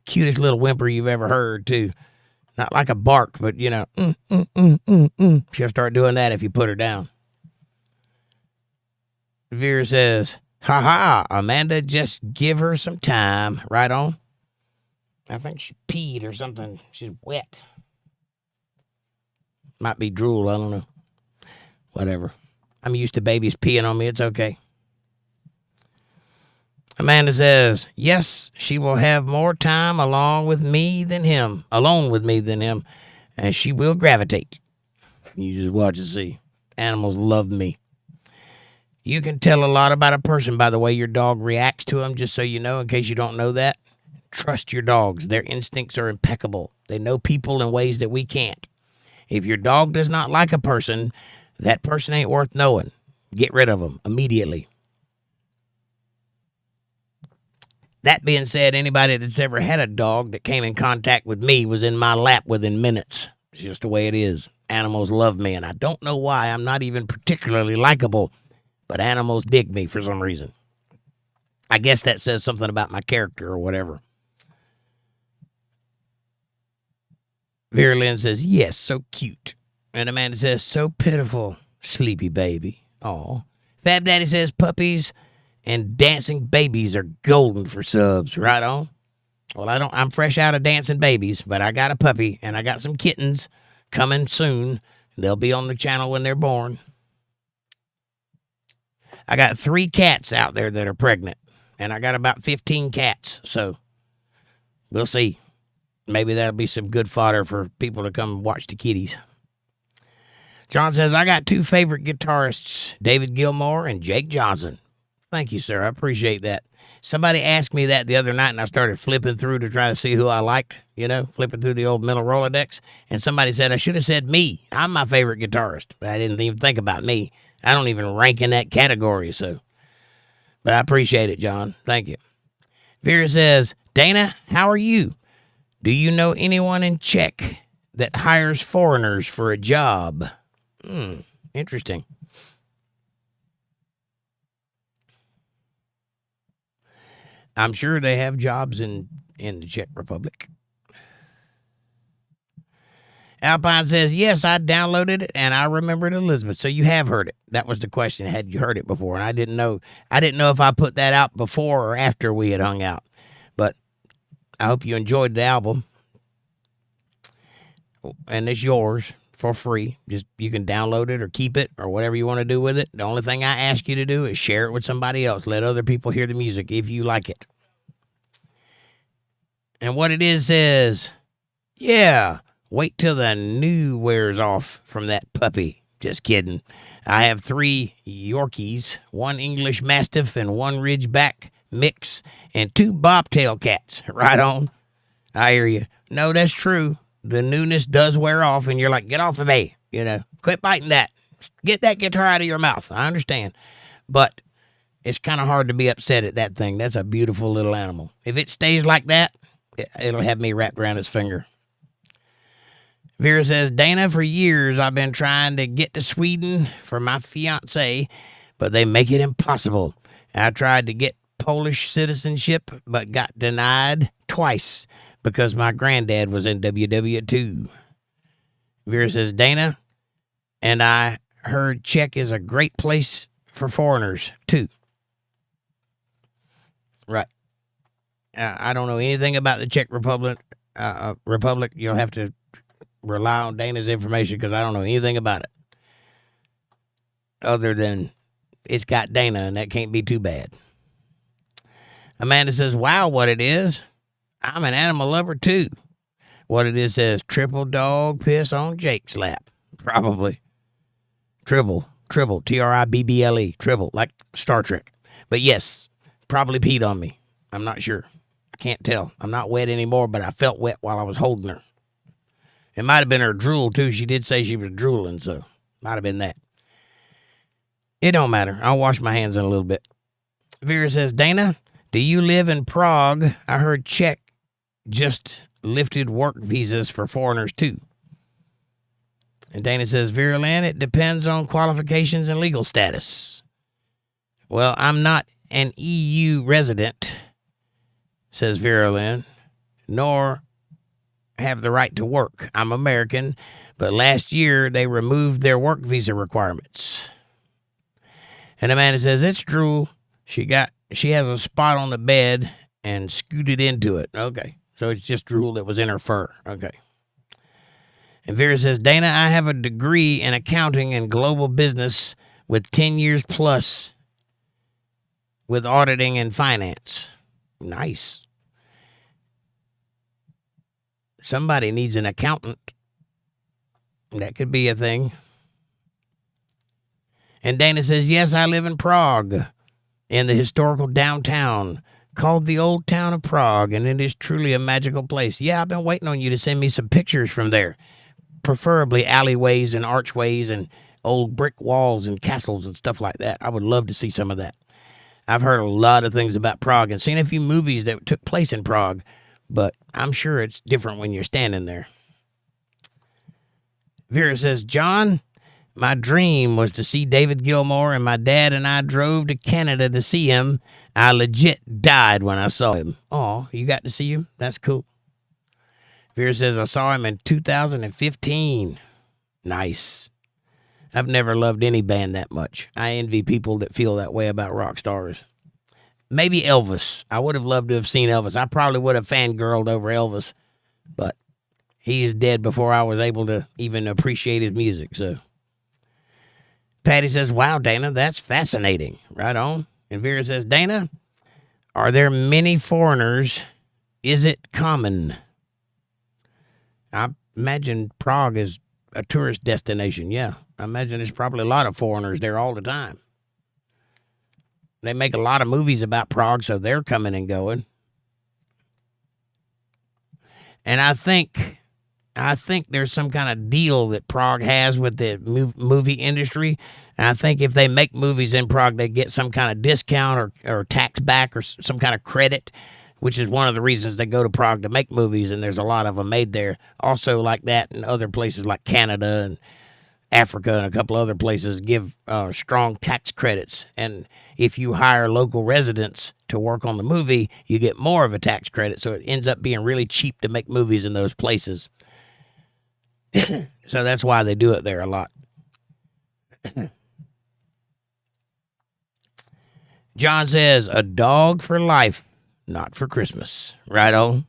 S1: Cutest little whimper you've ever heard, too. Not like a bark, but, you know, She'll start doing that if you put her down. Vera says, ha, Amanda, just give her some time. Right on. I think she peed or something. She's wet. Might be drool, I don't know. Whatever. I'm used to babies peeing on me. It's okay. Amanda says, yes, she will have more time along with me than him. and she will gravitate. You just watch and see. Animals love me. You can tell a lot about a person by the way your dog reacts to them, just so you know, in case you don't know that. Trust your dogs. Their instincts are impeccable. They know people in ways that we can't. If your dog does not like a person, that person ain't worth knowing. Get rid of them immediately. That being said, anybody that's ever had a dog that came in contact with me was in my lap within minutes. It's just the way it is. Animals love me, and I don't know why. I'm not even particularly likable, but animals dig me for some reason. I guess that says something about my character or whatever. Vera Lynn says, yes, so cute. And Amanda says, so pitiful, sleepy baby. Aw. Fab Daddy says, puppies and dancing babies are golden for subs. Right on. Well, I'm fresh out of dancing babies, but I got a puppy and I got some kittens coming soon. They'll be on the channel when they're born. I got 3 cats out there that are pregnant, and I got about 15 cats, so we'll see. Maybe that'll be some good fodder for people to come watch the kitties. John says, I got 2 favorite guitarists, David Gilmour and Jake Johnson. Thank you, sir. I appreciate that. Somebody asked me that the other night, and I started flipping through to try to see who I liked, flipping through the old mental Rolodex. And somebody said, I should have said me. I'm my favorite guitarist. But I didn't even think about me. I don't even rank in that category, so. But I appreciate it, John. Thank you. Vera says, Dana, how are you? Do you know anyone in Czech that hires foreigners for a job? Interesting. I'm sure they have jobs in the Czech Republic. Alpine says, yes, I downloaded it, and I remembered Elizabeth. So you have heard it. That was the question. Had you heard it before? And I didn't know if I put that out before or after we had hung out. But I hope you enjoyed the album. And it's yours for free. Just you can download it or keep it or whatever you want to do with it. The only thing I ask you to do is share it with somebody else. Let other people hear the music if you like it. And what it is says, yeah, wait till the new wears off from that puppy. Just kidding. I have 3 Yorkies, 1 English Mastiff and 1 Ridgeback mix, and 2 bobtail cats. Right on. I hear you. No, that's true. The newness does wear off, and you're like, get off of me. Quit biting that. Get that guitar out of your mouth. I understand. But it's kind of hard to be upset at that thing. That's a beautiful little animal. If it stays like that, it'll have me wrapped around its finger. Vera says, Dana, for years I've been trying to get to Sweden for my fiancé, but they make it impossible. I tried to get Polish citizenship, but got denied twice because my granddad was in WW2. Vera says, Dana, and I heard Czech is a great place for foreigners, too. Right. I don't know anything about the Czech Republic. You'll have to rely on Dana's information because I don't know anything about it. Other than it's got Dana, and that can't be too bad. Amanda says, wow, what it is. I'm an animal lover, too. What it is says, triple dog piss on Jake's lap. Probably. Tribble, Tribble, Tribble, like Star Trek. But yes, probably peed on me. I'm not sure. I can't tell. I'm not wet anymore, but I felt wet while I was holding her. It might have been her drool, too. She did say she was drooling, so might have been that. It don't matter. I'll wash my hands in a little bit. Vera says, Dana, do you live in Prague? I heard Czech just lifted work visas for foreigners, too. And Dana says, Vera Lynn, it depends on qualifications and legal status. Well, I'm not an EU resident, says Vera Lynn, nor have the right to work. I'm American, but last year they removed their work visa requirements. And Amanda says, it's drool. She has a spot on the bed and scooted into it. Okay. So it's just drool that was in her fur. Okay. And Vera says, Dana, I have a degree in accounting and global business with 10 years plus with auditing and finance. Nice. Somebody needs an accountant That could be a thing. And Dana says, yes, I live in Prague, in the historical downtown, called the Old Town of Prague, and it is truly a magical place. Yeah, I've been waiting on you to send me some pictures from there, preferably alleyways and archways and old brick walls and castles and stuff like that. I would love to see some of that. I've heard a lot of things about Prague and seen a few movies that took place in Prague, but I'm sure it's different when you're standing there. Vera says, John, my dream was to see David Gilmour, and my dad and I drove to Canada to see him. I legit died when I saw him. Oh, you got to see him? That's cool. Vera says, I saw him in 2015. Nice. I've never loved any band that much. I envy people that feel that way about rock stars. Maybe Elvis. I would have loved to have seen Elvis. I probably would have fangirled over Elvis, but he is dead before I was able to even appreciate his music. So Patty says, wow, Dana, that's fascinating. Right on. And Vera says, Dana, are there many foreigners? Is it common? I imagine Prague is a tourist destination. Yeah, I imagine there's probably a lot of foreigners there all the time. They make a lot of movies about Prague, so they're coming and going. And I think there's some kind of deal that Prague has with the movie industry. And I think if they make movies in Prague, they get some kind of discount or tax back or some kind of credit, which is one of the reasons they go to Prague to make movies. And there's a lot of them made there. Also like that in other places like Canada and Africa and a couple other places give strong tax credits. And if you hire local residents to work on the movie, you get more of a tax credit. So it ends up being really cheap to make movies in those places. So that's why they do it there a lot. John says, a dog for life, not for Christmas. Right on.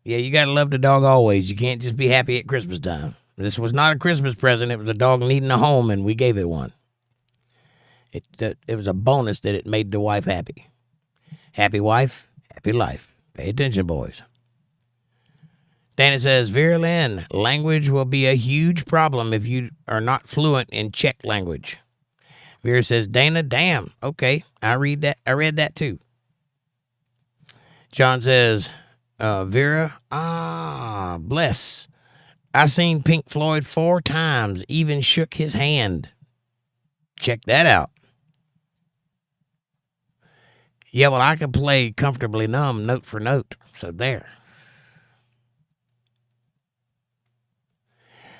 S1: Yeah, you got to love the dog always. You can't just be happy at Christmas time. This was not a Christmas present. It was a dog needing a home, and we gave it one. It was a bonus that it made the wife happy. Happy wife, happy life. Pay attention, boys. Dana says, Vera Lynn, language will be a huge problem if you are not fluent in Czech language. Vera says, Dana, damn. Okay, I read that too. John says, Vera, bless. I seen Pink Floyd 4 times, even shook his hand. Check that out. Yeah, well, I can play Comfortably Numb note for note, so there.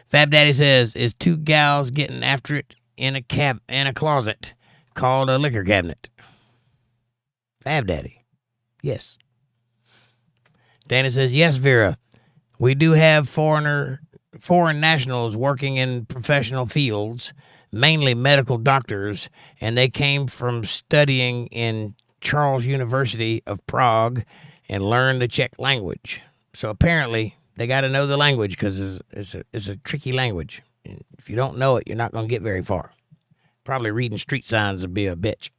S1: Fab Daddy says, is 2 gals getting after it in a closet called a liquor cabinet? Fab Daddy. Yes. Dana says, yes, Vera. We do have foreign nationals working in professional fields, mainly medical doctors, and they came from studying in Charles University of Prague and learned the Czech language. So apparently they got to know the language because it's a tricky language. If you don't know it, you're not going to get very far. Probably reading street signs would be a bitch.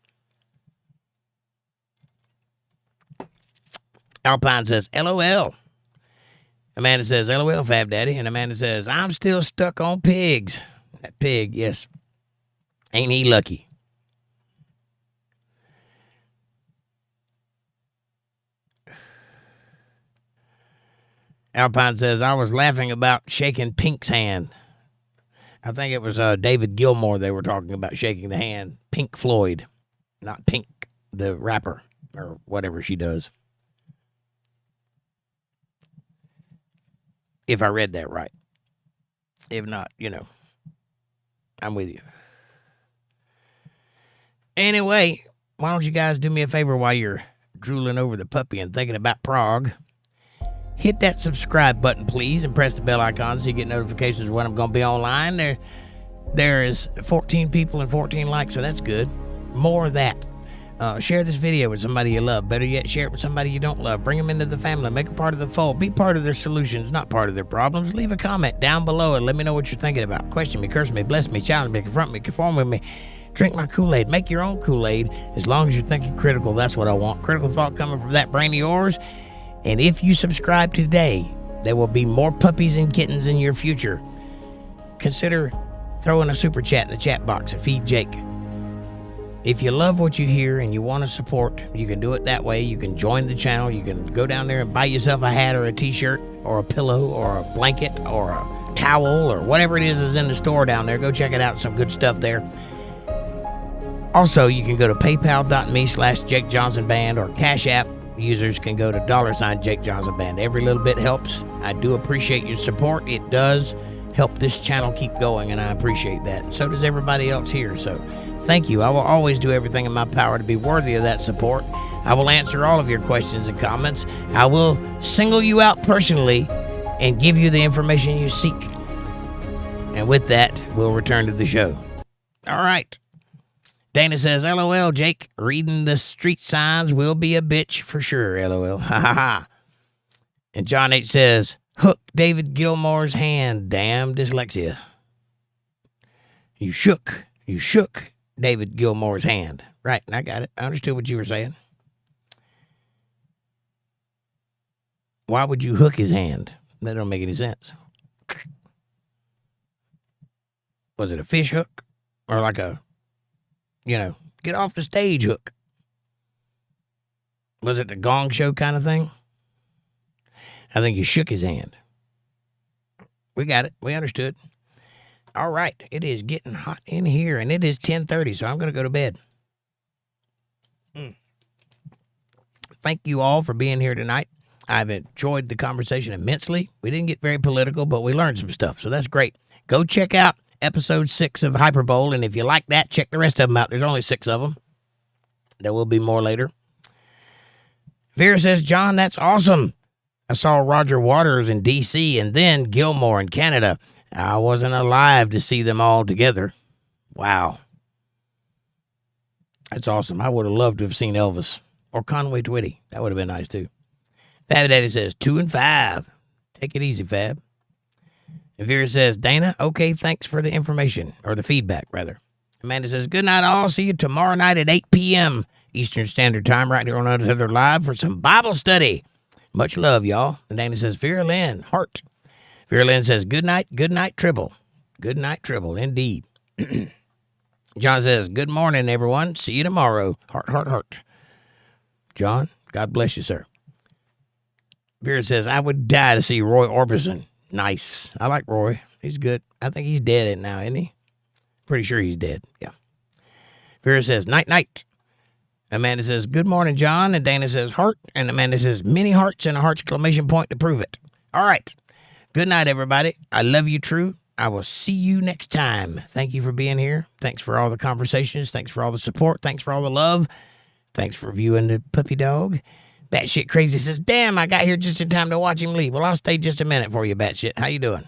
S1: Alpine says, LOL. Amanda says, LOL, Fab Daddy. And Amanda says, I'm still stuck on pigs. That pig, yes. Ain't he lucky? Alpine says, I was laughing about shaking Pink's hand. I think it was David Gilmour they were talking about shaking the hand. Pink Floyd, not Pink, the rapper, or whatever she does. If I read that right. If not, I'm with you. Anyway, why don't you guys do me a favor while you're drooling over the puppy and thinking about Prague? Hit that subscribe button, please, and press the bell icon so you get notifications when I'm going to be online. There is 14 people and 14 likes, so that's good. More of that. Share this video with somebody you love. Better yet, share it with somebody you don't love. Bring them into the family. Make them part of the fold. Be part of their solutions, not part of their problems. Leave a comment down below and let me know what you're thinking about. Question me, curse me, bless me, challenge me, confront me, conform with me. Drink my Kool-Aid. Make your own Kool-Aid. As long as you're thinking critical, that's what I want. Critical thought coming from that brain of yours. And if you subscribe today, there will be more puppies and kittens in your future. consider throwing a super chat in the chat box at Feed Jake. If you love what you hear and you want to support, you can do it that way. You can join the channel. You can go down there and buy yourself a hat or a t-shirt or a pillow or a blanket or a towel or whatever it is in the store down there. Go check it out. Some good stuff there. Also, you can go to paypal.me/jakejohnsonband or CashApp. Users can go to $JakeJohnsonBand. Every little bit helps. I do appreciate your support. It does help this channel keep going, and I appreciate that. So does everybody else here. So thank you. I will always do everything in my power to be worthy of that support. I will answer all of your questions and comments. I will single you out personally and give you the information you seek. And with that, we'll return to the show. All right. Dana says, LOL, Jake. Reading the street signs will be a bitch for sure, LOL. Ha ha ha. And John H. says, hook David Gilmour's hand. Damn dyslexia. You shook David Gilmour's hand. Right, I got it. I understood what you were saying. Why would you hook his hand? That don't make any sense. Was it a fish hook? Or like a, get off the stage hook? Was it the Gong Show kind of thing? I think you shook his hand. We got it. We understood. All right. It is getting hot in here, and it is 10:30, so I'm going to go to bed. Thank you all for being here tonight. I've enjoyed the conversation immensely. We didn't get very political, but we learned some stuff, so that's great. Go check out episode 6 of Hyperbole, and if you like that, check the rest of them out. There's only 6 of them. There will be more later. Vera says, John, that's awesome. I saw Roger Waters in D.C. and then Gilmour in Canada. I wasn't alive to see them all together. Wow. That's awesome. I would have loved to have seen Elvis or Conway Twitty. That would have been nice, too. Fab Daddy says, 2 and 5. Take it easy, Fab. And Vera says, Dana, okay, thanks for the information, or the feedback, rather. Amanda says, good night, all. See you tomorrow night at 8 p.m. Eastern Standard Time right here on Untethered Live for some Bible study. Much love, y'all. And Dana says, Vera Lynn, heart. Vera Lynn says, good night, Tribble. Good night, Tribble, indeed. John says, good morning, everyone. See you tomorrow. Heart, heart, heart. John, God bless you, sir. Vera says, I would die to see Roy Orbison. Nice. I like Roy. He's good. I think he's dead now, isn't he? Pretty sure he's dead. Yeah. Vera says, night, night. Amanda says, good morning, John. And Dana says, heart. And Amanda says, many hearts and a heart exclamation point to prove it. All right. Good night, everybody. I love you, true. I will see you next time. Thank you for being here. Thanks for all the conversations. Thanks for all the support. Thanks for all the love. Thanks for viewing the puppy dog. Batshit Crazy says, damn, I got here just in time to watch him leave. Well, I'll stay just a minute for you, Batshit. How you doing?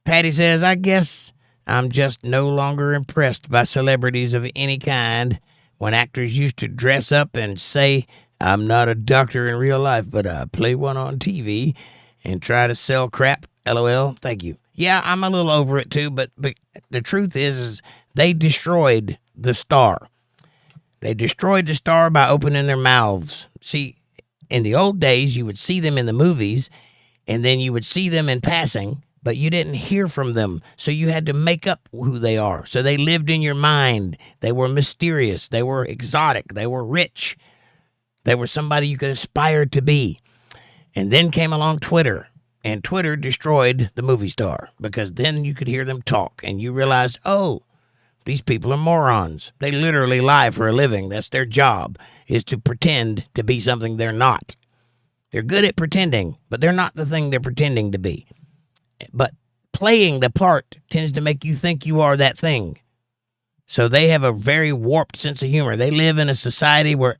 S1: Patty says, I guess I'm just no longer impressed by celebrities of any kind. When actors used to dress up and say, I'm not a doctor in real life, but I play one on TV and try to sell crap. LOL. Thank you. Yeah, I'm a little over it too, but the truth is they destroyed the star. They destroyed the star by opening their mouths. See, in the old days, you would see them in the movies, and then you would see them in passing, but you didn't hear from them, so you had to make up who they are. So they lived in your mind. They were mysterious. They were exotic. They were rich. They were somebody you could aspire to be. And then came along Twitter, and Twitter destroyed the movie star, because then you could hear them talk, and you realized, oh, these people are morons. They literally lie for a living. That's their job, is to pretend to be something they're not. They're good at pretending, but they're not the thing they're pretending to be. But playing the part tends to make you think you are that thing. So they have a very warped sense of humor. They live in a society where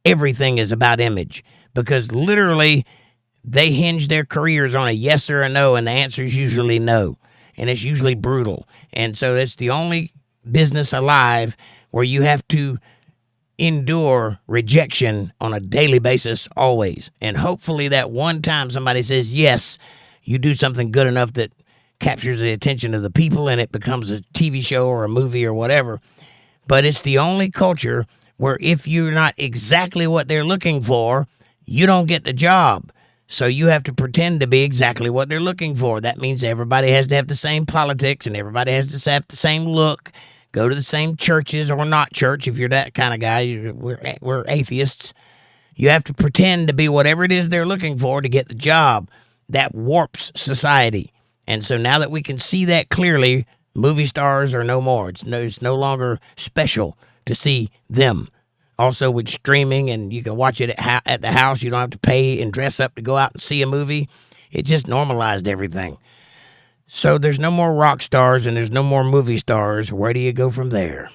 S1: everything is about image, because literally they hinge their careers on a yes or a no, and the answer is usually no. And it's usually brutal. And so it's the only business alive where you have to endure rejection on a daily basis always. And hopefully that one time somebody says yes, you do something good enough that captures the attention of the people and it becomes a TV show or a movie or whatever. But it's the only culture where if you're not exactly what they're looking for, you don't get the job. So you have to pretend to be exactly what they're looking for. That means everybody has to have the same politics and everybody has to have the same look, go to the same churches or not church. If you're that kind of guy, we're atheists. You have to pretend to be whatever it is they're looking for to get the job. That warps society. And so now that we can see that clearly, movie stars are no more. It's no longer special to see them. Also, with streaming, and you can watch it at the house. You don't have to pay and dress up to go out and see a movie. It just normalized everything. So there's no more rock stars and there's no more movie stars. Where do you go from there?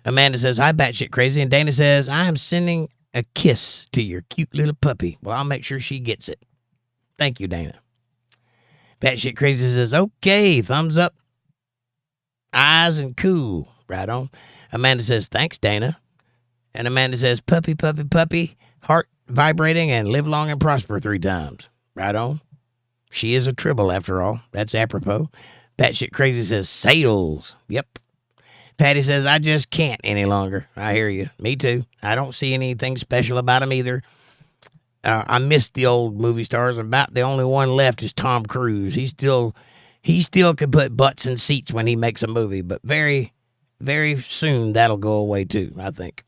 S1: Amanda says, hi, batshit crazy. And Dana says, I am sending a kiss to your cute little puppy. Well, I'll make sure she gets it. Thank you, Dana. Batshit crazy says, okay, thumbs up, eyes and cool. Right on. Amanda says, thanks, Dana. And Amanda says, puppy, puppy, puppy, heart vibrating and live long and prosper 3 times. Right on. She is a Tribble after all. That's apropos. Batshit crazy says, sales. Yep. Patty says, I just can't any longer. I hear you. Me too. I don't see anything special about them either. I miss the old movie stars. About the only one left is Tom Cruise. He still can put butts in seats when he makes a movie, but very, very soon that'll go away too, I think.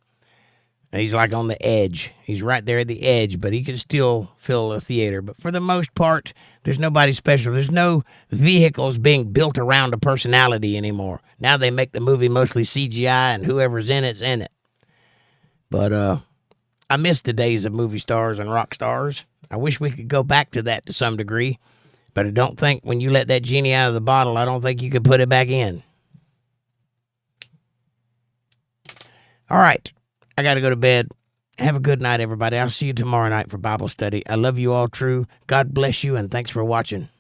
S1: He's like on the edge. He's right there at the edge, but he can still fill a theater. But for the most part, there's nobody special. There's no vehicles being built around a personality anymore. Now they make the movie mostly CGI, and whoever's in it's in it. But I miss the days of movie stars and rock stars. I wish we could go back to that to some degree. But I don't think when you let that genie out of the bottle, I don't think you could put it back in. All right. I got to go to bed. Have a good night, everybody. I'll see you tomorrow night for Bible study. I love you all true. God bless you, and thanks for watching.